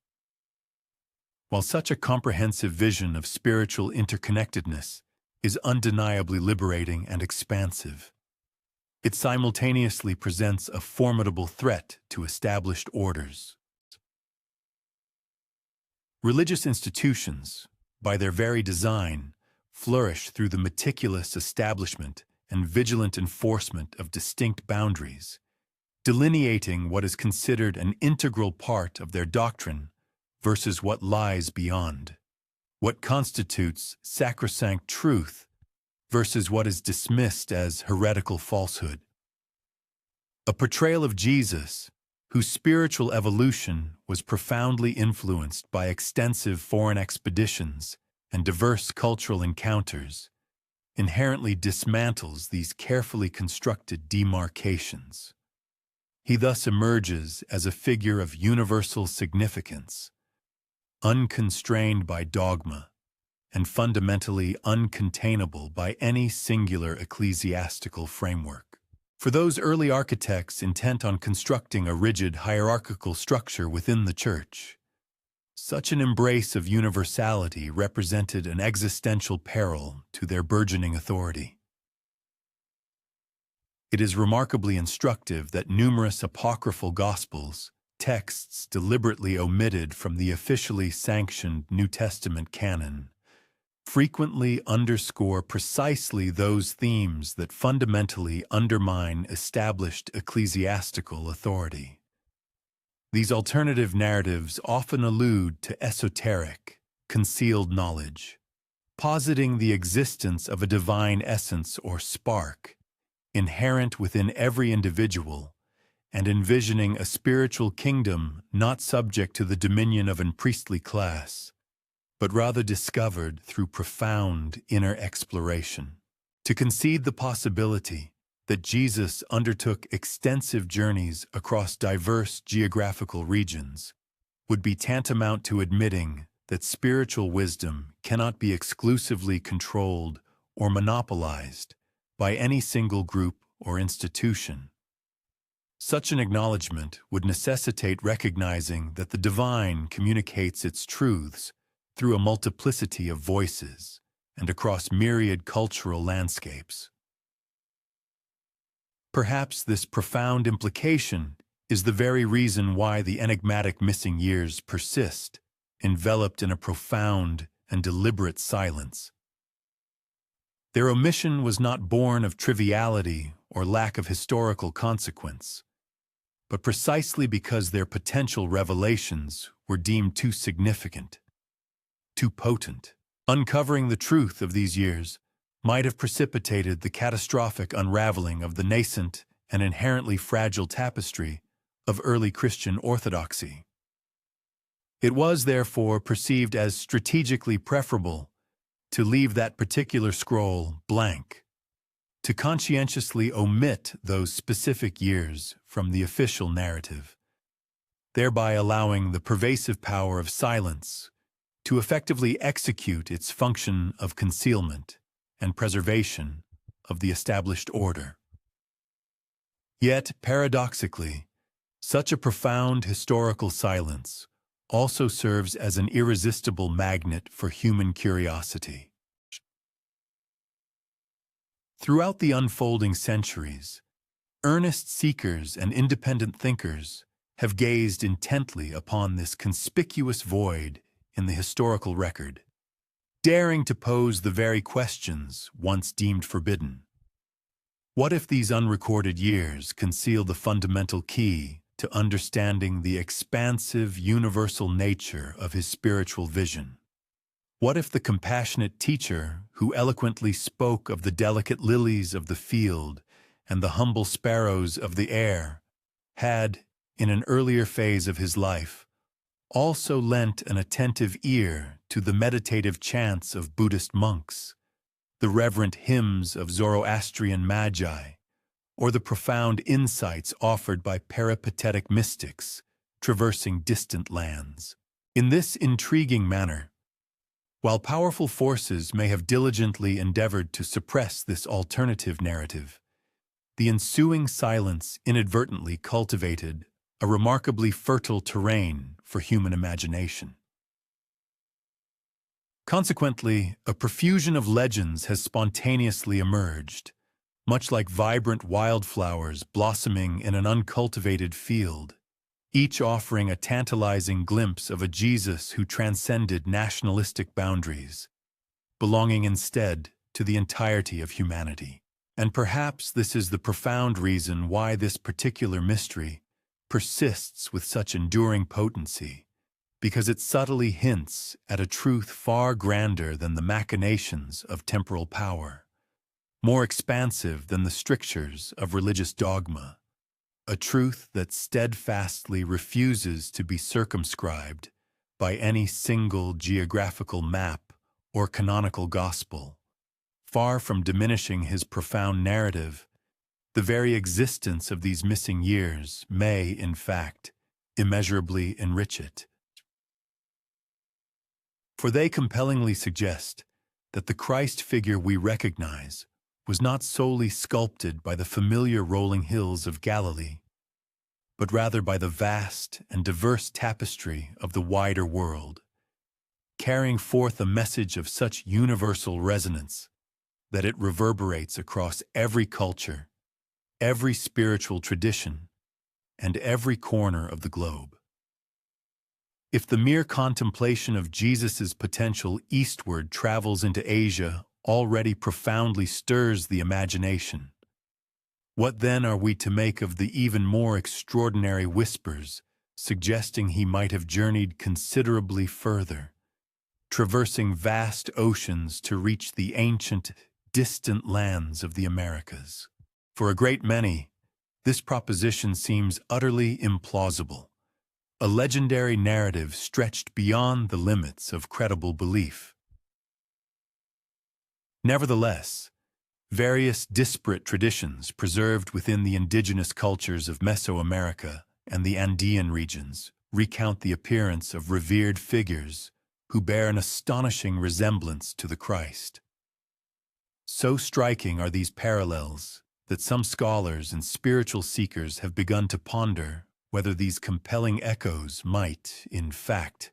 While such a comprehensive vision of spiritual interconnectedness is undeniably liberating and expansive, it simultaneously presents a formidable threat to established orders. Religious institutions, by their very design, flourish through the meticulous establishment and vigilant enforcement of distinct boundaries, delineating what is considered an integral part of their doctrine versus what lies beyond, what constitutes sacrosanct truth versus what is dismissed as heretical falsehood. A portrayal of Jesus, whose spiritual evolution was profoundly influenced by extensive foreign expeditions and diverse cultural encounters, inherently dismantles these carefully constructed demarcations. He thus emerges as a figure of universal significance, unconstrained by dogma, and fundamentally uncontainable by any singular ecclesiastical framework. For those early architects intent on constructing a rigid hierarchical structure within the Church, such an embrace of universality represented an existential peril to their burgeoning authority. It is remarkably instructive that numerous apocryphal Gospels, texts deliberately omitted from the officially sanctioned New Testament canon, frequently underscore precisely those themes that fundamentally undermine established ecclesiastical authority. These alternative narratives often allude to esoteric, concealed knowledge, positing the existence of a divine essence or spark inherent within every individual, and envisioning a spiritual kingdom not subject to the dominion of a priestly class, but rather discovered through profound inner exploration. To concede the possibility that Jesus undertook extensive journeys across diverse geographical regions would be tantamount to admitting that spiritual wisdom cannot be exclusively controlled or monopolized by any single group or institution. Such an acknowledgement would necessitate recognizing that the divine communicates its truths through a multiplicity of voices and across myriad cultural landscapes. Perhaps this profound implication is the very reason why the enigmatic missing years persist, enveloped in a profound and deliberate silence. Their omission was not born of triviality or lack of historical consequence, but precisely because their potential revelations were deemed too significant, too potent. Uncovering the truth of these years might have precipitated the catastrophic unraveling of the nascent and inherently fragile tapestry of early Christian orthodoxy. It was, therefore, perceived as strategically preferable to leave that particular scroll blank, to conscientiously omit those specific years from the official narrative, thereby allowing the pervasive power of silence to effectively execute its function of concealment and preservation of the established order. Yet, paradoxically, such a profound historical silence also serves as an irresistible magnet for human curiosity. Throughout the unfolding centuries, earnest seekers and independent thinkers have gazed intently upon this conspicuous void in the historical record, daring to pose the very questions once deemed forbidden. What if these unrecorded years conceal the fundamental key to understanding the expansive, universal nature of his spiritual vision? What if the compassionate teacher who eloquently spoke of the delicate lilies of the field and the humble sparrows of the air had, in an earlier phase of his life, also lent an attentive ear to the meditative chants of Buddhist monks, the reverent hymns of Zoroastrian magi, or the profound insights offered by peripatetic mystics traversing distant lands? In this intriguing manner, while powerful forces may have diligently endeavored to suppress this alternative narrative, the ensuing silence inadvertently cultivated a remarkably fertile terrain for human imagination. Consequently, a profusion of legends has spontaneously emerged, much like vibrant wildflowers blossoming in an uncultivated field, each offering a tantalizing glimpse of a Jesus who transcended nationalistic boundaries, belonging instead to the entirety of humanity. And perhaps this is the profound reason why this particular mystery persists with such enduring potency, because it subtly hints at a truth far grander than the machinations of temporal power, more expansive than the strictures of religious dogma, a truth that steadfastly refuses to be circumscribed by any single geographical map or canonical gospel. Far from diminishing his profound narrative, the very existence of these missing years may, in fact, immeasurably enrich it. For they compellingly suggest that the Christ figure we recognize was not solely sculpted by the familiar rolling hills of Galilee, but rather by the vast and diverse tapestry of the wider world, carrying forth a message of such universal resonance that it reverberates across every culture, every spiritual tradition, and every corner of the globe. If the mere contemplation of Jesus' potential eastward travels into Asia already profoundly stirs the imagination, what then are we to make of the even more extraordinary whispers suggesting he might have journeyed considerably further, traversing vast oceans to reach the ancient, distant lands of the Americas? For a great many, this proposition seems utterly implausible, a legendary narrative stretched beyond the limits of credible belief. Nevertheless, various disparate traditions preserved within the indigenous cultures of Mesoamerica and the Andean regions recount the appearance of revered figures who bear an astonishing resemblance to the Christ. So striking are these parallels that some scholars and spiritual seekers have begun to ponder whether these compelling echoes might, in fact,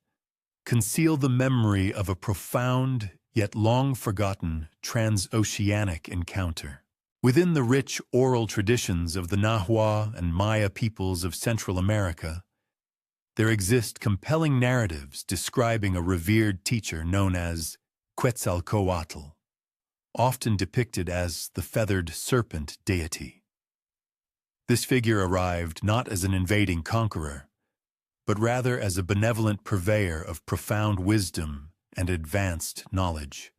conceal the memory of a profound yet long-forgotten transoceanic encounter. Within the rich oral traditions of the Nahua and Maya peoples of Central America, there exist compelling narratives describing a revered teacher known as Quetzalcoatl, often depicted as the feathered serpent deity. This figure arrived not as an invading conqueror, but rather as a benevolent purveyor of profound wisdom and advanced knowledge.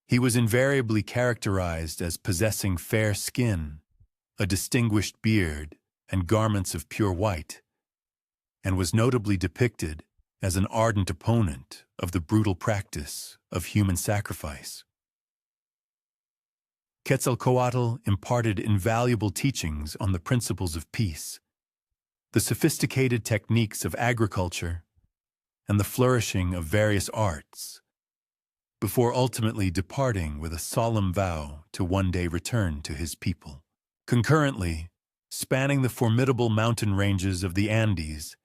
He was invariably characterized as possessing fair skin, a distinguished beard, and garments of pure white, and was notably depicted as an ardent opponent of the brutal practice of human sacrifice. Quetzalcoatl imparted invaluable teachings on the principles of peace, the sophisticated techniques of agriculture, and the flourishing of various arts, before ultimately departing with a solemn vow to one day return to his people. Concurrently, spanning the formidable mountain ranges of the Andes,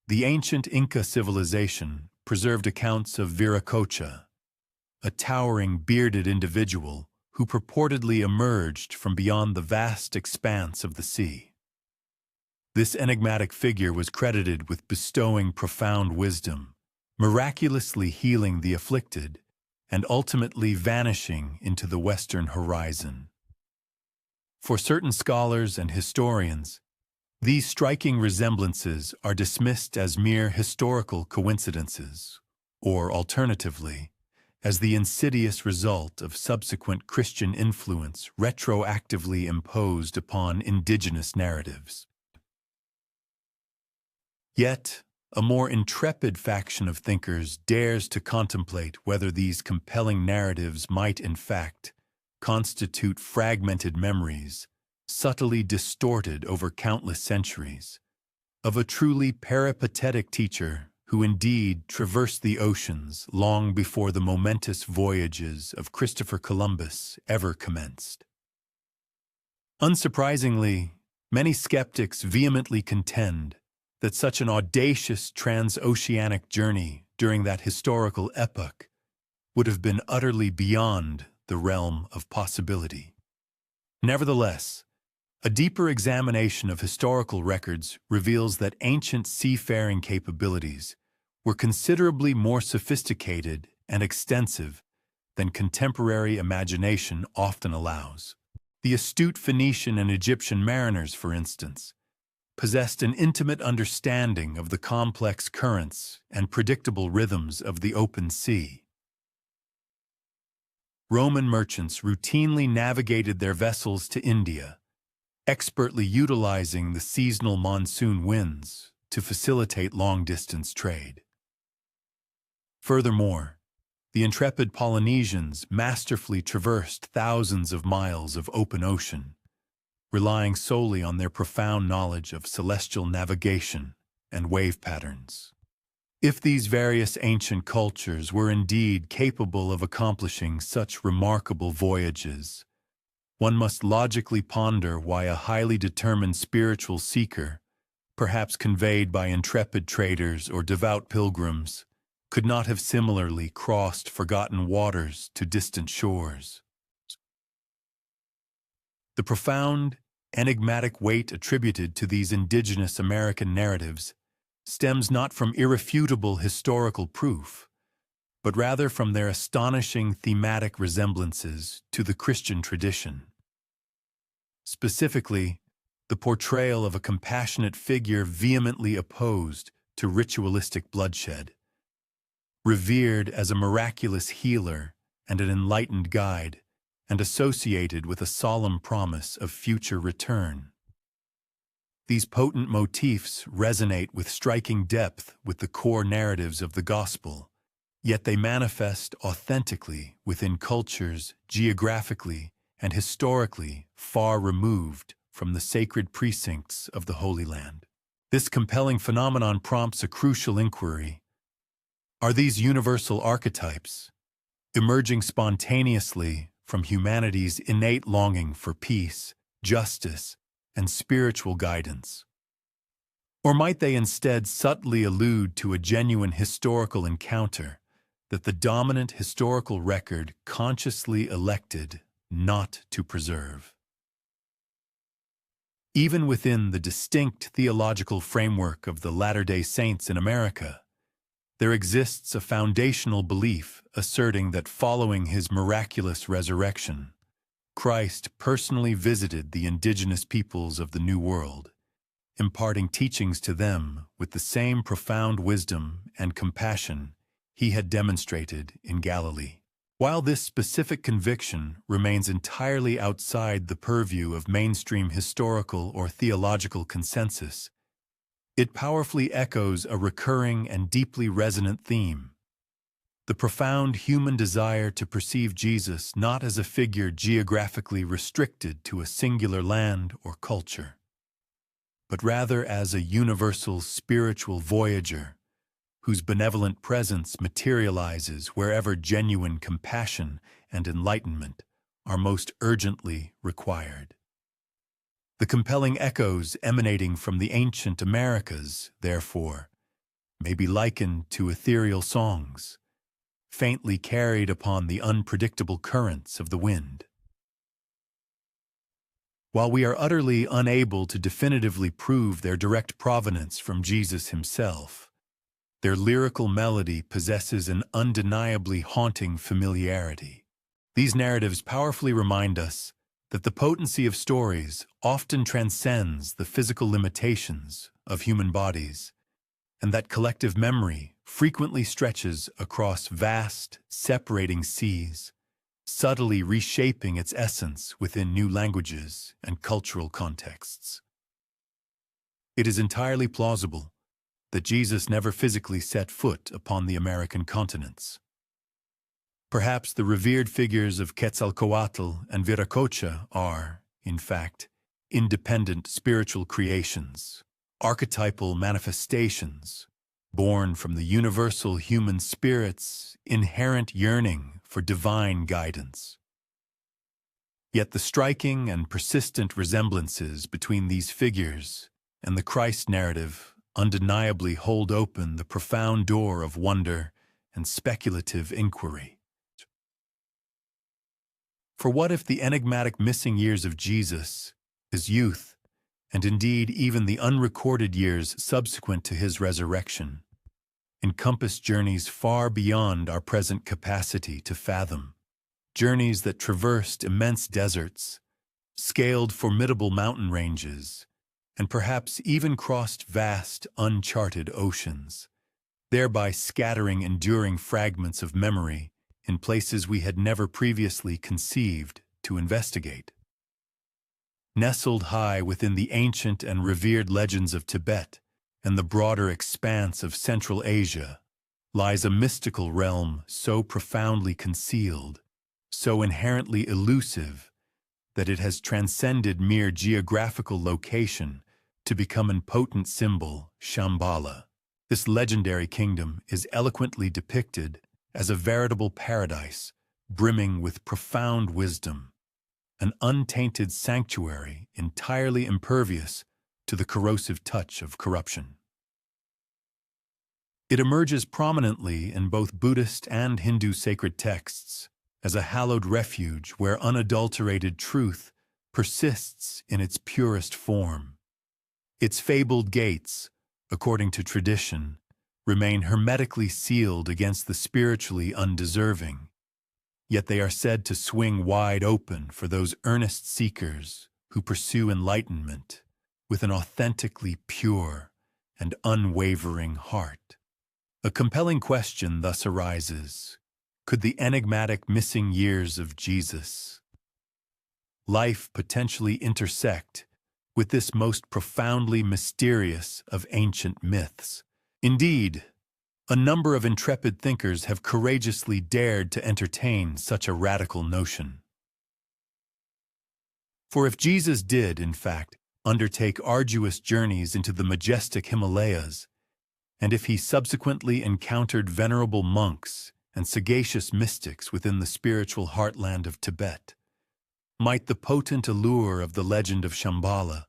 the ancient Inca civilization preserved accounts of Viracocha, a towering bearded individual who purportedly emerged from beyond the vast expanse of the sea. This enigmatic figure was credited with bestowing profound wisdom, miraculously healing the afflicted, and ultimately vanishing into the western horizon. For certain scholars and historians, these striking resemblances are dismissed as mere historical coincidences, or alternatively, as the insidious result of subsequent Christian influence retroactively imposed upon indigenous narratives. Yet, a more intrepid faction of thinkers dares to contemplate whether these compelling narratives might, in fact, constitute fragmented memories, subtly distorted over countless centuries, of a truly peripatetic teacher who indeed traversed the oceans long before the momentous voyages of Christopher Columbus ever commenced. Unsurprisingly, many skeptics vehemently contend that such an audacious transoceanic journey during that historical epoch would have been utterly beyond the realm of possibility. Nevertheless, a deeper examination of historical records reveals that ancient seafaring capabilities were considerably more sophisticated and extensive than contemporary imagination often allows. The astute Phoenician and Egyptian mariners, for instance, possessed an intimate understanding of the complex currents and predictable rhythms of the open sea. Roman merchants routinely navigated their vessels to India, expertly utilizing the seasonal monsoon winds to facilitate long-distance trade. Furthermore, the intrepid Polynesians masterfully traversed thousands of miles of open ocean, relying solely on their profound knowledge of celestial navigation and wave patterns. If these various ancient cultures were indeed capable of accomplishing such remarkable voyages, one must logically ponder why a highly determined spiritual seeker, perhaps conveyed by intrepid traders or devout pilgrims, could not have similarly crossed forgotten waters to distant shores. The profound, enigmatic weight attributed to these indigenous American narratives stems not from irrefutable historical proof, but rather from their astonishing thematic resemblances to the Christian tradition. Specifically, the portrayal of a compassionate figure vehemently opposed to ritualistic bloodshed, revered as a miraculous healer and an enlightened guide, and associated with a solemn promise of future return. These potent motifs resonate with striking depth with the core narratives of the Gospel, yet they manifest authentically within cultures geographically and historically far removed from the sacred precincts of the Holy Land. This compelling phenomenon prompts a crucial inquiry. Are these universal archetypes, emerging spontaneously from humanity's innate longing for peace, justice, and spiritual guidance? Or might they instead subtly allude to a genuine historical encounter that the dominant historical record consciously elected not to preserve? Even within the distinct theological framework of the Latter-day Saints in America, there exists a foundational belief asserting that following his miraculous resurrection, Christ personally visited the indigenous peoples of the New World, imparting teachings to them with the same profound wisdom and compassion he had demonstrated in Galilee. While this specific conviction remains entirely outside the purview of mainstream historical or theological consensus, it powerfully echoes a recurring and deeply resonant theme: the profound human desire to perceive Jesus not as a figure geographically restricted to a singular land or culture, but rather as a universal spiritual voyager whose benevolent presence materializes wherever genuine compassion and enlightenment are most urgently required. The compelling echoes emanating from the ancient Americas, therefore, may be likened to ethereal songs, faintly carried upon the unpredictable currents of the wind. While we are utterly unable to definitively prove their direct provenance from Jesus himself, their lyrical melody possesses an undeniably haunting familiarity. These narratives powerfully remind us that the potency of stories often transcends the physical limitations of human bodies, and that collective memory frequently stretches across vast, separating seas, subtly reshaping its essence within new languages and cultural contexts. It is entirely plausible that Jesus never physically set foot upon the American continents. Perhaps the revered figures of Quetzalcoatl and Viracocha are, in fact, independent spiritual creations, archetypal manifestations, born from the universal human spirit's inherent yearning for divine guidance. Yet the striking and persistent resemblances between these figures and the Christ narrative undeniably hold open the profound door of wonder and speculative inquiry. For what if the enigmatic missing years of Jesus, his youth, and indeed even the unrecorded years subsequent to his resurrection, encompass journeys far beyond our present capacity to fathom, journeys that traversed immense deserts, scaled formidable mountain ranges, and perhaps even crossed vast, uncharted oceans, thereby scattering enduring fragments of memory in places we had never previously conceived to investigate. Nestled high within the ancient and revered legends of Tibet and the broader expanse of Central Asia lies a mystical realm so profoundly concealed, so inherently elusive, that it has transcended mere geographical location to become an potent symbol, Shambhala. This legendary kingdom is eloquently depicted as a veritable paradise brimming with profound wisdom, an untainted sanctuary entirely impervious to the corrosive touch of corruption. It emerges prominently in both Buddhist and Hindu sacred texts as a hallowed refuge where unadulterated truth persists in its purest form. Its fabled gates, according to tradition, remain hermetically sealed against the spiritually undeserving, yet they are said to swing wide open for those earnest seekers who pursue enlightenment with an authentically pure and unwavering heart. A compelling question thus arises: could the enigmatic missing years of Jesus' life potentially intersect with this most profoundly mysterious of ancient myths? Indeed, a number of intrepid thinkers have courageously dared to entertain such a radical notion. For if Jesus did, in fact, undertake arduous journeys into the majestic Himalayas, and if he subsequently encountered venerable monks and sagacious mystics within the spiritual heartland of Tibet, might the potent allure of the legend of Shambhala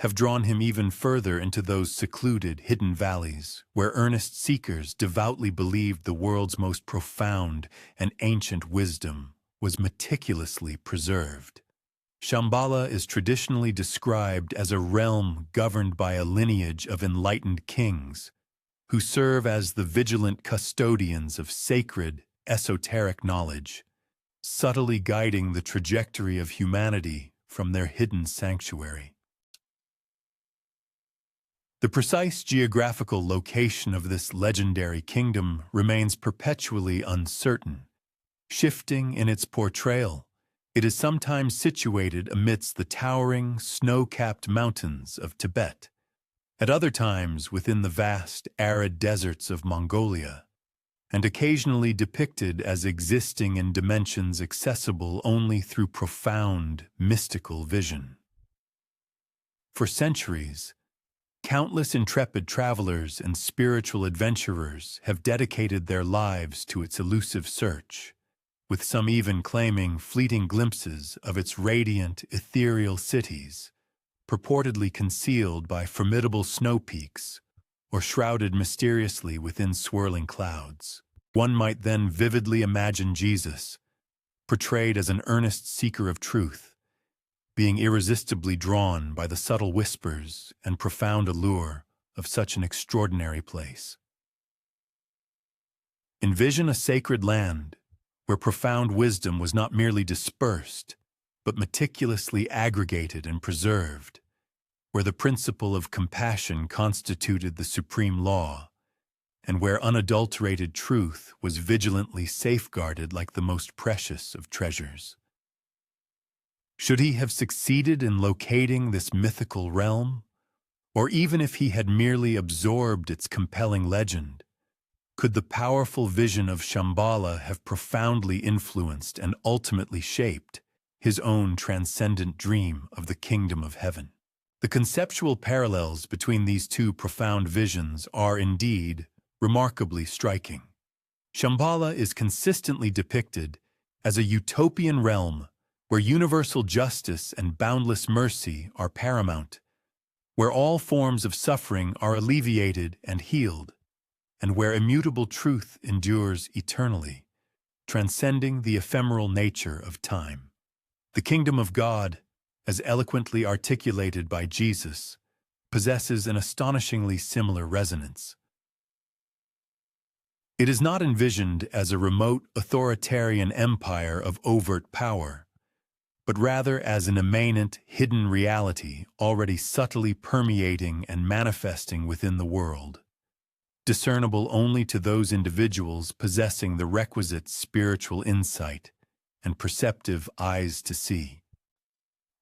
have drawn him even further into those secluded, hidden valleys where earnest seekers devoutly believed the world's most profound and ancient wisdom was meticulously preserved. Shambhala is traditionally described as a realm governed by a lineage of enlightened kings who serve as the vigilant custodians of sacred, esoteric knowledge, subtly guiding the trajectory of humanity from their hidden sanctuary. The precise geographical location of this legendary kingdom remains perpetually uncertain. Shifting in its portrayal, it is sometimes situated amidst the towering, snow-capped mountains of Tibet, at other times within the vast, arid deserts of Mongolia, and occasionally depicted as existing in dimensions accessible only through profound, mystical vision. For centuries, countless intrepid travelers and spiritual adventurers have dedicated their lives to its elusive search, with some even claiming fleeting glimpses of its radiant, ethereal cities, purportedly concealed by formidable snow peaks or shrouded mysteriously within swirling clouds. One might then vividly imagine Jesus, portrayed as an earnest seeker of truth, being irresistibly drawn by the subtle whispers and profound allure of such an extraordinary place. Envision a sacred land where profound wisdom was not merely dispersed, but meticulously aggregated and preserved, where the principle of compassion constituted the supreme law, and where unadulterated truth was vigilantly safeguarded like the most precious of treasures. Should he have succeeded in locating this mythical realm, or even if he had merely absorbed its compelling legend, could the powerful vision of Shambhala have profoundly influenced and ultimately shaped his own transcendent dream of the kingdom of heaven? The conceptual parallels between these two profound visions are indeed remarkably striking. Shambhala is consistently depicted as a utopian realm where universal justice and boundless mercy are paramount, where all forms of suffering are alleviated and healed, and where immutable truth endures eternally, transcending the ephemeral nature of time. The kingdom of God, as eloquently articulated by Jesus, possesses an astonishingly similar resonance. It is not envisioned as a remote authoritarian empire of overt power, but rather as an immanent, hidden reality already subtly permeating and manifesting within the world, discernible only to those individuals possessing the requisite spiritual insight and perceptive eyes to see.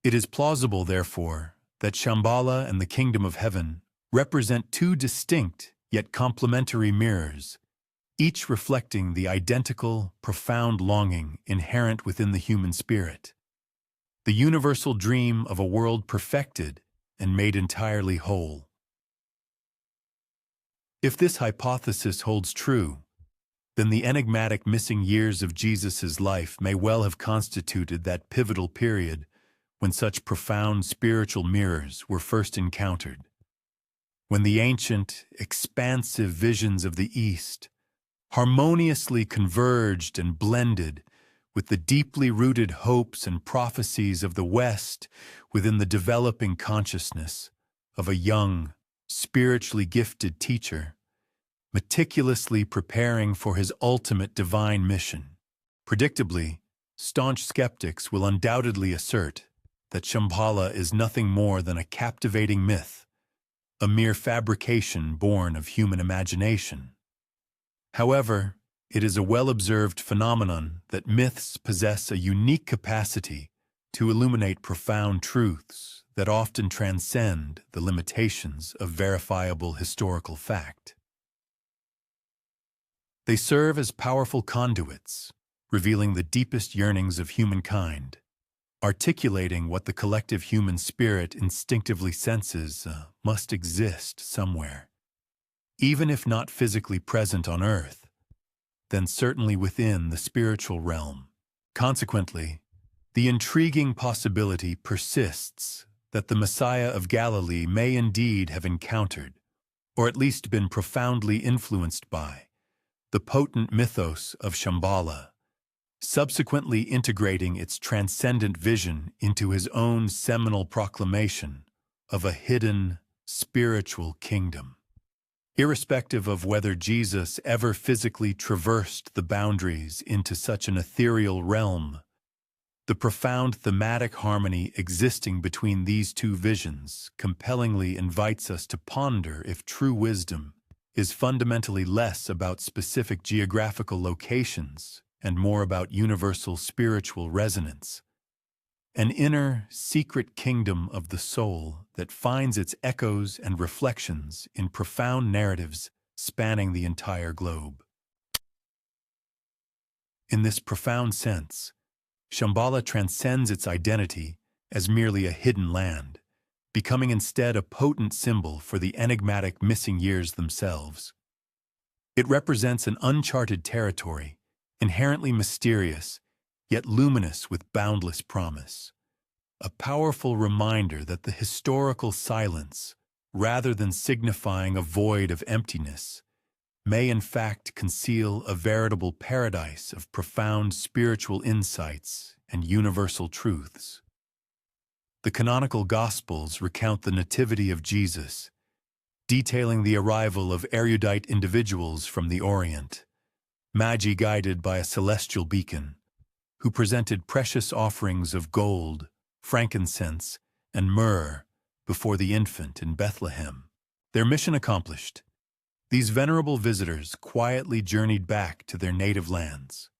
It is plausible, therefore, that Shambhala and the kingdom of heaven represent two distinct yet complementary mirrors, each reflecting the identical, profound longing inherent within the human spirit, the universal dream of a world perfected and made entirely whole. If this hypothesis holds true, then the enigmatic missing years of Jesus' life may well have constituted that pivotal period when such profound spiritual mirrors were first encountered, when the ancient, expansive visions of the East harmoniously converged and blended with the deeply rooted hopes and prophecies of the West within the developing consciousness of a young, spiritually gifted teacher, meticulously preparing for his ultimate divine mission. Predictably, staunch skeptics will undoubtedly assert that Shambhala is nothing more than a captivating myth, a mere fabrication born of human imagination. However, it is a well-observed phenomenon that myths possess a unique capacity to illuminate profound truths that often transcend the limitations of verifiable historical fact. They serve as powerful conduits, revealing the deepest yearnings of humankind, articulating what the collective human spirit instinctively senses must exist somewhere, even if not physically present on earth, then certainly within the spiritual realm. Consequently, the intriguing possibility persists that the Messiah of Galilee may indeed have encountered, or at least been profoundly influenced by, the potent mythos of Shambhala, subsequently integrating its transcendent vision into his own seminal proclamation of a hidden spiritual kingdom. Irrespective of whether Jesus ever physically traversed the boundaries into such an ethereal realm, the profound thematic harmony existing between these two visions compellingly invites us to ponder if true wisdom is fundamentally less about specific geographical locations and more about universal spiritual resonance, an inner, secret kingdom of the soul that finds its echoes and reflections in profound narratives spanning the entire globe. In this profound sense, Shambhala transcends its identity as merely a hidden land, becoming instead a potent symbol for the enigmatic missing years themselves. It represents an uncharted territory, inherently mysterious, yet luminous with boundless promise. A powerful reminder that the historical silence, rather than signifying a void of emptiness, may in fact conceal a veritable paradise of profound spiritual insights and universal truths. The canonical Gospels recount the nativity of Jesus, detailing the arrival of erudite individuals from the Orient, magi guided by a celestial beacon, who presented precious offerings of gold, frankincense, and myrrh before the infant in Bethlehem. Their mission accomplished, these venerable visitors quietly journeyed back to their native lands.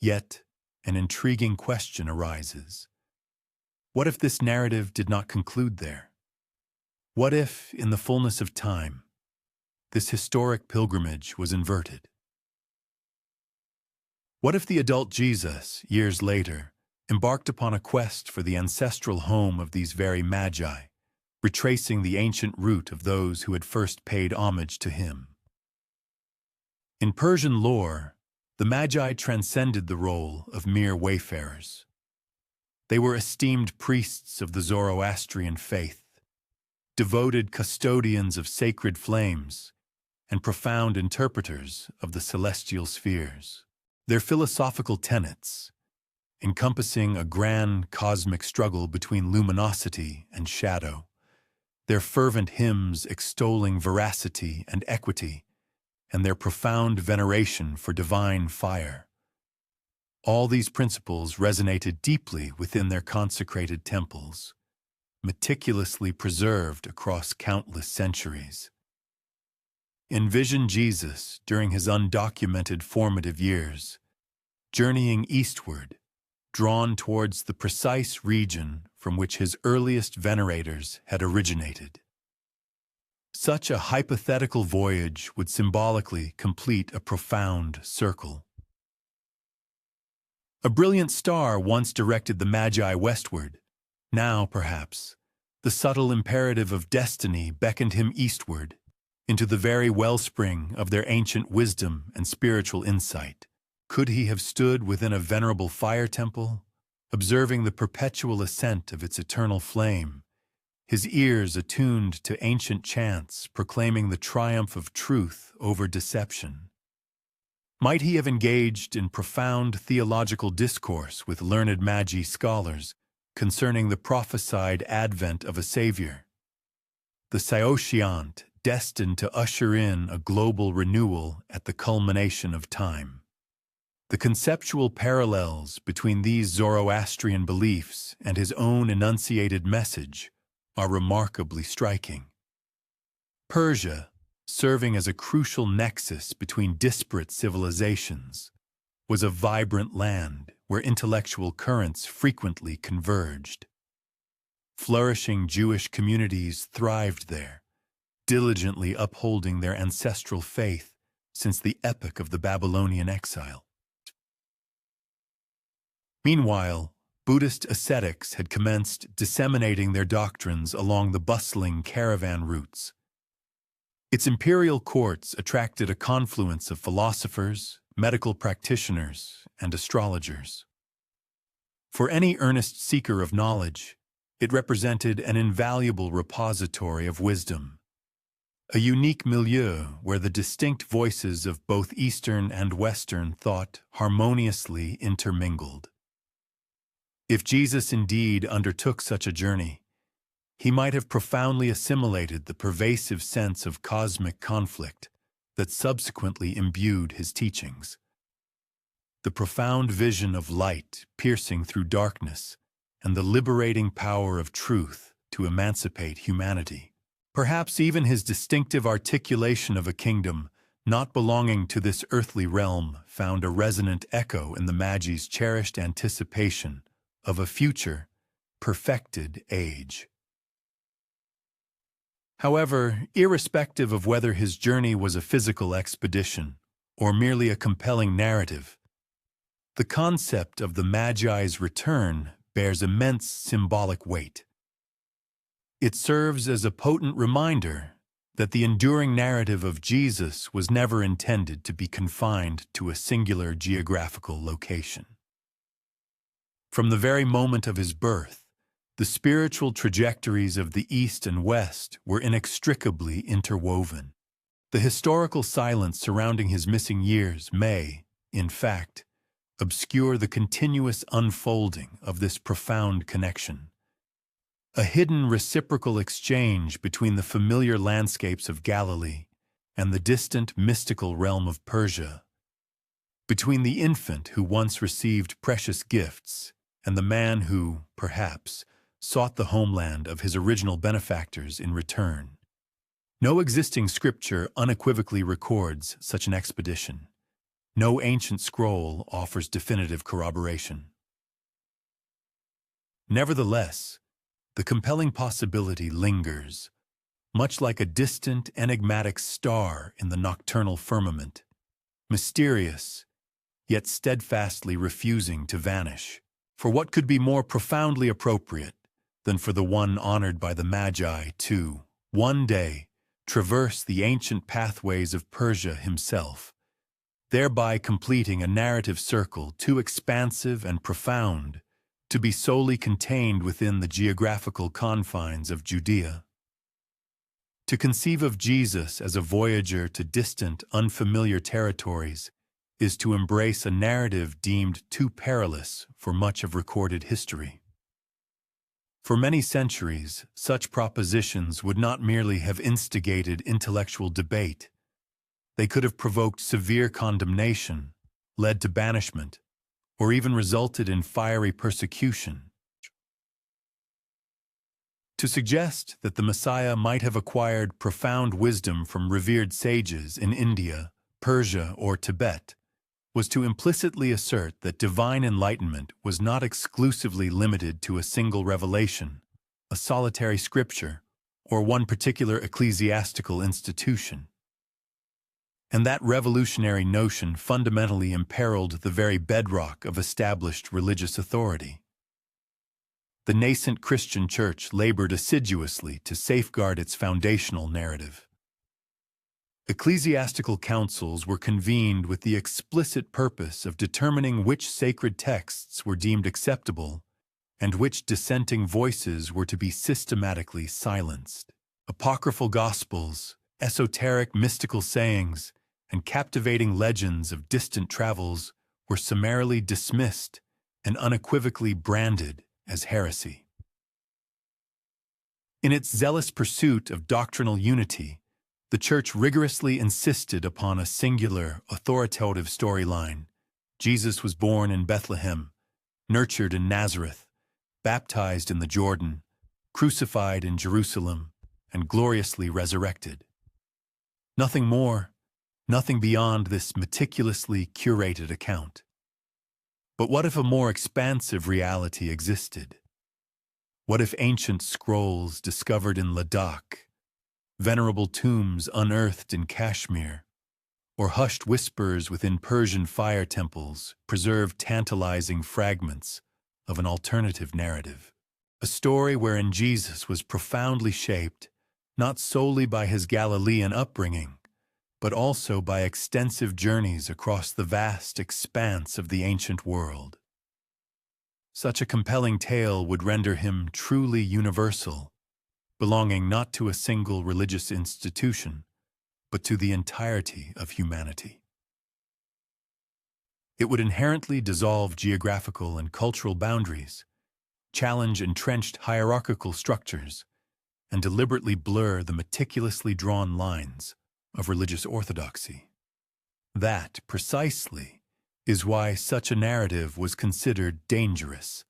Yet, an intriguing question arises. What if this narrative did not conclude there? What if, in the fullness of time, this historic pilgrimage was inverted? What if the adult Jesus, years later, embarked upon a quest for the ancestral home of these very magi, retracing the ancient route of those who had first paid homage to him? In Persian lore, the magi transcended the role of mere wayfarers. They were esteemed priests of the Zoroastrian faith, devoted custodians of sacred flames, and profound interpreters of the celestial spheres. Their philosophical tenets, encompassing a grand cosmic struggle between luminosity and shadow, their fervent hymns extolling veracity and equity, and their profound veneration for divine fire. All these principles resonated deeply within their consecrated temples, meticulously preserved across countless centuries. Envision Jesus during his undocumented formative years, journeying eastward, drawn towards the precise region from which his earliest venerators had originated. Such a hypothetical voyage would symbolically complete a profound circle. A brilliant star once directed the Magi westward. Now, perhaps, the subtle imperative of destiny beckoned him eastward, into the very wellspring of their ancient wisdom and spiritual insight. Could he have stood within a venerable fire temple, observing the perpetual ascent of its eternal flame, his ears attuned to ancient chants proclaiming the triumph of truth over deception? Might he have engaged in profound theological discourse with learned Magi scholars concerning the prophesied advent of a Savior, the Saoshyant destined to usher in a global renewal at the culmination of time? The conceptual parallels between these Zoroastrian beliefs and his own enunciated message are remarkably striking. Persia, serving as a crucial nexus between disparate civilizations, was a vibrant land where intellectual currents frequently converged. Flourishing Jewish communities thrived there, diligently upholding their ancestral faith since the epoch of the Babylonian exile. Meanwhile, Buddhist ascetics had commenced disseminating their doctrines along the bustling caravan routes. Its imperial courts attracted a confluence of philosophers, medical practitioners, and astrologers. For any earnest seeker of knowledge, it represented an invaluable repository of wisdom, a unique milieu where the distinct voices of both Eastern and Western thought harmoniously intermingled. If Jesus indeed undertook such a journey, he might have profoundly assimilated the pervasive sense of cosmic conflict that subsequently imbued his teachings. The profound vision of light piercing through darkness and the liberating power of truth to emancipate humanity. Perhaps even his distinctive articulation of a kingdom not belonging to this earthly realm found a resonant echo in the Magi's cherished anticipation of a future, perfected age. However, irrespective of whether his journey was a physical expedition or merely a compelling narrative, the concept of the Magi's return bears immense symbolic weight. It serves as a potent reminder that the enduring narrative of Jesus was never intended to be confined to a singular geographical location. From the very moment of his birth, the spiritual trajectories of the East and West were inextricably interwoven. The historical silence surrounding his missing years may, in fact, obscure the continuous unfolding of this profound connection. A hidden reciprocal exchange between the familiar landscapes of Galilee and the distant mystical realm of Persia, between the infant who once received precious gifts and the man who, perhaps, sought the homeland of his original benefactors in return. No existing scripture unequivocally records such an expedition. No ancient scroll offers definitive corroboration. Nevertheless, the compelling possibility lingers, much like a distant, enigmatic star in the nocturnal firmament, mysterious, yet steadfastly refusing to vanish. For what could be more profoundly appropriate than for the one honored by the Magi to, one day, traverse the ancient pathways of Persia himself, thereby completing a narrative circle too expansive and profound to be solely contained within the geographical confines of Judea. To conceive of Jesus as a voyager to distant, unfamiliar territories is to embrace a narrative deemed too perilous for much of recorded history. For many centuries, such propositions would not merely have instigated intellectual debate. They could have provoked severe condemnation, led to banishment, or even resulted in fiery persecution. To suggest that the Messiah might have acquired profound wisdom from revered sages in India, Persia, or Tibet was to implicitly assert that divine enlightenment was not exclusively limited to a single revelation, a solitary scripture, or one particular ecclesiastical institution. And that revolutionary notion fundamentally imperiled the very bedrock of established religious authority. The nascent Christian church labored assiduously to safeguard its foundational narrative. Ecclesiastical councils were convened with the explicit purpose of determining which sacred texts were deemed acceptable and which dissenting voices were to be systematically silenced. Apocryphal gospels, esoteric mystical sayings, and captivating legends of distant travels were summarily dismissed and unequivocally branded as heresy. In its zealous pursuit of doctrinal unity, the Church rigorously insisted upon a singular, authoritative storyline. Jesus was born in Bethlehem, nurtured in Nazareth, baptized in the Jordan, crucified in Jerusalem, and gloriously resurrected. Nothing more, nothing beyond this meticulously curated account. But what if a more expansive reality existed? What if ancient scrolls discovered in Ladakh, venerable tombs unearthed in Kashmir, or hushed whispers within Persian fire temples preserved tantalizing fragments of an alternative narrative? A story wherein Jesus was profoundly shaped not solely by his Galilean upbringing, but also by extensive journeys across the vast expanse of the ancient world. Such a compelling tale would render him truly universal, belonging not to a single religious institution, but to the entirety of humanity. It would inherently dissolve geographical and cultural boundaries, challenge entrenched hierarchical structures, and deliberately blur the meticulously drawn lines of religious orthodoxy. That, precisely, is why such a narrative was considered dangerous.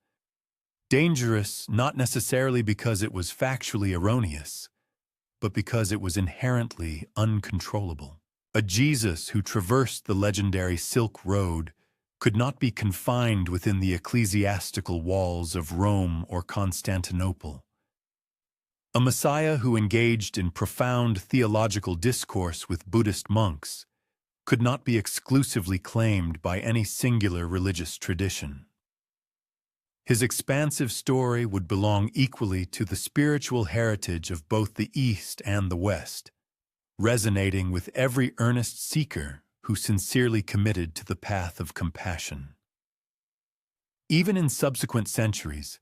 Dangerous not necessarily because it was factually erroneous, but because it was inherently uncontrollable. A Jesus who traversed the legendary Silk Road could not be confined within the ecclesiastical walls of Rome or Constantinople. A Messiah who engaged in profound theological discourse with Buddhist monks could not be exclusively claimed by any singular religious tradition. His expansive story would belong equally to the spiritual heritage of both the East and the West, resonating with every earnest seeker who sincerely committed to the path of compassion. Even in subsequent centuries,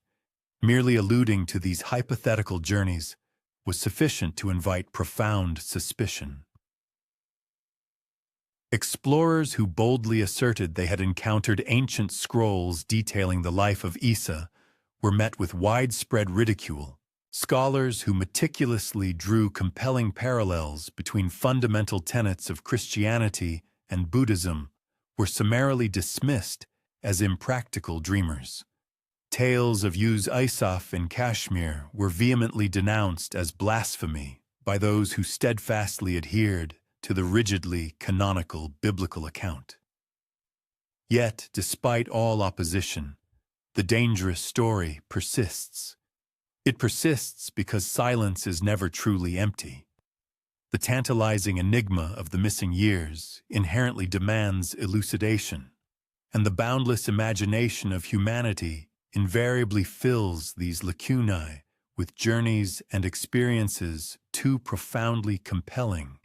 merely alluding to these hypothetical journeys was sufficient to invite profound suspicion. Explorers who boldly asserted they had encountered ancient scrolls detailing the life of Isa were met with widespread ridicule. Scholars who meticulously drew compelling parallels between fundamental tenets of Christianity and Buddhism were summarily dismissed as impractical dreamers. Tales of Yusuf in Kashmir were vehemently denounced as blasphemy by those who steadfastly adhered to the rigidly canonical biblical account. Yet, despite all opposition, the dangerous story persists. It persists because silence is never truly empty. The tantalizing enigma of the missing years inherently demands elucidation, and the boundless imagination of humanity invariably fills these lacunae with journeys and experiences too profoundly compelling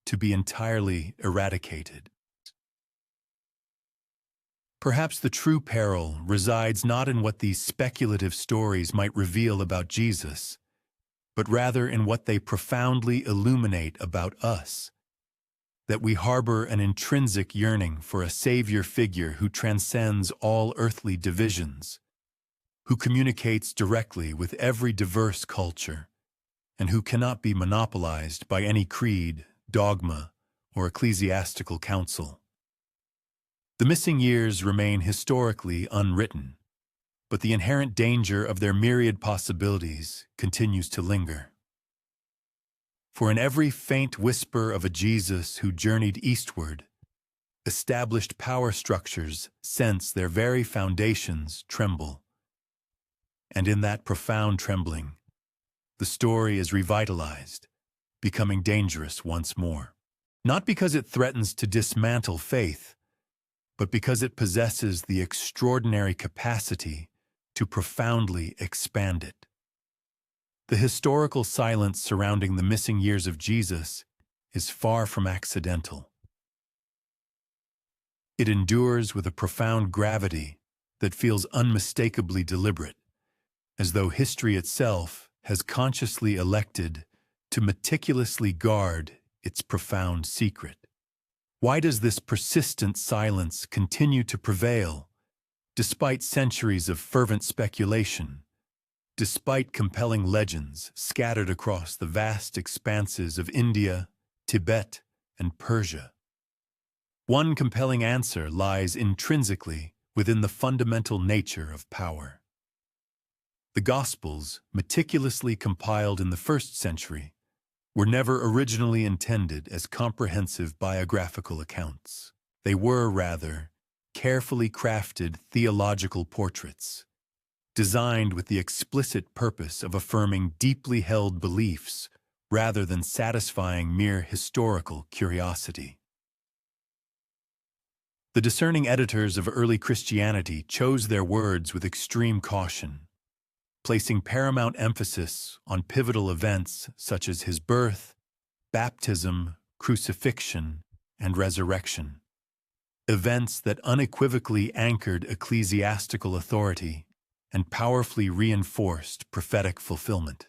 to be entirely eradicated. Perhaps the true peril resides not in what these speculative stories might reveal about Jesus, but rather in what they profoundly illuminate about us, that we harbor an intrinsic yearning for a savior figure who transcends all earthly divisions, who communicates directly with every diverse culture, and who cannot be monopolized by any creed, dogma, or ecclesiastical council. The missing years remain historically unwritten, but the inherent danger of their myriad possibilities continues to linger. For in every faint whisper of a Jesus who journeyed eastward, established power structures sense their very foundations tremble. And in that profound trembling, the story is revitalized, becoming dangerous once more. Not because it threatens to dismantle faith, but because it possesses the extraordinary capacity to profoundly expand it. The historical silence surrounding the missing years of Jesus is far from accidental. It endures with a profound gravity that feels unmistakably deliberate, as though history itself has consciously elected to meticulously guard its profound secret. Why does this persistent silence continue to prevail, despite centuries of fervent speculation, despite compelling legends scattered across the vast expanses of India, Tibet, and Persia? One compelling answer lies intrinsically within the fundamental nature of power. The Gospels, meticulously compiled in the 1st century, were never originally intended as comprehensive biographical accounts. They were, rather, carefully crafted theological portraits, designed with the explicit purpose of affirming deeply held beliefs rather than satisfying mere historical curiosity. The discerning editors of early Christianity chose their words with extreme caution, placing paramount emphasis on pivotal events such as his birth, baptism, crucifixion, and resurrection. Events that unequivocally anchored ecclesiastical authority and powerfully reinforced prophetic fulfillment.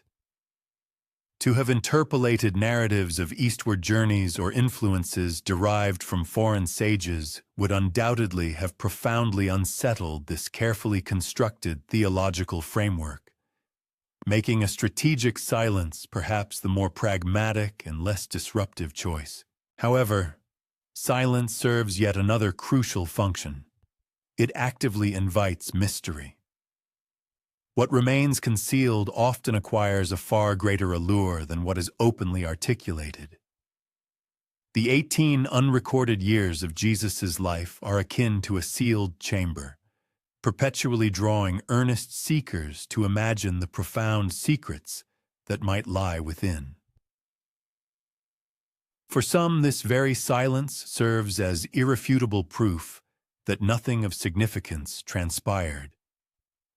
To have interpolated narratives of eastward journeys or influences derived from foreign sages would undoubtedly have profoundly unsettled this carefully constructed theological framework. making a strategic silence perhaps the more pragmatic and less disruptive choice. However, silence serves yet another crucial function. It actively invites mystery. What remains concealed often acquires a far greater allure than what is openly articulated. The 18 unrecorded years of Jesus' life are akin to a sealed chamber, perpetually drawing earnest seekers to imagine the profound secrets that might lie within. For some, this very silence serves as irrefutable proof that nothing of significance transpired,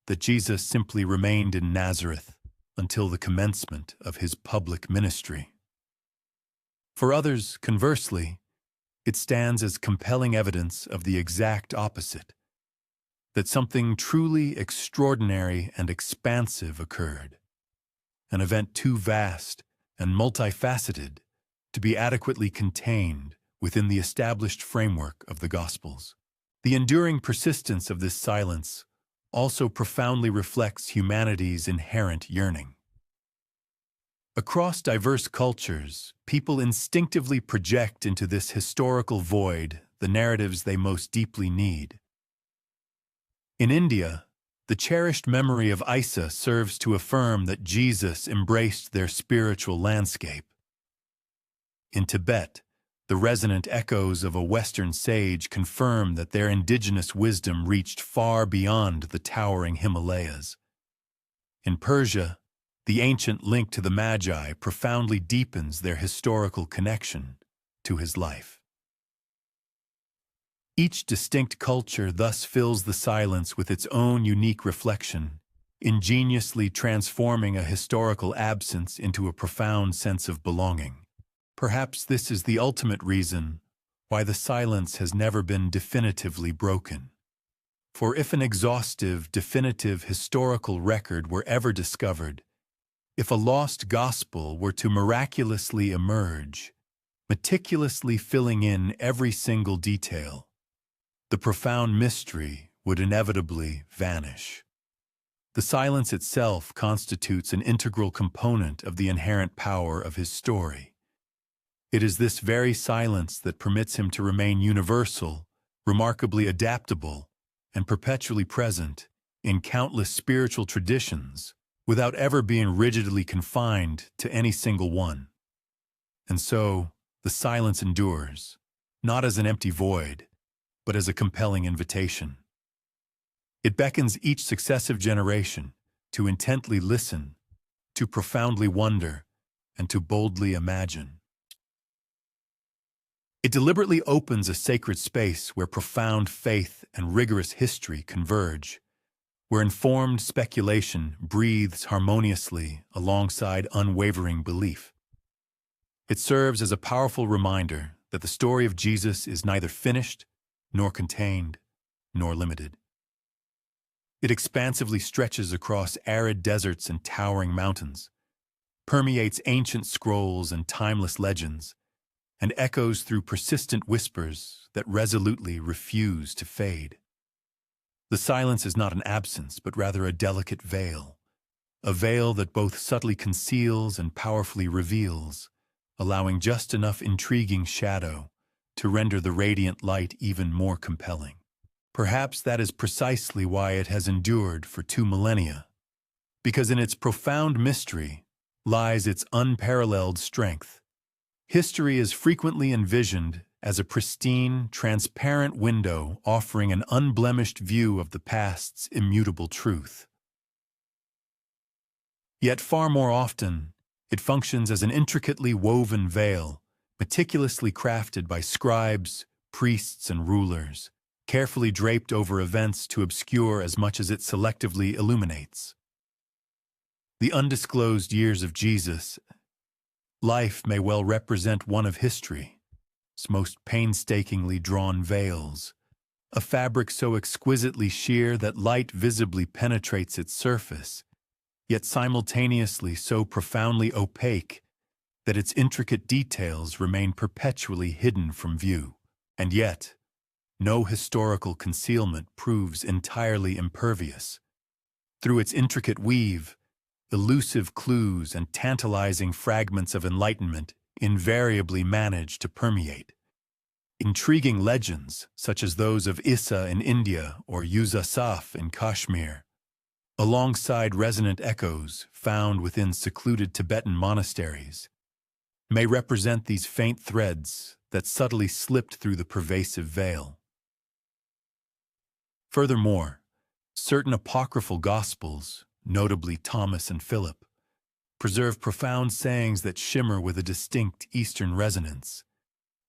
that Jesus simply remained in Nazareth until the commencement of his public ministry. For others, conversely, it stands as compelling evidence of the exact opposite, that something truly extraordinary and expansive occurred, an event too vast and multifaceted to be adequately contained within the established framework of the Gospels. The enduring persistence of this silence also profoundly reflects humanity's inherent yearning. Across diverse cultures, people instinctively project into this historical void the narratives they most deeply need. In India, the cherished memory of Isa serves to affirm that Jesus embraced their spiritual landscape. In Tibet, the resonant echoes of a Western sage confirm that their indigenous wisdom reached far beyond the towering Himalayas. In Persia, the ancient link to the Magi profoundly deepens their historical connection to his life. Each distinct culture thus fills the silence with its own unique reflection, ingeniously transforming a historical absence into a profound sense of belonging. Perhaps this is the ultimate reason why the silence has never been definitively broken. For if an exhaustive, definitive historical record were ever discovered, if a lost gospel were to miraculously emerge, meticulously filling in every single detail, the profound mystery would inevitably vanish. The silence itself constitutes an integral component of the inherent power of his story. It is this very silence that permits him to remain universal, remarkably adaptable, and perpetually present in countless spiritual traditions without ever being rigidly confined to any single one. And so, the silence endures, not as an empty void, but as a compelling invitation. It beckons each successive generation to intently listen, to profoundly wonder, and to boldly imagine. It deliberately opens a sacred space where profound faith and rigorous history converge, where informed speculation breathes harmoniously alongside unwavering belief. It serves as a powerful reminder that the story of Jesus is neither finished, nor contained, nor limited. It expansively stretches across arid deserts and towering mountains, permeates ancient scrolls and timeless legends, and echoes through persistent whispers that resolutely refuse to fade. The silence is not an absence, but rather a delicate veil, a veil that both subtly conceals and powerfully reveals, allowing just enough intriguing shadow to render the radiant light even more compelling. Perhaps that is precisely why it has endured for 2 millennia, because in its profound mystery lies its unparalleled strength. History is frequently envisioned as a pristine, transparent window offering an unblemished view of the past's immutable truth. Yet far more often, it functions as an intricately woven veil, meticulously crafted by scribes, priests, and rulers, carefully draped over events to obscure as much as it selectively illuminates. The undisclosed years of Jesus' life may well represent one of history's most painstakingly drawn veils, a fabric so exquisitely sheer that light visibly penetrates its surface, yet simultaneously so profoundly opaque that its intricate details remain perpetually hidden from view. And yet, no historical concealment proves entirely impervious. Through its intricate weave, elusive clues and tantalizing fragments of enlightenment invariably manage to permeate. Intriguing legends, such as those of Issa in India or Yusuf in Kashmir, alongside resonant echoes found within secluded Tibetan monasteries, may represent these faint threads that subtly slipped through the pervasive veil. Furthermore, certain apocryphal Gospels, notably Thomas and Philip, preserve profound sayings that shimmer with a distinct Eastern resonance,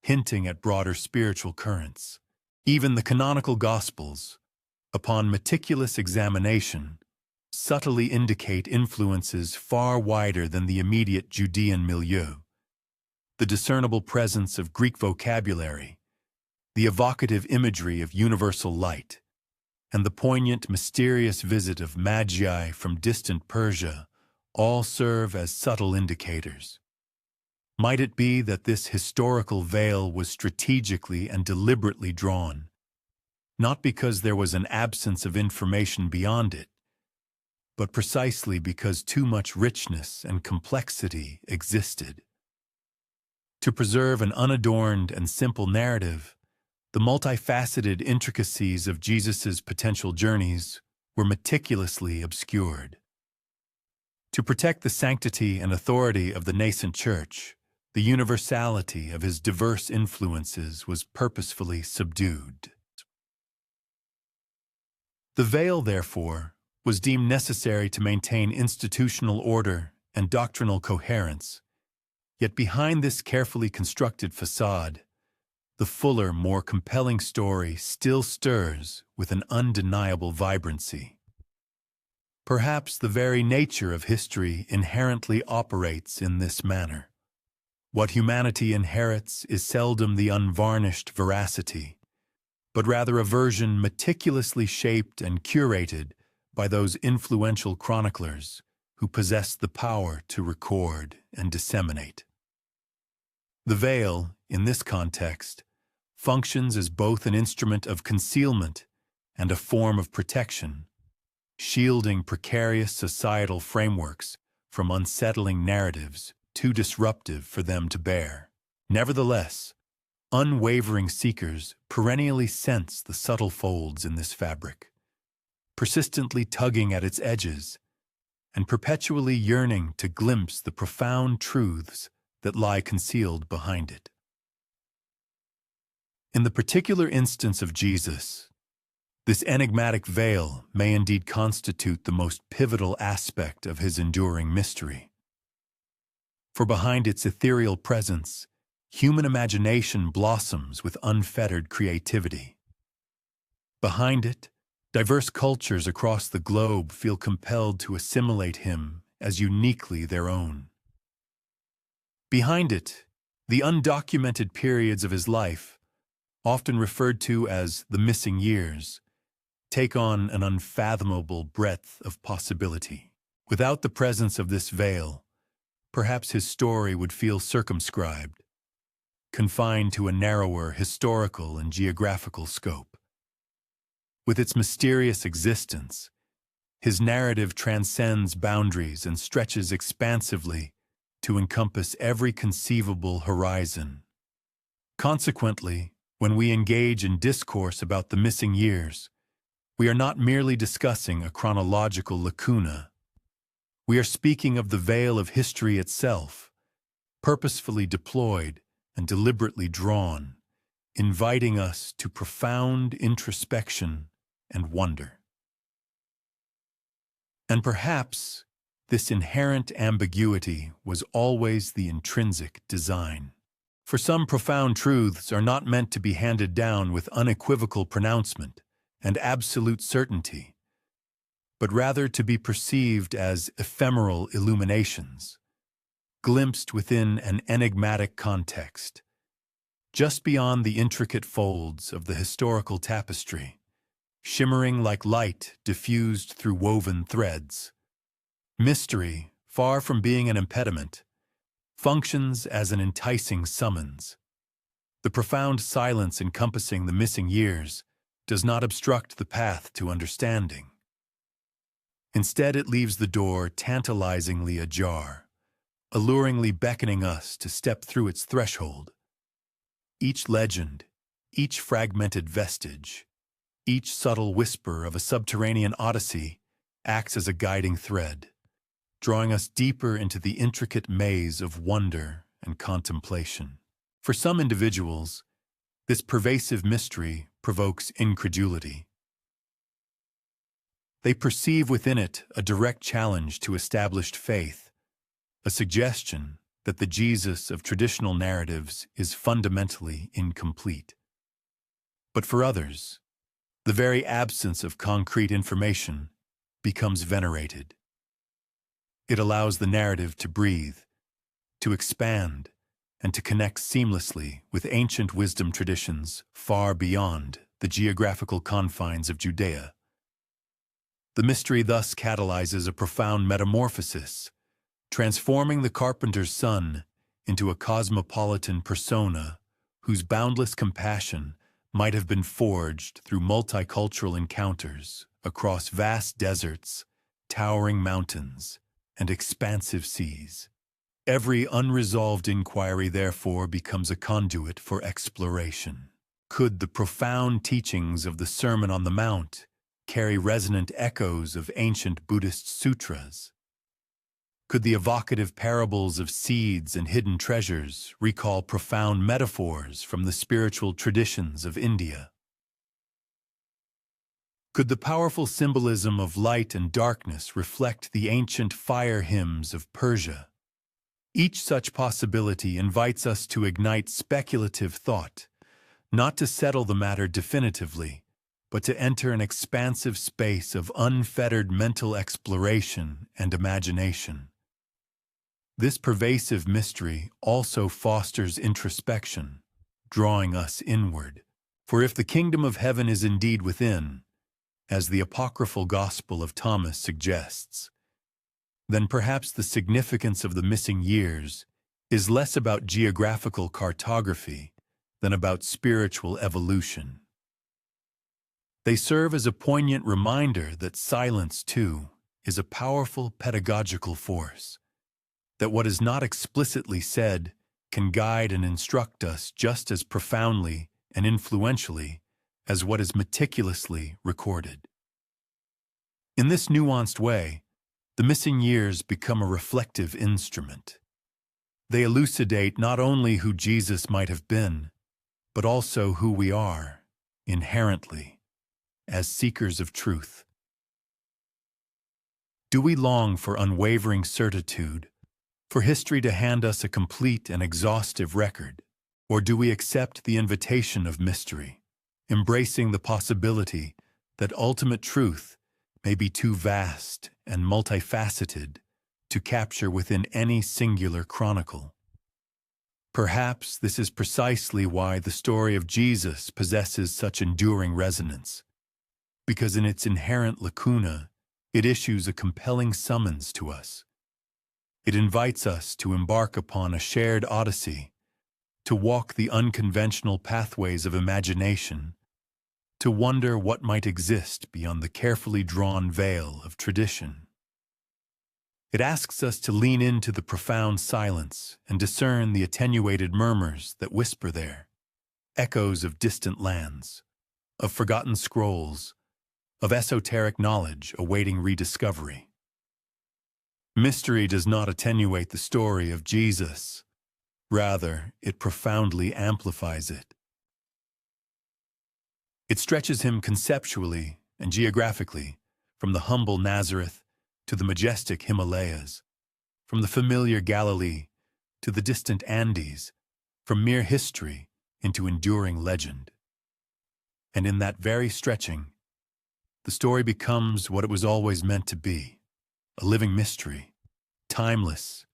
hinting at broader spiritual currents. Even the canonical Gospels, upon meticulous examination, subtly indicate influences far wider than the immediate Judean milieu. The discernible presence of Greek vocabulary, the evocative imagery of universal light, and the poignant, mysterious visit of magi from distant Persia all serve as subtle indicators. Might it be that this historical veil was strategically and deliberately drawn, not because there was an absence of information beyond it, but precisely because too much richness and complexity existed? To preserve an unadorned and simple narrative, the multifaceted intricacies of Jesus' potential journeys were meticulously obscured. To protect the sanctity and authority of the nascent church, the universality of his diverse influences was purposefully subdued. The veil, therefore, was deemed necessary to maintain institutional order and doctrinal coherence. Yet behind this carefully constructed facade, the fuller, more compelling story still stirs with an undeniable vibrancy. Perhaps the very nature of history inherently operates in this manner. What humanity inherits is seldom the unvarnished veracity, but rather a version meticulously shaped and curated by those influential chroniclers who possess the power to record and disseminate. The veil, in this context, functions as both an instrument of concealment and a form of protection, shielding precarious societal frameworks from unsettling narratives too disruptive for them to bear. Nevertheless, unwavering seekers perennially sense the subtle folds in this fabric, persistently tugging at its edges and perpetually yearning to glimpse the profound truths that lie concealed behind it. In the particular instance of Jesus, this enigmatic veil may indeed constitute the most pivotal aspect of his enduring mystery. For behind its ethereal presence, human imagination blossoms with unfettered creativity. Behind it, diverse cultures across the globe feel compelled to assimilate him as uniquely their own. Behind it, the undocumented periods of his life, often referred to as the missing years, take on an unfathomable breadth of possibility. Without the presence of this veil, perhaps his story would feel circumscribed, confined to a narrower historical and geographical scope. With its mysterious existence, his narrative transcends boundaries and stretches expansively to encompass every conceivable horizon. Consequently, when we engage in discourse about the missing years, we are not merely discussing a chronological lacuna. We are speaking of the veil of history itself, purposefully deployed and deliberately drawn, inviting us to profound introspection and wonder. And perhaps this inherent ambiguity was always the intrinsic design. For some profound truths are not meant to be handed down with unequivocal pronouncement and absolute certainty, but rather to be perceived as ephemeral illuminations, glimpsed within an enigmatic context, just beyond the intricate folds of the historical tapestry, shimmering like light diffused through woven threads. Mystery, far from being an impediment, functions as an enticing summons. The profound silence encompassing the missing years does not obstruct the path to understanding. Instead, it leaves the door tantalizingly ajar, alluringly beckoning us to step through its threshold. Each legend, each fragmented vestige, each subtle whisper of a subterranean odyssey acts as a guiding thread, drawing us deeper into the intricate maze of wonder and contemplation. For some individuals, this pervasive mystery provokes incredulity. They perceive within it a direct challenge to established faith, a suggestion that the Jesus of traditional narratives is fundamentally incomplete. But for others, the very absence of concrete information becomes venerated. It allows the narrative to breathe, to expand, and to connect seamlessly with ancient wisdom traditions far beyond the geographical confines of Judea. The mystery thus catalyzes a profound metamorphosis, transforming the carpenter's son into a cosmopolitan persona whose boundless compassion might have been forged through multicultural encounters across vast deserts, towering mountains, and expansive seas. Every unresolved inquiry, therefore, becomes a conduit for exploration. Could the profound teachings of the Sermon on the Mount carry resonant echoes of ancient Buddhist sutras? Could the evocative parables of seeds and hidden treasures recall profound metaphors from the spiritual traditions of India? Could the powerful symbolism of light and darkness reflect the ancient fire hymns of Persia? Each such possibility invites us to ignite speculative thought, not to settle the matter definitively, but to enter an expansive space of unfettered mental exploration and imagination. This pervasive mystery also fosters introspection, drawing us inward. For if the kingdom of heaven is indeed within, as the apocryphal Gospel of Thomas suggests, then perhaps the significance of the missing years is less about geographical cartography than about spiritual evolution. They serve as a poignant reminder that silence, too, is a powerful pedagogical force, that what is not explicitly said can guide and instruct us just as profoundly and influentially as what is meticulously recorded. In this nuanced way, the missing years become a reflective instrument. They elucidate not only who Jesus might have been, but also who we are, inherently, as seekers of truth. Do we long for unwavering certitude, for history to hand us a complete and exhaustive record, or do we accept the invitation of mystery, embracing the possibility that ultimate truth may be too vast and multifaceted to capture within any singular chronicle? Perhaps this is precisely why the story of Jesus possesses such enduring resonance, because in its inherent lacuna, it issues a compelling summons to us. It invites us to embark upon a shared odyssey, to walk the unconventional pathways of imagination, to wonder what might exist beyond the carefully drawn veil of tradition. It asks us to lean into the profound silence and discern the attenuated murmurs that whisper there, echoes of distant lands, of forgotten scrolls, of esoteric knowledge awaiting rediscovery. Mystery does not attenuate the story of Jesus. Rather, it profoundly amplifies it. It stretches him conceptually and geographically from the humble Nazareth to the majestic Himalayas, from the familiar Galilee to the distant Andes, from mere history into enduring legend. And in that very stretching, the story becomes what it was always meant to be, a living mystery, timeless,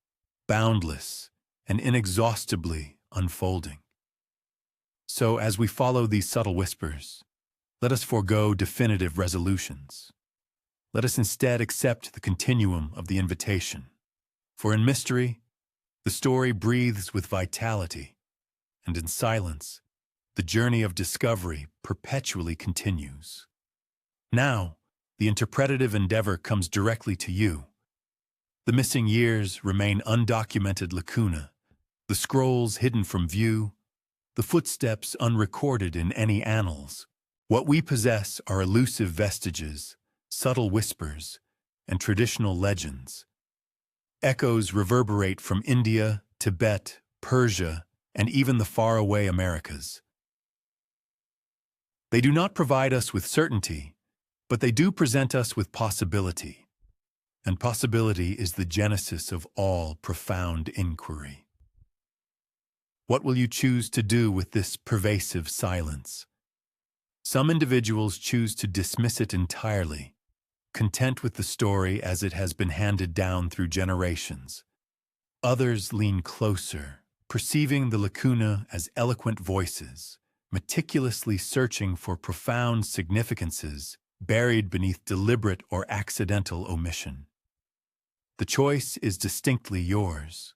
boundless, and inexhaustibly unfolding. So as we follow these subtle whispers, let us forego definitive resolutions. Let us instead accept the continuum of the invitation. For in mystery, the story breathes with vitality, and in silence, the journey of discovery perpetually continues. Now, the interpretative endeavor comes directly to you. The missing years remain undocumented lacuna, the scrolls hidden from view, the footsteps unrecorded in any annals. What we possess are elusive vestiges, subtle whispers, and traditional legends. Echoes reverberate from India, Tibet, Persia, and even the faraway Americas. They do not provide us with certainty, but they do present us with possibility. And possibility is the genesis of all profound inquiry. What will you choose to do with this pervasive silence? Some individuals choose to dismiss it entirely, content with the story as it has been handed down through generations. Others lean closer, perceiving the lacuna as eloquent voices, meticulously searching for profound significances buried beneath deliberate or accidental omission. The choice is distinctly yours,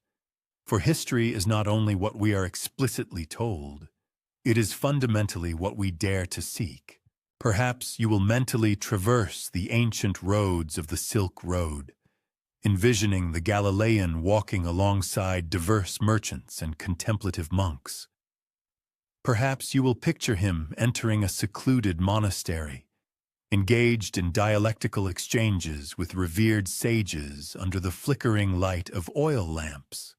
for history is not only what we are explicitly told, it is fundamentally what we dare to seek. Perhaps you will mentally traverse the ancient roads of the Silk Road, envisioning the Galilean walking alongside diverse merchants and contemplative monks. Perhaps you will picture him entering a secluded monastery, engaged in dialectical exchanges with revered sages under the flickering light of oil lamps.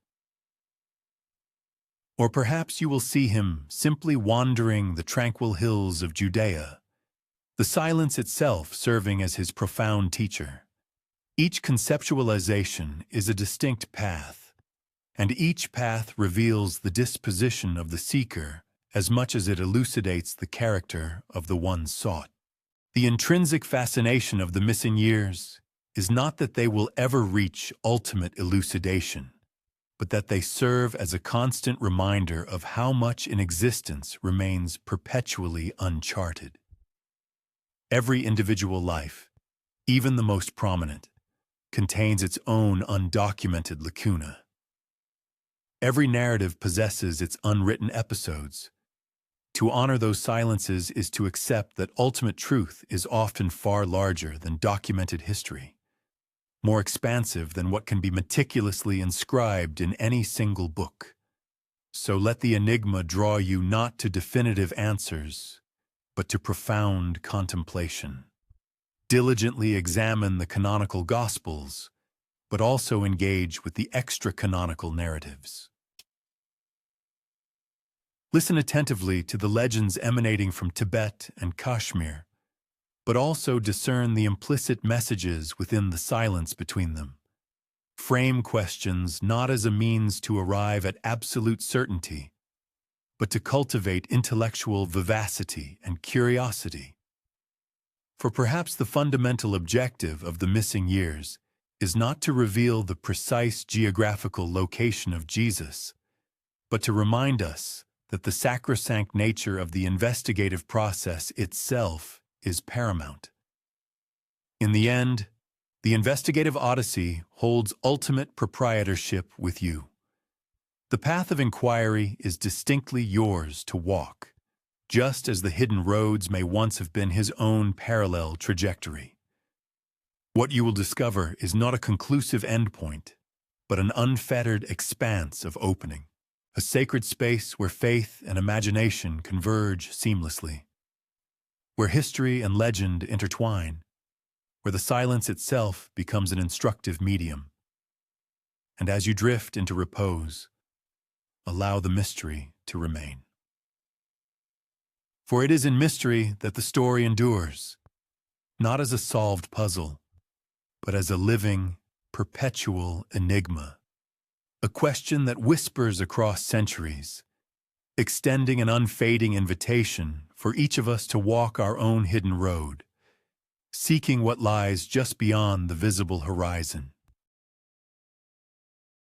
Or perhaps you will see him simply wandering the tranquil hills of Judea, the silence itself serving as his profound teacher. Each conceptualization is a distinct path, and each path reveals the disposition of the seeker as much as it elucidates the character of the one sought. The intrinsic fascination of the missing years is not that they will ever reach ultimate elucidation, but that they serve as a constant reminder of how much in existence remains perpetually uncharted. Every individual life, even the most prominent, contains its own undocumented lacuna. Every narrative possesses its unwritten episodes. To honor those silences is to accept that ultimate truth is often far larger than documented history, more expansive than what can be meticulously inscribed in any single book. So let the enigma draw you not to definitive answers, but to profound contemplation. Diligently examine the canonical Gospels, but also engage with the extra-canonical narratives. Listen attentively to the legends emanating from Tibet and Kashmir, but also discern the implicit messages within the silence between them. Frame questions not as a means to arrive at absolute certainty, but to cultivate intellectual vivacity and curiosity. For perhaps the fundamental objective of the missing years is not to reveal the precise geographical location of Jesus, but to remind us that the sacrosanct nature of the investigative process itself is paramount. In the end, the investigative odyssey holds ultimate proprietorship with you. The path of inquiry is distinctly yours to walk, just as the hidden roads may once have been his own parallel trajectory. What you will discover is not a conclusive endpoint, but an unfettered expanse of opening, a sacred space where faith and imagination converge seamlessly, where history and legend intertwine, where the silence itself becomes an instructive medium. And as you drift into repose, allow the mystery to remain. For it is in mystery that the story endures, not as a solved puzzle, but as a living, perpetual enigma, a question that whispers across centuries, extending an unfading invitation for each of us to walk our own hidden road, seeking what lies just beyond the visible horizon.